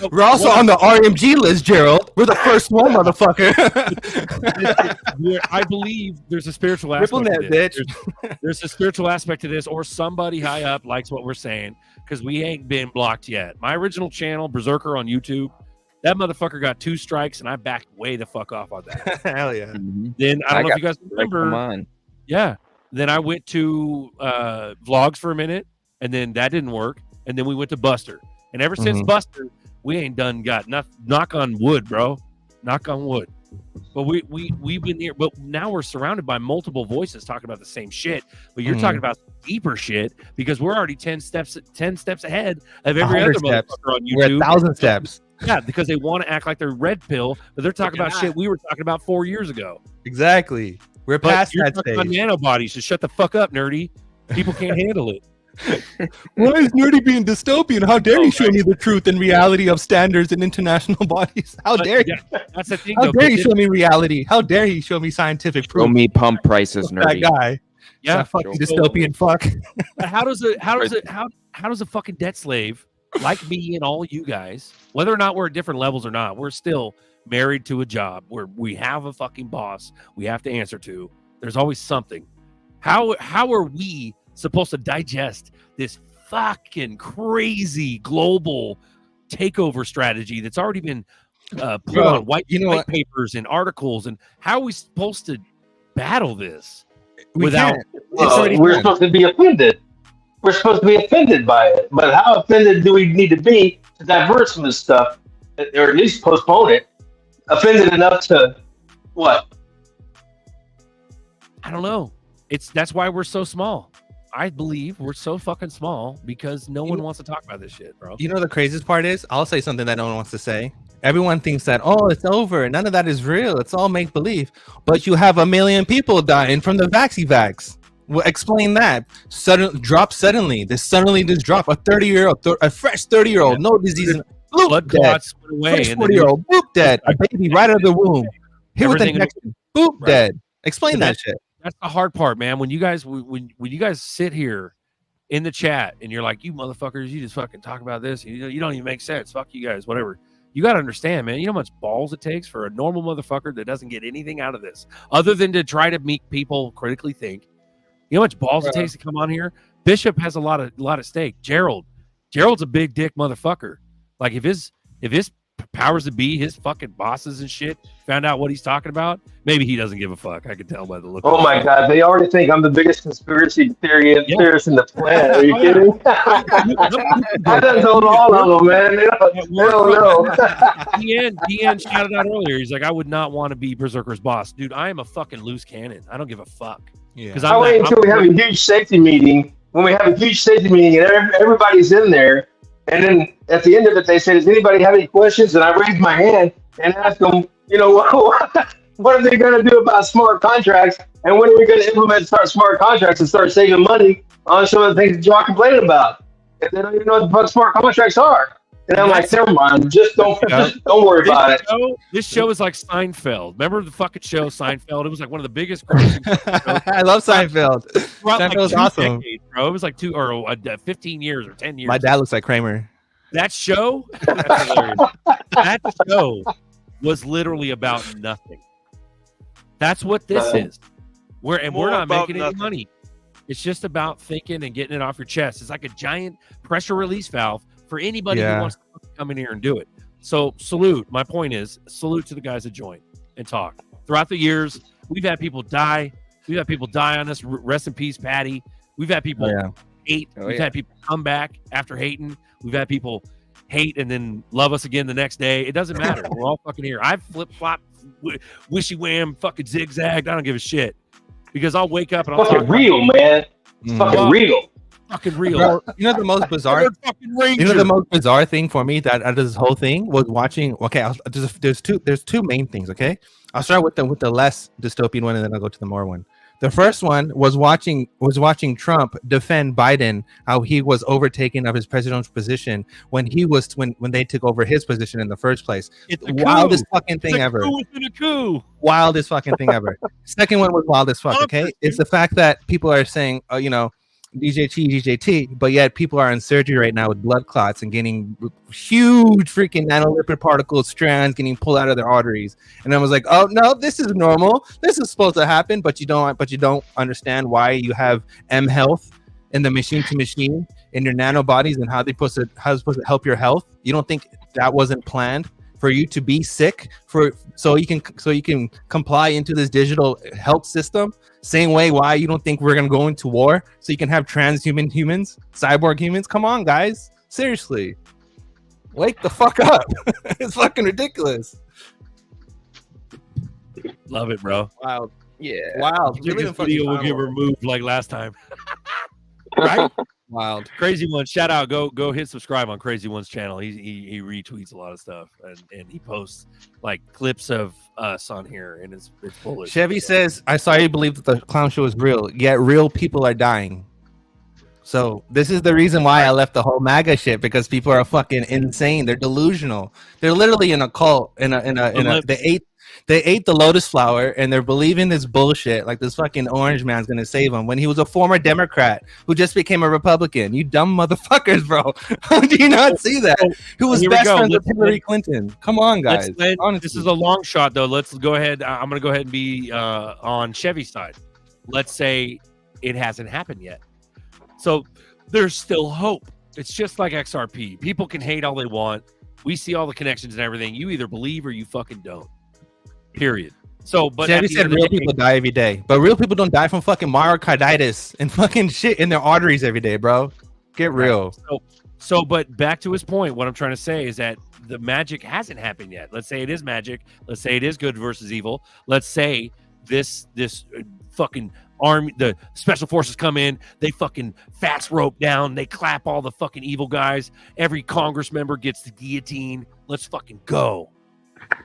We're also on the RMG list, Gerald. We're the first one, motherfucker. I believe there's a spiritual aspect to this. There's a spiritual aspect to this, or somebody high up likes what we're saying, because we ain't been blocked yet. My original channel, Berserker on YouTube, that motherfucker got 2 strikes, and I backed way the fuck off on that. Hell yeah. Then I don't know if you guys remember. Yeah. Then I went to vlogs for a minute. And then that didn't work. And then we went to Buster. And ever since Buster, we ain't got nothing. Knock on wood, bro. Knock on wood. But we've been here. But now we're surrounded by multiple voices talking about the same shit. But you're talking about deeper shit because we're already 10 steps ahead of every other motherfucker on YouTube. We're 1,000 steps. Yeah, because they want to act like they're red pill, but they're talking about shit we were talking about 4 years ago. Exactly. We're past that stage. On nanobodies, so shut the fuck up, Nerdy. People can't handle it. Why is Nerdy being dystopian? How dare you show me the truth and reality of standards and international bodies? How dare you? That's the thing. How dare you show me reality? How dare you show me scientific proof? Show me pump prices, Nerdy. That guy. Yeah, fuck you, dystopian fuck. How does a fucking debt slave like me and all you guys, whether or not we're at different levels or not, we're still married to a job where we have a fucking boss we have to answer to. There's always something. How are we supposed to digest this fucking crazy global takeover strategy that's already been put on white papers and articles? And how are we supposed to battle this without? We're supposed to be offended. We're supposed to be offended by it. But how offended do we need to be to divert from this stuff, or at least postpone it? Offended enough to what? I don't know. That's why we're so small. I believe we're so fucking small because no one wants to talk about this shit, bro. You know the craziest part is? I'll say something that no one wants to say. Everyone thinks that, oh, it's over. None of that is real. It's all make-believe. But you have 1 million people dying from the vax. Well, explain that. Suddenly. This drop. A 30-year-old, a fresh 30-year-old, no disease. Bloop blood dead. clots went away, and 40-year-old boop dead. A baby right out of the womb. Hit with an Everything- injection. Boop Right. dead. Explain So that shit. That's the hard part, man. When you guys when you guys sit here in the chat and you're like, you motherfuckers, you just fucking talk about this, and you don't even make sense. Fuck you guys, whatever. You got to understand, man. You know how much balls it takes for a normal motherfucker that doesn't get anything out of this other than to try to make people critically think. You know how much balls it takes to come on here? Bishop has a lot of stake. Gerald's a big dick motherfucker. Like if his powers to be, his fucking bosses and shit, found out what he's talking about, maybe he doesn't give a fuck. I can tell by the look. Oh my God, they already think I'm the biggest conspiracy theorist in the planet. Are you kidding? I done told all of them, man. They don't know. DN shouted out earlier. He's like, I would not want to be Berserker's boss. Dude, I am a fucking loose cannon. I don't give a fuck. Yeah. Because I wait until we have a huge safety meeting. When we have a huge safety meeting and everybody's in there, and then at the end of it, they say, does anybody have any questions? And I raise my hand and ask them, you know, what are they going to do about smart contracts? And when are we going to implement smart contracts and start saving money on some of the things that y'all complaining about? And they don't even know what the fuck smart contracts are. And I'm like, never mind, just don't worry about it. This show is like Seinfeld. Remember the fucking show Seinfeld? It was like one of the biggest grossing shows. I love Seinfeld. Seinfeld's like awesome. decades, bro. It was like 15 years or 10 years. My dad looks like Kramer. That show, that's hilarious. That show was literally about nothing. That's what this is. We're not making any money. It's just about thinking and getting it off your chest. It's like a giant pressure release valve for anybody who wants to come in here and do it. So salute. My point is salute to the guys that join and talk. Throughout the years, we've had people die. We've had people die on us. Rest in peace, Patty. We've had people hate. We've had people come back after hating. We've had people hate and then love us again the next day. It doesn't matter. We're all fucking here. I've flip-flopped, wishy-wham, fucking zigzagged. I don't give a shit. Because I'll wake up and I'll fucking real, man. It's fucking real. Fucking real. Bro, you know the most bizarre. You know the most bizarre thing for me that out of this whole thing was watching. Okay, there's two main things. Okay, I'll start with the less dystopian one, and then I'll go to the more one. The first one was watching Trump defend Biden, how he was overtaken of his presidential position when they took over his position in the first place. It's a wildest coup. fucking thing It's a ever. coup within a coup. Wildest fucking thing ever. Second one was wild as fuck. Okay, it's the fact that people are saying, DJT, but yet people are in surgery right now with blood clots and getting huge freaking nanolipid particle strands getting pulled out of their arteries. And I was like, oh no, this is normal. This is supposed to happen, but you don't understand why you have M Health in the machine to machine in your nanobodies and how it's supposed to help your health. You don't think that wasn't planned for you to be sick so you can comply into this digital health system? Same way why you don't think we're gonna go into war so you can have transhuman humans, cyborg humans? Come on, guys, seriously, wake the fuck up. It's fucking ridiculous. Love it, bro. Wild. Yeah, wild. This video will get removed like last time. Right? Wild. Crazy One, shout out. Go hit subscribe on Crazy One's channel. He retweets a lot of stuff and he posts like clips of us on here, and it's bullish. Chevy says, I saw you believe that the clown show is real, yet real people are dying. So this is the reason why I left the whole MAGA shit, because people are fucking insane. They're delusional. They're literally in a cult. They ate the lotus flower and they're believing this bullshit like this fucking orange man's gonna save them when he was a former Democrat who just became a Republican. You dumb motherfuckers, bro. How do you not see that? Who was best friends with Hillary Clinton? Come on, guys. This is a long shot though. Let's go ahead. I'm gonna go ahead and be on Chevy's side. Let's say it hasn't happened yet. So there's still hope. It's just like XRP. People can hate all they want. We see all the connections and everything. You either believe or you fucking don't. Period. So, but Chevy said real people die every day, but real people don't die from fucking myocarditis and fucking shit in their arteries every day, bro. Get real. So, but back to his point, what I'm trying to say is that the magic hasn't happened yet. Let's say it is magic. Let's say it is good versus evil. Let's say this fucking army, the special forces come in, they fucking fast rope down, they clap all the fucking evil guys. Every Congress member gets the guillotine. Let's fucking go.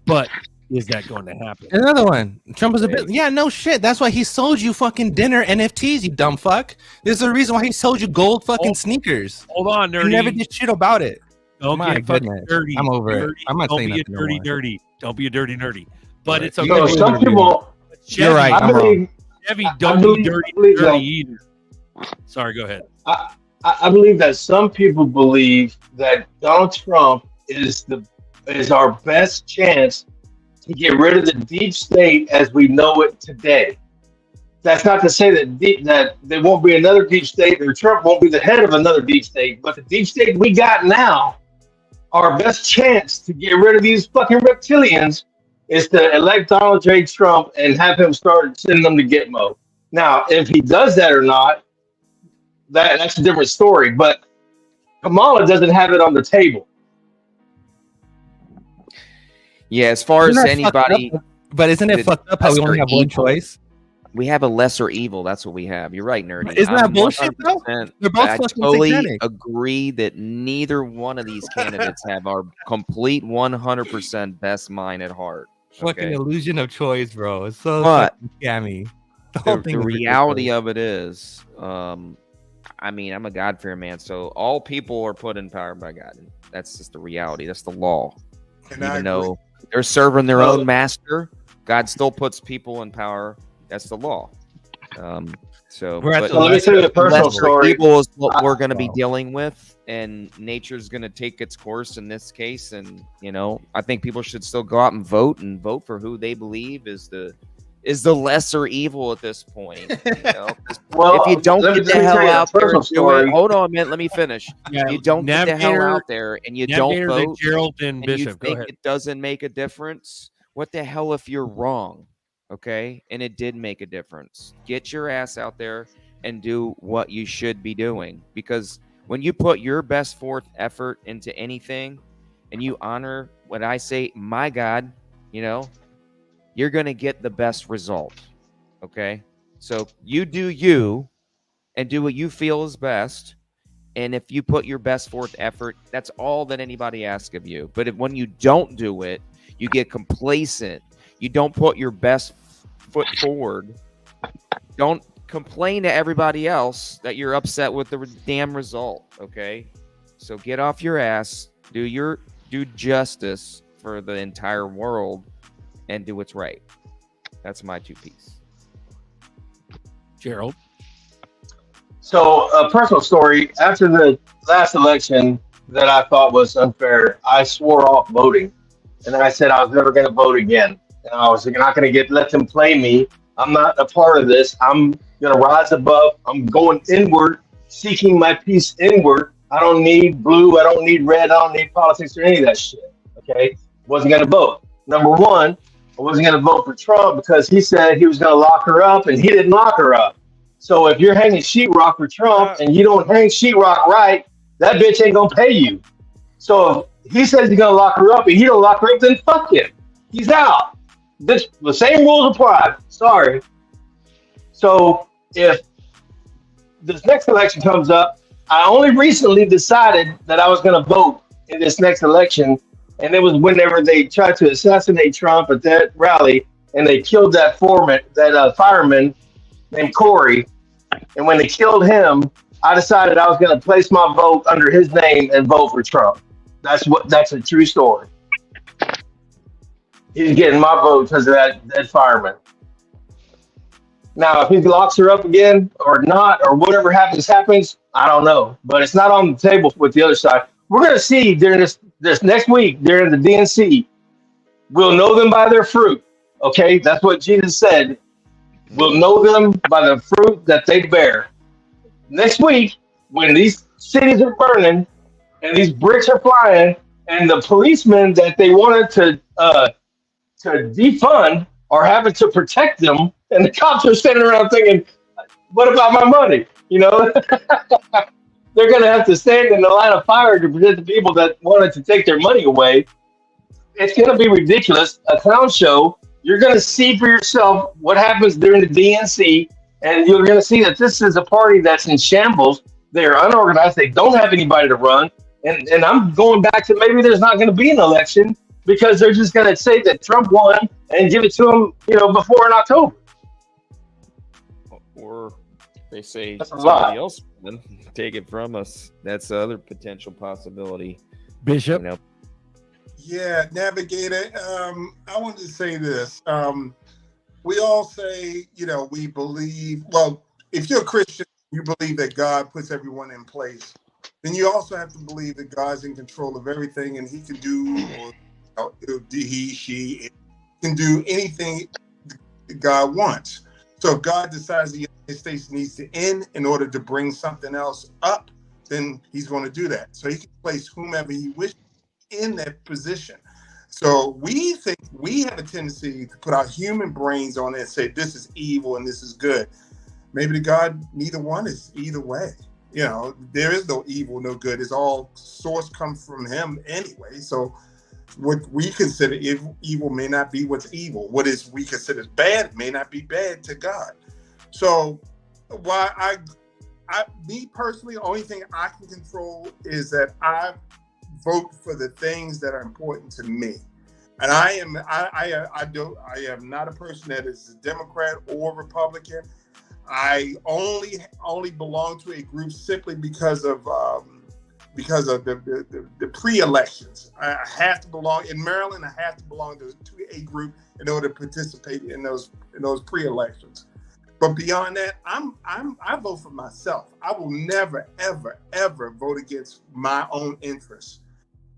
But is that going to happen? Another one. Trump is a bit. Yeah, no shit. That's why he sold you fucking dinner NFTs, you dumb fuck. There's a reason why he sold you gold fucking sneakers. Hold on, nerdy. He never did shit about it. Don't My get fucking goodness. dirty. I'm over it. Dirty. I'm not Don't saying be a nothing no dirty, more. dirty. Don't be a dirty, nerdy. But it's You okay. No, can some do it. people. You're right. I I'm wrong. believe. Chevy, I don't believe, be dirty, I believe dirty that, either. Sorry, go ahead. I believe that some people believe that Donald Trump is our best chance to get rid of the deep state as we know it today. That's not to say that there won't be another deep state or Trump won't be the head of another deep state, but the deep state we got now, our best chance to get rid of these fucking reptilians is to elect Donald J. Trump and have him start sending them to Gitmo. Now, if he does that or not, that's a different story. But Kamala doesn't have it on the table. Yeah, as far Isn't as that fucked anybody, up? But isn't it fucked up how we only have one choice? We have a lesser evil. That's what we have. You're right, nerdy. Isn't that I'm bullshit, though? 100%. They're both I fucking totally satanic. agree that neither one of these candidates have our complete 100% best mind at heart. Fucking Okay? illusion of choice, bro. It's so But fucking scammy. The whole the thing. is reality ridiculous. of it is, I mean, I'm a God-fearing man, so all people are put in power by God. That's just the reality. That's the law. And I Even agree. though they're serving their Well- own master, God still puts people in power. That's the law. So We're at but the let me tell you a personal lesser story. evil is what we're going to be Wow. dealing with, and nature's going to take its course in this case. And I think people should still go out and vote for who they believe is the lesser evil at this point. 'Cause Well, if you don't let me get the tell hell you a out there personal and do story. it, hold on a minute, let me finish. Yeah, You don't get the hell Navigator- out there and you don't Navigator, then vote, Gerald, then and Bishop. you Go think ahead. it doesn't make a difference. What the hell if you're wrong? Okay, and it did make a difference. Get your ass out there and do what you should be doing, because when you put your best forth effort into anything and you honor what I say, my God, you're going to get the best result. Okay, so you do you and do what you feel is best. And if you put your best forth effort, that's all that anybody asks of you. But when you don't do it, you get complacent. You don't put your best foot forward. Don't complain to everybody else that you're upset with the damn result. Okay, so get off your ass, do justice for the entire world, and do what's right. That's my 2 piece. Gerald. So, a personal story. After the last election that I thought was unfair, I swore off voting. And I said I was never going to vote again. And I was not going to let them play me. I'm not a part of this. I'm going to rise above. I'm going inward, seeking my peace inward. I don't need blue. I don't need red. I don't need politics or any of that shit. Okay? Wasn't going to vote. Number one, I wasn't going to vote for Trump because he said he was going to lock her up, and he didn't lock her up. So if you're hanging sheetrock for Trump and you don't hang sheetrock right, that bitch ain't going to pay you. So if he says he's going to lock her up and he don't lock her up, then fuck him. He's out. The same rules apply. Sorry. So if this next election comes up, I only recently decided that I was going to vote in this next election. And it was whenever they tried to assassinate Trump at that rally and they killed that fireman named Corey. And when they killed him, I decided I was going to place my vote under his name and vote for Trump. That's a true story. He's getting my vote because of that fireman. Now, if he locks her up again or not, or whatever happens, I don't know. But it's not on the table with the other side. We're going to see during this next week, during the DNC, we'll know them by their fruit. Okay? That's what Jesus said. We'll know them by the fruit that they bear. Next week, when these cities are burning and these bricks are flying, and the policemen that they wanted to defund are having to protect them, and the cops are standing around thinking, "What about my money?" They're going to have to stand in the line of fire to protect the people that wanted to take their money away. It's going to be ridiculous. A clown show. You're going to see for yourself what happens during the DNC, and you're going to see that this is a party that's in shambles. They're unorganized. They don't have anybody to run. And I'm going back to maybe there's not going to be an election because they're just going to say that Trump won and give it to him, before in October. Or they say That's a somebody lot. else won, take it from us. That's the other potential possibility. Bishop. You know, Yeah, Navigator. I wanted to say this. We all say, we believe. Well, if you're a Christian, you believe that God puts everyone in place. Then you also have to believe that God's in control of everything, and He can do, or she can do anything that God wants. So if God decides the United States needs to end in order to bring something else up, then He's going to do that. So He can place whomever He wishes in that position. So we think we have a tendency to put our human brains on it and say this is evil and this is good. Maybe to God, neither one is either way. There is no evil, no good. It's all source comes from Him anyway. So what we consider evil may not be what's evil. What is we consider bad may not be bad to God. So why me personally, the only thing I can control is that I vote for the things that are important to me. And I am not a person that is a Democrat or Republican. I only belong to a group simply because of the pre-elections. I have to belong in Maryland. I have to belong to a group in order to participate in those pre-elections. But beyond that, I vote for myself. I will never, ever, ever vote against my own interests.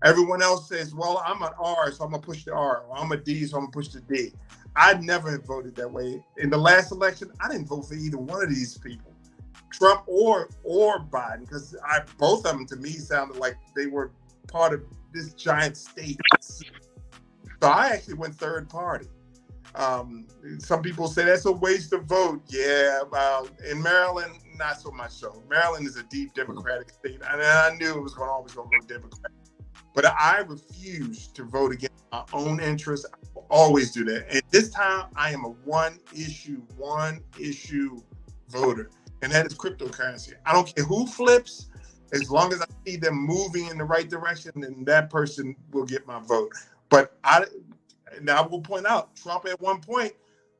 Everyone else says, well, I'm an R, so I'm going to push the R. Or I'm a D, so I'm going to push the D. I never have voted that way. In the last election, I didn't vote for either one of these people, Trump or Biden, because both of them, to me, sounded like they were part of this giant state. So I actually went third party. Some people say that's a waste of vote. Yeah, well, in Maryland, not so much so. Maryland is a deep Democratic state, and I knew it was always going to go Democratic. But I refuse to vote against my own interests. I will always do that. And this time, I am a one issue voter, and that is cryptocurrency. I don't care who flips, as long as I see them moving in the right direction, then that person will get my vote. But I will point out, Trump at one point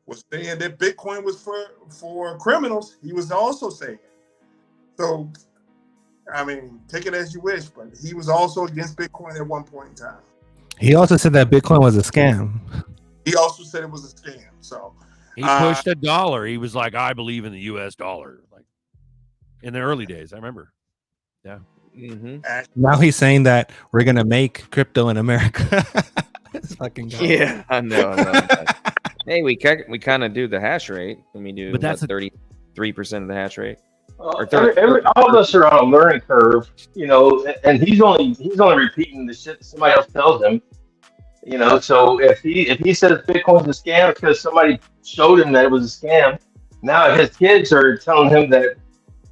was saying that Bitcoin was for criminals. He was also saying it. So, I mean, take it as you wish, but he was also against Bitcoin at one point in time. He also said that Bitcoin was a scam. He also said it was a scam. So he pushed a dollar. He was like, I believe in the US dollar. Like in the early days, I remember. Yeah. Mm-hmm. Now he's saying that we're going to make crypto in America. Fucking God. Yeah, I know. Hey, we kind of do the hash rate. I mean, but that's 33% of the hash rate. All of us are on a learning curve, and he's only repeating the shit that somebody else tells him, So if he says Bitcoin's a scam because somebody showed him that it was a scam, now his kids are telling him that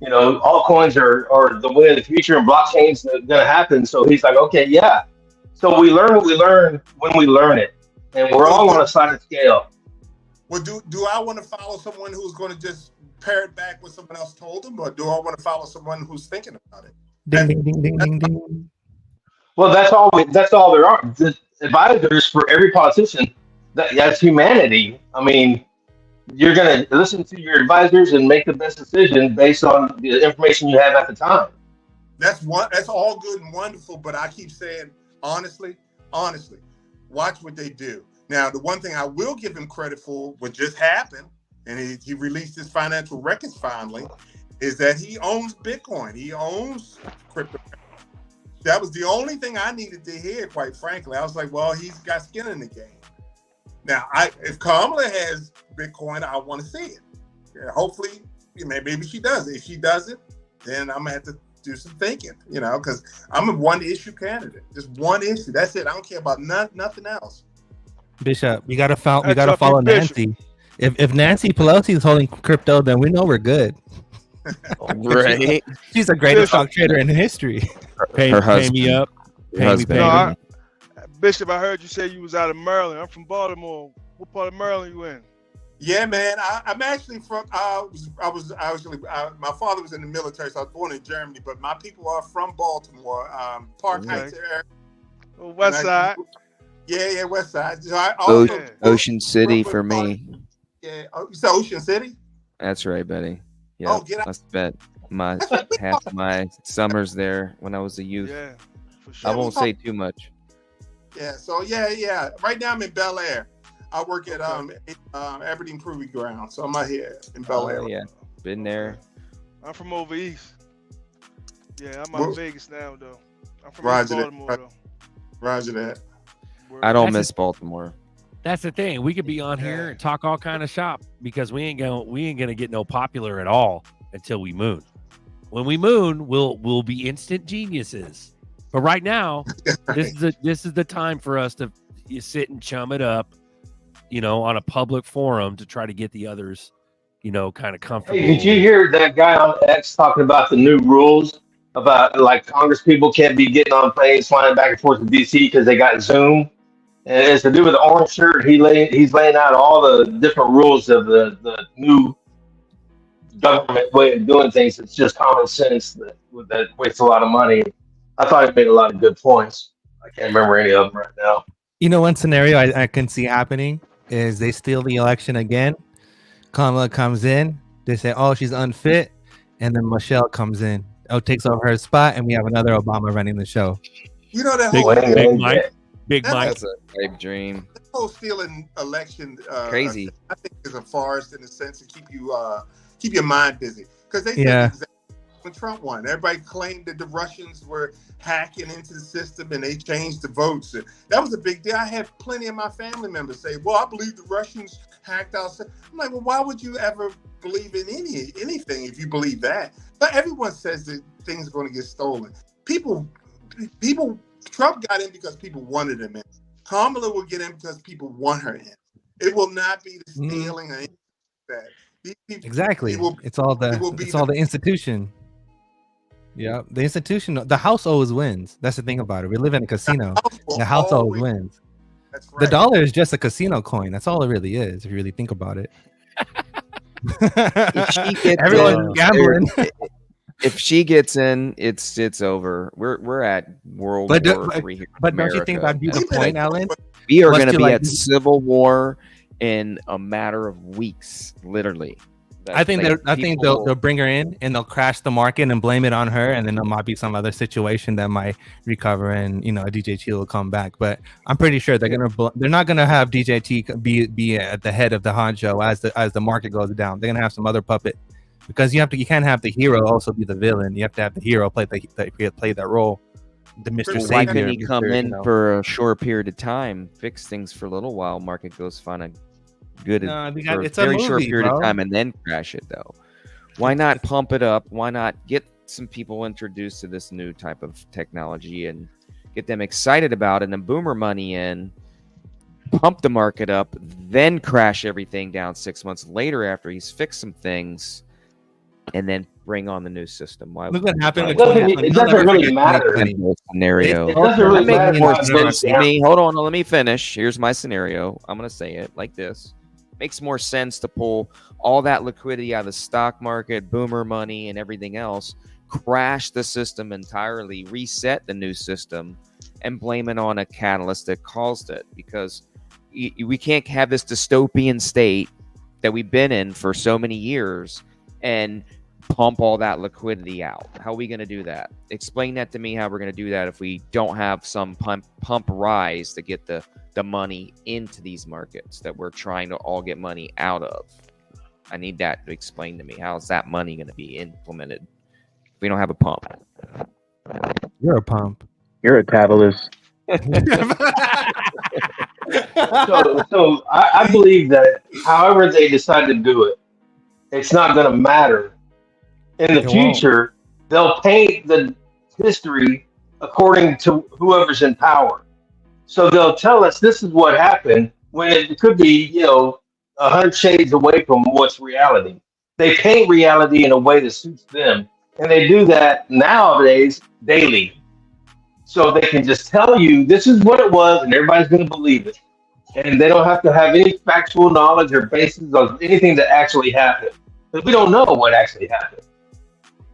altcoins are the way of the future and blockchain's going to happen. So he's like, okay, yeah. So we learn what we learn when we learn it, and we're all on a silent scale. Well, do I want to follow someone who's going to just parrot back what someone else told them, or do I want to follow someone who's thinking about it? Ding, ding, ding, ding, ding, ding. Well, that's all there are. The advisors for every politician, that's humanity. I mean, you're going to listen to your advisors and make the best decision based on the information you have at the time. That's all good and wonderful, but I keep saying, honestly, watch what they do. Now, the one thing I will give him credit for, what just happened, and he released his financial records finally, is that he owns Bitcoin. He owns crypto. That was the only thing I needed to hear, quite frankly. I was like, well, he's got skin in the game. Now, if Kamala has Bitcoin, I want to see it. Yeah, hopefully, maybe she does. If she doesn't, then I'm going to have to do some thinking, because I'm a one-issue candidate. Just one issue. That's it. I don't care about nothing else. Bishop, you got to follow Nancy. If Nancy Pelosi is holding crypto, then we know we're good. Right. She's the greatest stock trader in history. Pay me up. Bishop, I heard you say you was out of Maryland. I'm from Baltimore. What part of Maryland you in? Yeah, man. I'm actually from. My father was in the military, so I was born in Germany. But my people are from Baltimore, Park Heights area. West Side. Yeah, West Side. So I also Ocean City for me. Yeah, you said Ocean City? That's right, buddy. Yeah, I spent half my summers there when I was a youth. Yeah. For sure. I won't say too much. Yeah. So yeah. Right now I'm in Bel Air. I work at Aberdeen Proving Ground, so I'm out here in Bel Air. Yeah, been there. I'm from over east. Yeah, I'm out in Vegas now though. I'm from Roger Baltimore that. though. Roger that. I don't miss Baltimore. That's the thing. We could be on here and talk all kind of shop because we ain't gonna get no popular at all until we moon. When we moon, we'll be instant geniuses. But right now, this is the time for us to sit and chum it up, on a public forum to try to get the others, kind of comfortable. Hey, did you hear that guy on X talking about the new rules about like Congress people can't be getting on planes flying back and forth to DC because they got Zoom? And it's to do with the orange shirt. He's laying out all the different rules of the new government way of doing things. It's just common sense that wastes a lot of money. I thought he made a lot of good points. I can't remember any of them right now. One scenario I can see happening is they steal the election again. Kamala comes in. They say, "Oh, she's unfit," and then Michelle comes in. Takes over her spot, and we have another Obama running the show. You know that Big Mike. That's a big dream. The whole stealing election, crazy. I think is a farce in a sense to keep your mind busy because they Yeah. said exactly when Trump won. Everybody claimed that the Russians were hacking into the system and they changed the votes. That was a big deal. I had plenty of my family members say, "Well, I believe the Russians hacked out." I'm like, "Well, why would you ever believe in anything if you believe that?" But everyone says that things are going to get stolen. People. Trump got in because people wanted him in. Kamala will get in because people want her in. It will not be the stealing or anything like that. These people, Exactly. It's all the institution. Yeah, the institution. The house always wins. That's the thing about it. We live in a casino. The house always wins. That's right. The dollar is just a casino coin. That's all it really is, if you really think about it. Everyone's gambling. If she gets in, it's over. We're at World War III here. But don't you think that'd be the point, Alan? We are going to be at civil war in a matter of weeks, literally. I think they'll bring her in and they'll crash the market and blame it on her, and then there might be some other situation that might recover, and a DJT will come back. But I'm pretty sure they're not gonna have DJT be at the head of the honcho as the market goes down. They're gonna have some other puppet, because you can't have the hero also be the villain. You have to have the hero play that role. The Mr. Savior. Why couldn't he come in for a short period of time, fix things for a little while, market goes fine? Good for a very short period of time and then crash it though. Why not pump it up? Why not get some people introduced to this new type of technology and get them excited about it, and then boomer money in, pump the market up, then crash everything down 6 months later after he's fixed some things, and then bring on the new system? Why? Look what happened. It doesn't really matter. Scenario. It doesn't really matter. More sense to me. Hold on, let me finish. Here's my scenario. I'm gonna say it like this. Makes more sense to pull all that liquidity out of the stock market, boomer money, and everything else, crash the system entirely, reset the new system, and blame it on a catalyst that caused it. Because we can't have this dystopian state that we've been in for so many years and pump all that liquidity out. How are we going to do that? Explain that to me, how we're going to do that if we don't have some pump rise to get the money into these markets that we're trying to all get money out of. I need that to explain to me. How is that money going to be implemented if we don't have a pump? You're a pump. You're a catalyst. So I believe that however they decide to do it, it's not going to matter. In the future, they'll paint the history according to whoever's in power. So they'll tell us this is what happened when it could be, 100 shades away from what's reality. They paint reality in a way that suits them. And they do that nowadays daily. So they can just tell you this is what it was and everybody's going to believe it. And they don't have to have any factual knowledge or basis of anything that actually happened. Because we don't know what actually happened.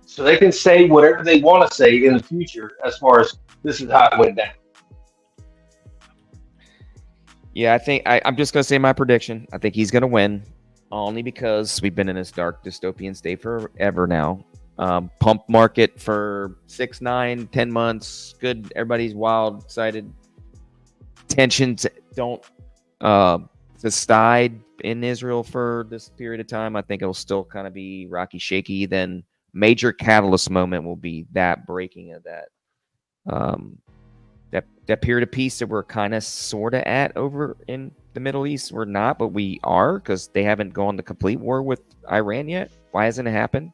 So they can say whatever they want to say in the future as far as this is how it went down. Yeah, I think I'm just going to say my prediction. I think he's going to win, only because we've been in this dark dystopian state forever now. Pump market for 6, 9, 10 months. Good. Everybody's wild, excited. Tensions don't subside in Israel for this period of time. I think it'll still kind of be rocky, shaky. Then major catalyst moment will be that breaking of that that period of peace that we're kind of sort of at over in the Middle East. We're not, but we are, because they haven't gone to complete war with Iran yet. Why hasn't it happened?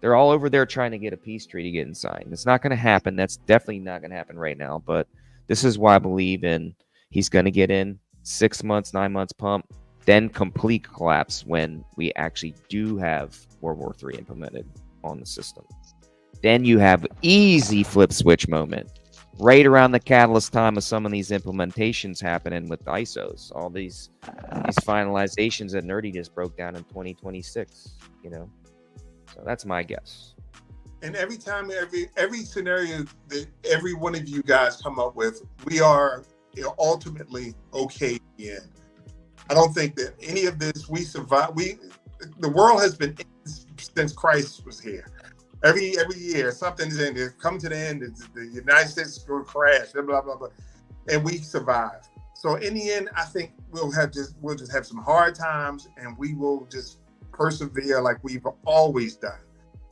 They're all over there trying to get a peace treaty getting signed. It's not going to happen. That's definitely not going to happen right now. But this is why I believe in he's going to get in 6 months, 9 months pump, then complete collapse when we actually do have World War III implemented on the system. Then you have easy flip switch moment right around the catalyst time of some of these implementations happening with ISOs, all these finalizations that Nerdy just broke down in 2026, you know. So that's my guess. And every time, every scenario that every one of you guys come up with, we are ultimately okay in. I don't think that any of this we survive. The world has been since Christ was here. Every year, something's in there. Come to the end. The United States is going to crash. Blah blah blah blah, and we survive. So in the end, I think we'll just have some hard times, and we will just persevere like we've always done.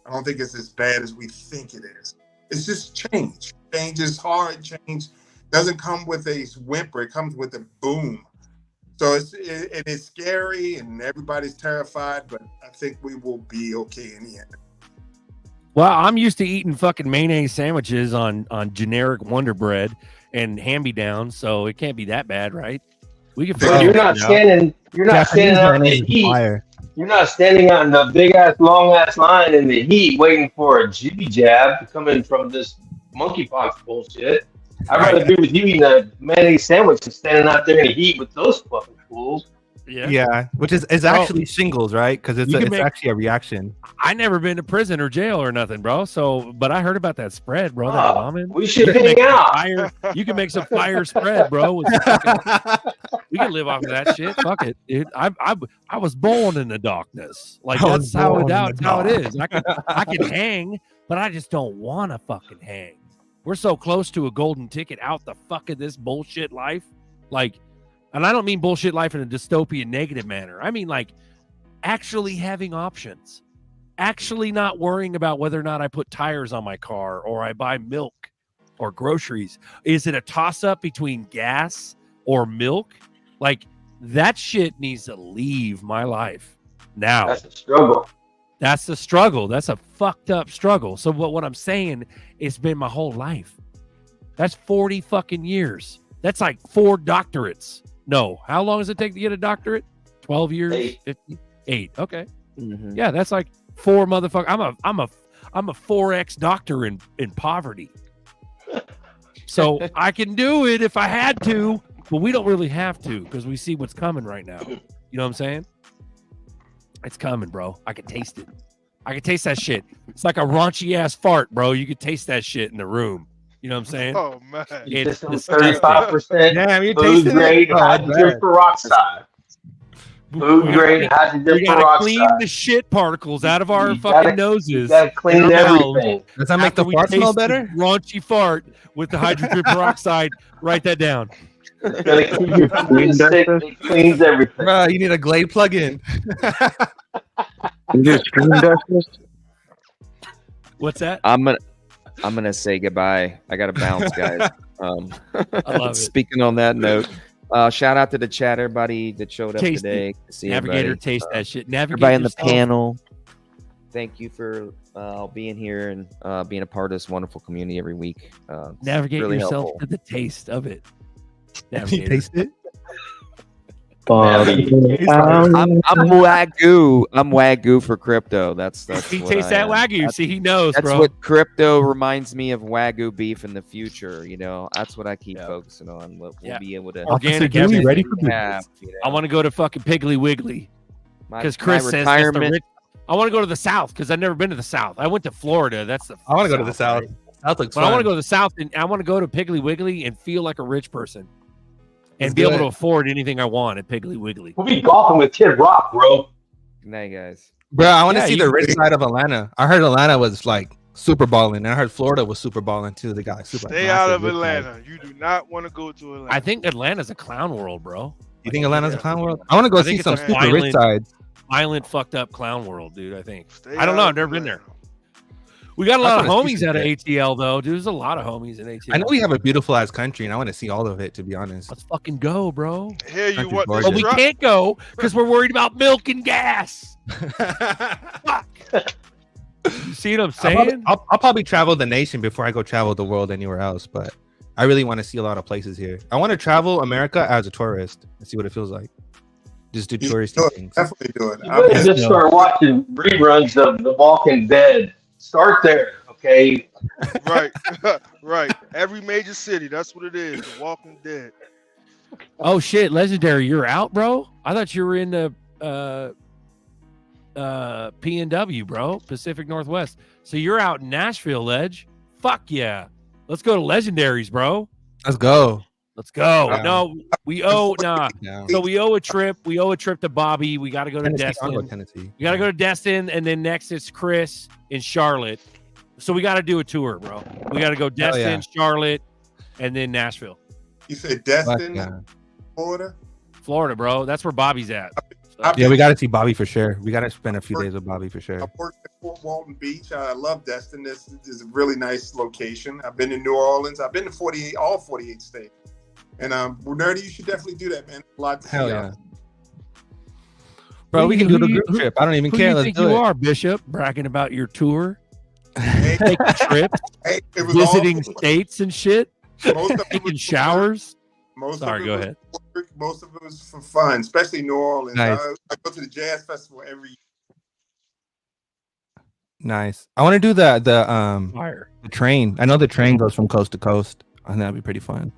I don't think it's as bad as we think it is. It's just change. Change is hard. Change doesn't come with a whimper. It comes with a boom. So it is scary, and everybody's terrified. But I think we will be okay in the end. Well, I'm used to eating fucking mayonnaise sandwiches on generic Wonder Bread and hand-me-downs, so it can't be that bad, right? We can figure You're not standing out in the heat. You're not standing out in the big ass, long ass line in the heat waiting for a jibby jab coming from this monkeypox bullshit. I'd rather be with you eating a mayonnaise sandwich than standing out there in the heat with those fucking fools. Yeah, which is actually shingles, right? Because it's actually a reaction. I never been to prison or jail or nothing, bro. So, but I heard about that spread, bro. That bombing. We should hang out. You can make some fire spread, bro. We can live off of that shit. Fuck it, dude. I was born in the darkness. Like that's how it is. I can hang, but I just don't want to fucking hang. We're so close to a golden ticket out the fuck of this bullshit life, like. And I don't mean bullshit life in a dystopian negative manner. I mean like actually having options, actually not worrying about whether or not I put tires on my car or I buy milk or groceries. Is it a toss up between gas or milk? Like that shit needs to leave my life now. That's a struggle. That's the struggle. That's a fucked up struggle. So what I'm saying, it's been my whole life. That's 40 fucking years. That's like 4 doctorates. No, how long does it take to get a doctorate? 12 years? 8. Okay. Mm-hmm. Yeah, that's like 4 motherfuckers. I'm a 4X doctor in poverty. So I can do it if I had to, but we don't really have to because we see what's coming right now. You know what I'm saying? It's coming, bro. I can taste it. I can taste that shit. It's like a raunchy ass fart, bro. You can taste that shit in the room. You know what I'm saying? Oh man, it's 35% food grade hydrogen peroxide. Food grade hydrogen peroxide. Clean the shit particles out of our fucking noses. You gotta clean everything. Does that make the fart smell better? Raunchy fart with the hydrogen peroxide. Write that down. It cleans everything. You need a Glade plug-in. What's that? I'm gonna say goodbye. I gotta bounce, guys. I love it. Speaking on that note, shout out to the chat, everybody that showed up today. Navigator, taste that shit. Everybody in the panel. Thank you for being here and being a part of this wonderful community every week. Navigate really yourself helpful. to the taste of it. You taste it? I'm Wagyu. I'm Wagyu for crypto. That's he tastes that Wagyu. See, he knows, that's bro. what crypto reminds me of Wagyu beef in the future. You know, that's what I keep focusing on. We'll be able to organic. Ready for I want to go to fucking Piggly Wiggly because Chris says that's the rich. I want to go to the South because I've never been to the South. I went to Florida. That's the. I want to go to the South. Right? South looks fun. I want to go to the South and I want to go to Piggly Wiggly and feel like a rich person. And be able to afford anything I want at Piggly Wiggly. We'll be golfing with Kid Rock, bro. Good night, guys. Bro, I want to Yeah, see you- the rich side of Atlanta. I heard Atlanta was like super balling, and I heard Florida was super balling too. They got like super. Stay out of Atlanta. You do not want to go to Atlanta. I think Atlanta's a clown world, bro. You think Atlanta's a clown world? I want to go see think some it's a super rich sides. violent, fucked up clown world, dude. I think. Stay I don't know. out I've never of been there. We got a I lot of wanna see homies some out of shit. ATL though, dude. There's a lot of homies in ATL. I know we have a beautiful ass country, and I want to see all of it. To be honest, Let's fucking go, bro. Here you Country's what? gorgeous. But we can't go because we're worried about milk and gas. Fuck. You see what I'm saying? I'll probably travel the nation before I go travel the world anywhere else. But I really want to see a lot of places here. I want to travel America as a tourist and see what it feels like. Just do touristy things. Definitely do it. You better just start watching reruns of The Walking Dead. Start there, okay? Right, right. Every major city, that's what it is. The Walking Dead. Oh shit, Legendary, you're out, bro? I thought you were in the PNW, bro, Pacific Northwest. So you're out in Nashville, Ledge. Fuck yeah. Let's go to Legendaries, bro. Let's go. Let's go. Yeah. No, we owe Yeah. So we owe a trip. We owe a trip to Bobby. We got to go to Tennessee, I'll go Destin. to Tennessee. We got to go to Destin, and then next it's Chris in Charlotte. So we got to do a tour, bro. We got to go Destin, yeah. Charlotte, and then Nashville. You said Destin, Yeah. Florida? Florida, bro. That's where Bobby's at. Yeah, we got to see Bobby for sure. We got to spend a few days with Bobby for sure. I worked at Fort Walton Beach. I love Destin. This is a really nice location. I've been to New Orleans. I've been to all 48 states. And Nerdy, you should definitely do that, man. A lot to Hell see. yeah. Bro, we can do the group trip. I don't even Who care. do you Let's think do you it. are, Bishop? Bragging about your tour, Hey, taking trips, hey, it was visiting all, states and shit, most of it taking was showers. Most Sorry, of it go was ahead. work, most of it was for fun, especially New Orleans. Nice. I go to the jazz festival every year. Nice. I want to do the Fire. train. I know the train goes from coast to coast. I think that'd be pretty fun.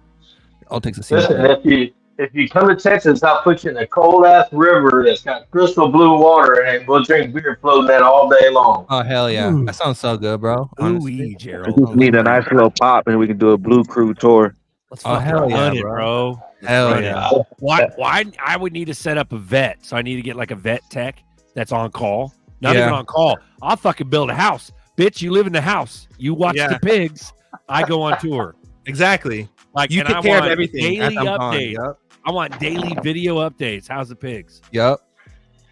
It all takes a scene. Listen, if you come to Texas, I'll put you in a cold ass river that's got crystal blue water, and we'll drink beer floating that all day long. Oh hell yeah, Ooh. that sounds so good, bro. Honestly. Ooh, We Gerald. just need a nice little pop, and we can do a blue crew tour. Let's Oh, fucking hell yeah, run it, bro. bro. Hell Run it. yeah. Why I would need to set up a vet, so I need to get like a vet tech that's on call. Not Yeah. even on call. I'll fucking build a house. Bitch, you live in the house. You watch Yeah. the pigs. I go on tour. Exactly. Like You and take I care of want everything as daily I'm gone. updates. Yep. I want daily video updates. How's the pigs? Yep.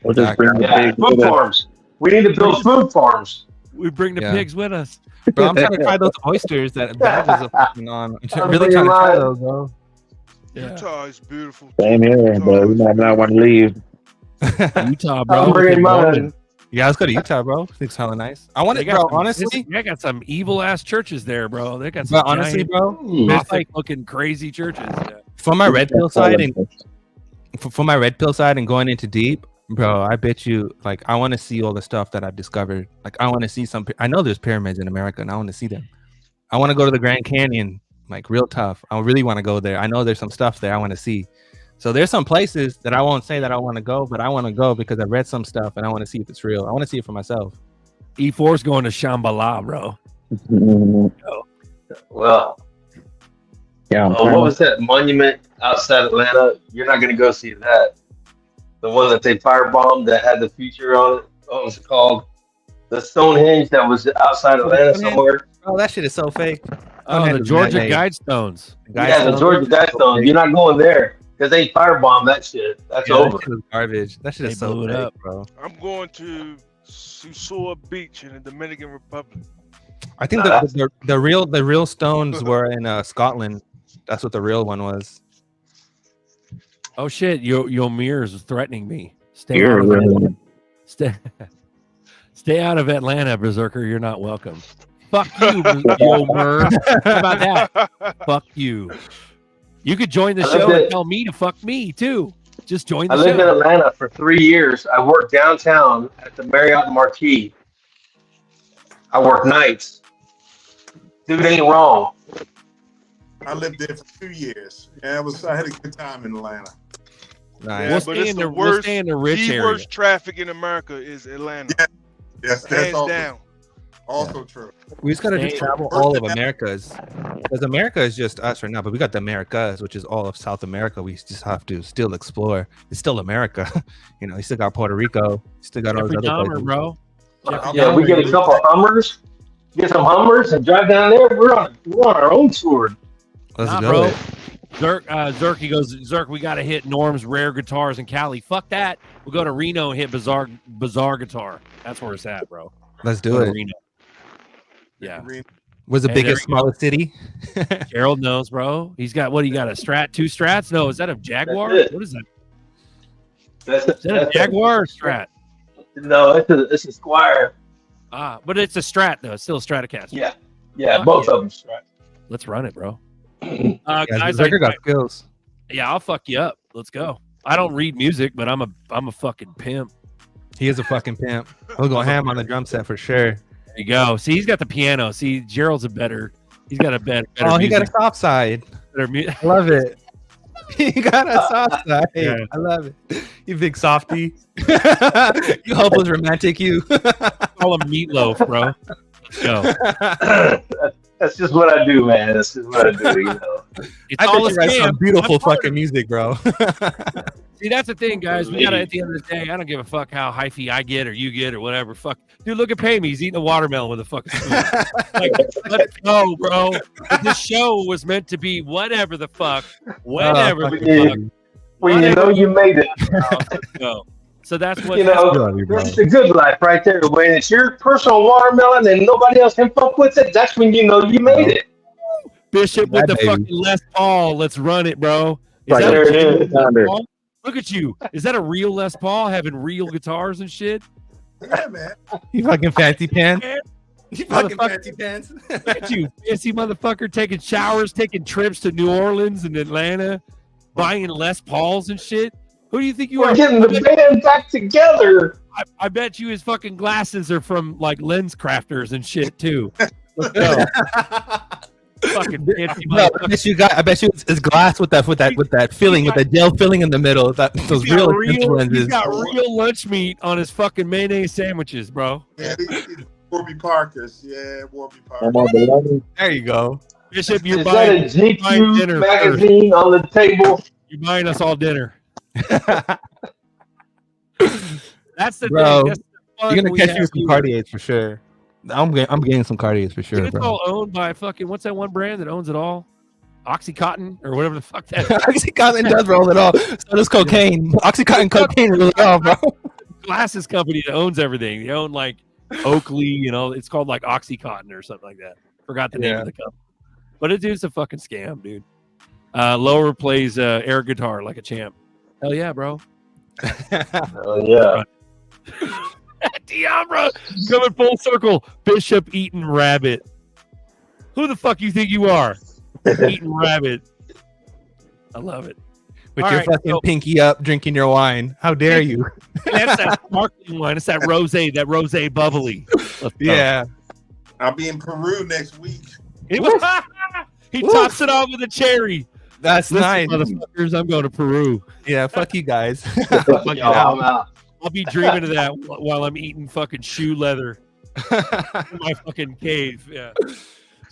We'll just bring the Yeah, big food farms. We need to build food farms. We bring the Yeah. pigs with us. Bro, I'm trying to try those oysters that Badges are fucking on. I'm I'm really bringing trying to try mine. those, bro. Yeah. Utah is beautiful. Same here, but we might not want to leave. Utah, bro. I'm bringing mine. Yeah, let's go to Utah, bro. Looks hella nice. I want They it, got bro. some- Honestly, they got some evil ass churches there, bro. They got some but honestly, bro, mythic looking crazy churches. Yeah. for my red pill side and for my red pill side and going into deep, bro, I bet you, like, I want to see all the stuff that I've discovered. Like, I want to see some. I know there's pyramids in America, and I want to see them. I want to go to the Grand Canyon, like, real tough. I really want to go there. I know there's some stuff there I want to see. So there's some places that I won't say that I want to go, but I want to go because I read some stuff and I want to see if it's real. I want to see it for myself. E4's going to Shambhala, bro. Well, Yeah, what was that monument outside Atlanta? You're not going to go see that. The one that they firebombed that had the feature on it. What was it called? The Stonehenge that was outside Atlanta somewhere. Oh, that shit is so fake. Oh, the Georgia Guidestones. Yeah, the Georgia Guidestones. You're not going there because they firebombed that shit. That's Yeah, over. that shit is garbage. That shit is They so blew it fake, up. bro. I'm going to Susua Beach in the Dominican Republic. I think the real stones were in Scotland. That's what the real one was. Oh shit, Yomir is threatening me. You're really- Stay out of Atlanta, Berserker. You're not welcome. Fuck you, Yomir. How about that? Fuck you. You could join the I show lived and it. tell me to fuck me too. Just join the I lived in show. Atlanta for 3 years. I worked downtown at the Marriott Marquis. I worked nights. Dude ain't wrong. I lived there for 2 years. Yeah, I had a good time in Atlanta. Nice. Yeah, We'll but stay it's in the the- we'll worst, stay in the rich the area. worst traffic in America is Atlanta. Yes, that's Hands all. down. Also true. We just gotta just travel all of Americas, because America is just us right now. But we got the Americas, which is all of South America. We just have to still explore. It's still America, you know. You still got Puerto Rico. You still got all those other places. Bro. Yeah, we get a couple of Hummers, get some Hummers, and drive down there. We're on our own tour. Let's go. Bro. Zerk, he goes, Zerk, we got to hit Norm's Rare Guitars in Cali. Fuck that. We'll go to Reno and hit Bizarre Guitar. That's where it's at, bro. Let's do it. Reno. Yeah. Was the biggest, smallest city? Gerald knows, bro. He's got, what, he got a Strat, 2 Strats? No, is that a Jaguar? What is that? Is that a Jaguar or Strat? No, it's a Squire. But it's a Strat, though. It's still a Stratocaster. Yeah, both of them Strat. Let's run it, bro. Guys, Zerker got skills. Yeah, I'll fuck you up. Let's go. I don't read music, but I'm a fucking pimp. He is a fucking pimp. He'll go ham on the drum set for sure. There you go. See, he's got the piano. See, Gerald's he's got a better oh, he music. got a soft side. I love it. He got a soft side. Yeah. I love it. You big softy. You hopeless romantic, you. Call him Meatloaf, bro. Let's go. That's just what I do, man. That's just what I do, you know. It's all a write some scam. beautiful fucking music, bro. See, that's the thing, guys. We gotta, at the end of the day, I don't give a fuck how hyphy I get or you get or whatever. Fuck, dude, look at Payme. He's eating a watermelon with a fucking spoon. Like, let's go, bro. This show was meant to be whatever the fuck, whatever the fuck. Well, you know, you made it. Let's go. So that's what you know. That's the good life right there. When it's your personal watermelon and nobody else can fuck with it, that's when you know you made it. Bishop with the fucking Les Paul. Let's run it, bro. Right there it is. Look at you. Is that a real Les Paul having real guitars and shit? Yeah, man. You fucking fancy pants. You fucking fancy pants. Look at you, fancy motherfucker, taking showers, taking trips to New Orleans and Atlanta, buying Les Pauls and shit. Who do you think you are? We're getting the band back together. I bet you his fucking glasses are from like lens crafters and shit too. Let's go. Fucking fancy no, I bet you it's glass with that filling, with the gel filling in the middle. Those real lenses. He's got real lunch meat on his fucking mayonnaise sandwiches, bro. Yeah, Warby Parkers. Yeah, Warby Parkers. There you go. Bishop, you're Is buying, that a GQ dinner magazine on the table? You're buying us all dinner. That's the bro, thing. That's the fun you're gonna we catch have you some here. Cartiers for sure. I'm getting some Cartiers for sure, It's bro. all owned by fucking, what's that one brand that owns it all? Oxycontin or whatever the fuck that is. Oxycontin does roll it all. So does cocaine. Oxycontin cocaine rolls it all, bro. Glasses company that owns everything. They own like Oakley, you know, it's called like Oxycontin or something like that. Forgot the name of the company. But it's a fucking scam, dude. Lower plays air guitar like a champ. Hell yeah, bro. Oh yeah. Diabra coming full circle. Bishop eating rabbit. Who the fuck you think you are? Eating rabbit. I love it. With All your right, fucking pinky up, drinking your wine. How dare you? That's that sparkling wine. It's that rosé bubbly. Yeah. I'll be in Peru next week. He tops it off with a cherry. That's Listen, nice. motherfuckers, I'm going to Peru. Yeah, fuck you guys. Yo, I'm out. I'll be dreaming of that while I'm eating fucking shoe leather in my fucking cave. Yeah.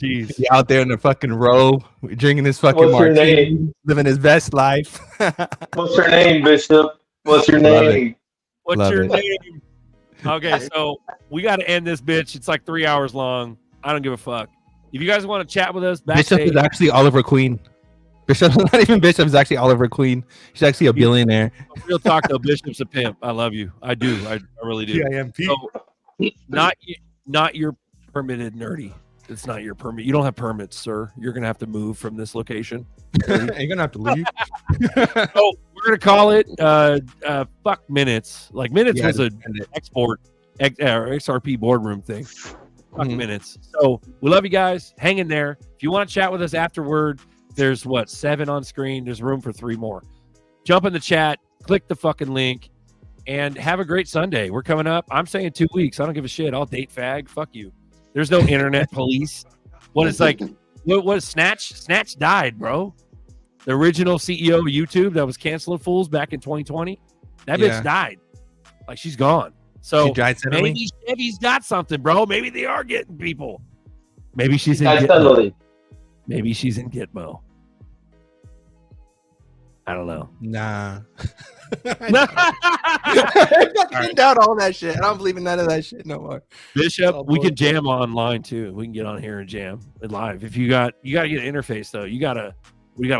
Jeez. He out there in the fucking robe, drinking his fucking What's your martini, name? living his best life. What's your name, Bishop? What's your Love name? What's Love your it. name? Okay, so we got to end this bitch. It's like 3 hours long. I don't give a fuck. If you guys want to chat with us, Bishop backstage, is actually Oliver Queen. Bishop's not even Bishop, is actually Oliver Queen. She's actually a billionaire. real talk though, Bishop's a pimp. I love you. I do. I really do. PIMP. So, not your permitted nerdy. It's not your permit. You don't have permits, sir. You're gonna have to move from this location. You're gonna have to leave. Oh, we're gonna call it fuck minutes. Like minutes Yeah, was a just end it. XRP boardroom thing. Fuck minutes. So we love you guys. Hang in there. If you want to chat with us afterward, there's 7 on screen. There's room for 3 more. Jump in the chat, click the fucking link, and have a great Sunday. We're coming up. I'm saying 2 weeks. I don't give a shit. I'll date fag. Fuck you. There's no internet police. What is like? What is Snatch? Snatch died, bro. The original CEO of YouTube that was canceling fools back in 2020. That bitch died. Like she's gone. So She died suddenly? maybe Debbie's got something, bro. Maybe they are getting people. Maybe she's in Guys, Gitmo. totally. Maybe she's in Gitmo. I don't know. Nah. I fucking doubt all that shit. I don't believe in none of that shit no more. Bishop, Oh, we boy. can jam online too. We can get on here and jam live. If you got to get an interface though. We got a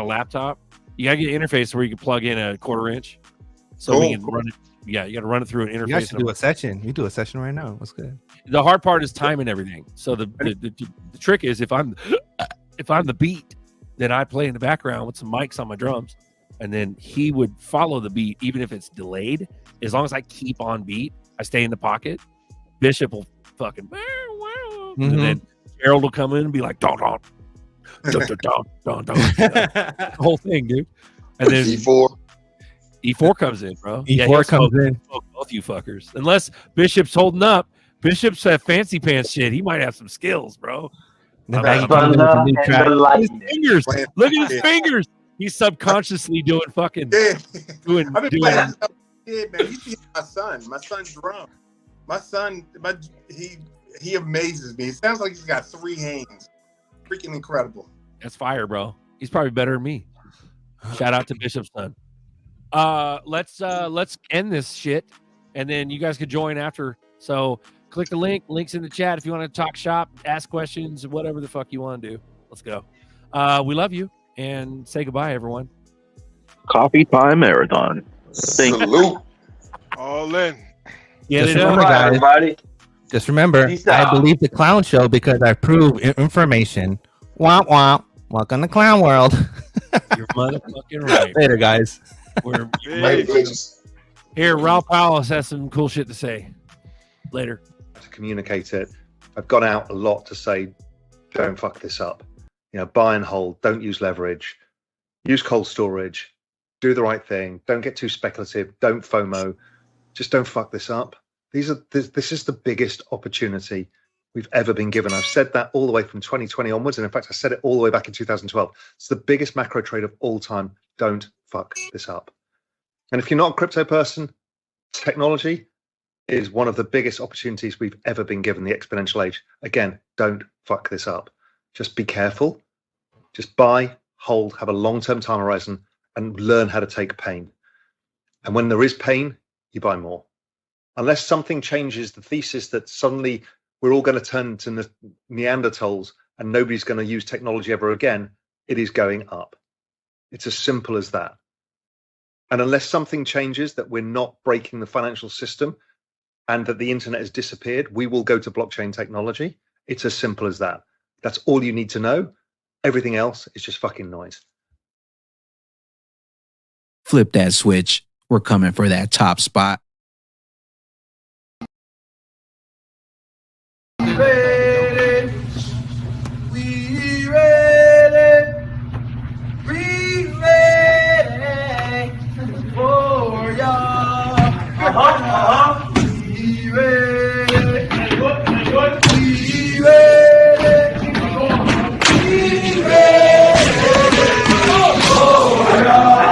laptop. You got to get an interface where you can plug in a 1/4 inch, so we can run it. Yeah, you got to run it through an You guys interface. should do a session. You do a session right now. What's good? The hard part is timing everything. So the trick is if I'm the beat, then I play in the background with some mics on my drums, and then he would follow the beat even if it's delayed. As long as I keep on beat, I stay in the pocket. Bishop will fucking and then Harold will come in and be like don don don don don don. The whole thing, dude. And then E4 comes in, bro. E4 comes in. Both you fuckers. Unless Bishop's holding up. Bishop's have fancy pants shit. He might have some skills, bro. The Look at his fingers. Look at his fingers. He's subconsciously doing fucking doing. I've been playing that stuff as a kid, man. You see my son's drum. My son, he amazes me. It sounds like he's got 3 hands. Freaking incredible. That's fire, bro. He's probably better than me. Shout out to Bishop's son. Let's end this shit, and then you guys could join after. So click the link. Links in the chat if you want to talk shop, ask questions, whatever the fuck you want to do. Let's go. We love you, and say goodbye, everyone. Coffee time marathon. Salute. All in. Get Just it up, remember, guys. everybody. Just remember, Peace I out. believe the clown show because I prove information. Womp womp. Welcome to clown world. You're motherfucking right. Later, guys. We're Later, bitches. here. Ralph Powell has some cool shit to say. Later. To communicate it, I've gone out a lot to say, don't fuck this up. You know, buy and hold. Don't use leverage. Use cold storage. Do the right thing. Don't get too speculative. Don't FOMO. Just don't fuck this up. This is the biggest opportunity we've ever been given. I've said that all the way from 2020 onwards, and in fact, I said it all the way back in 2012. It's the biggest macro trade of all time. Don't fuck this up. And if you're not a crypto person, technology is one of the biggest opportunities we've ever been given, the exponential age. Again, don't fuck this up. Just be careful. Just buy, hold, have a long-term time horizon, and learn how to take pain. And when there is pain, you buy more. Unless something changes the thesis that suddenly we're all going to turn to Neanderthals and nobody's going to use technology ever again, it is going up. It's as simple as that. And unless something changes that we're not breaking the financial system and that the internet has disappeared, we will go to blockchain technology. It's as simple as that. That's all you need to know. Everything else is just fucking noise. Flip that switch. We're coming for that top spot. Ready, we ready, we ready for y'all. We ready, we ready, we ready for y'all.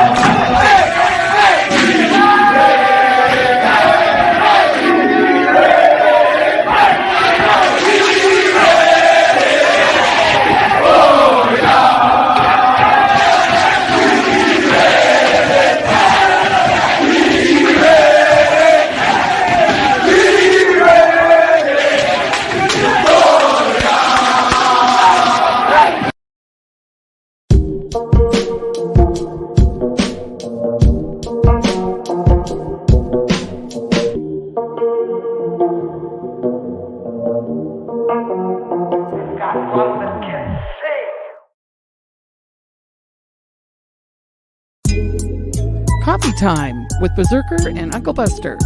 Coffee time with Berserker and Uncle Buster.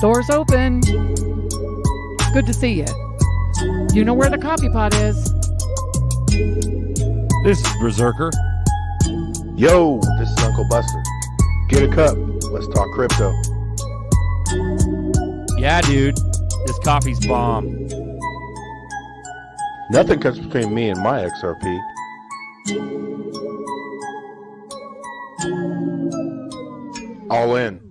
Doors open. Good to see you. You know where the coffee pot is. This is Berserker. Yo, this is Uncle Buster. Get a cup. Let's talk crypto. Yeah, dude. This coffee's bomb. Nothing comes between me and my XRP. All in.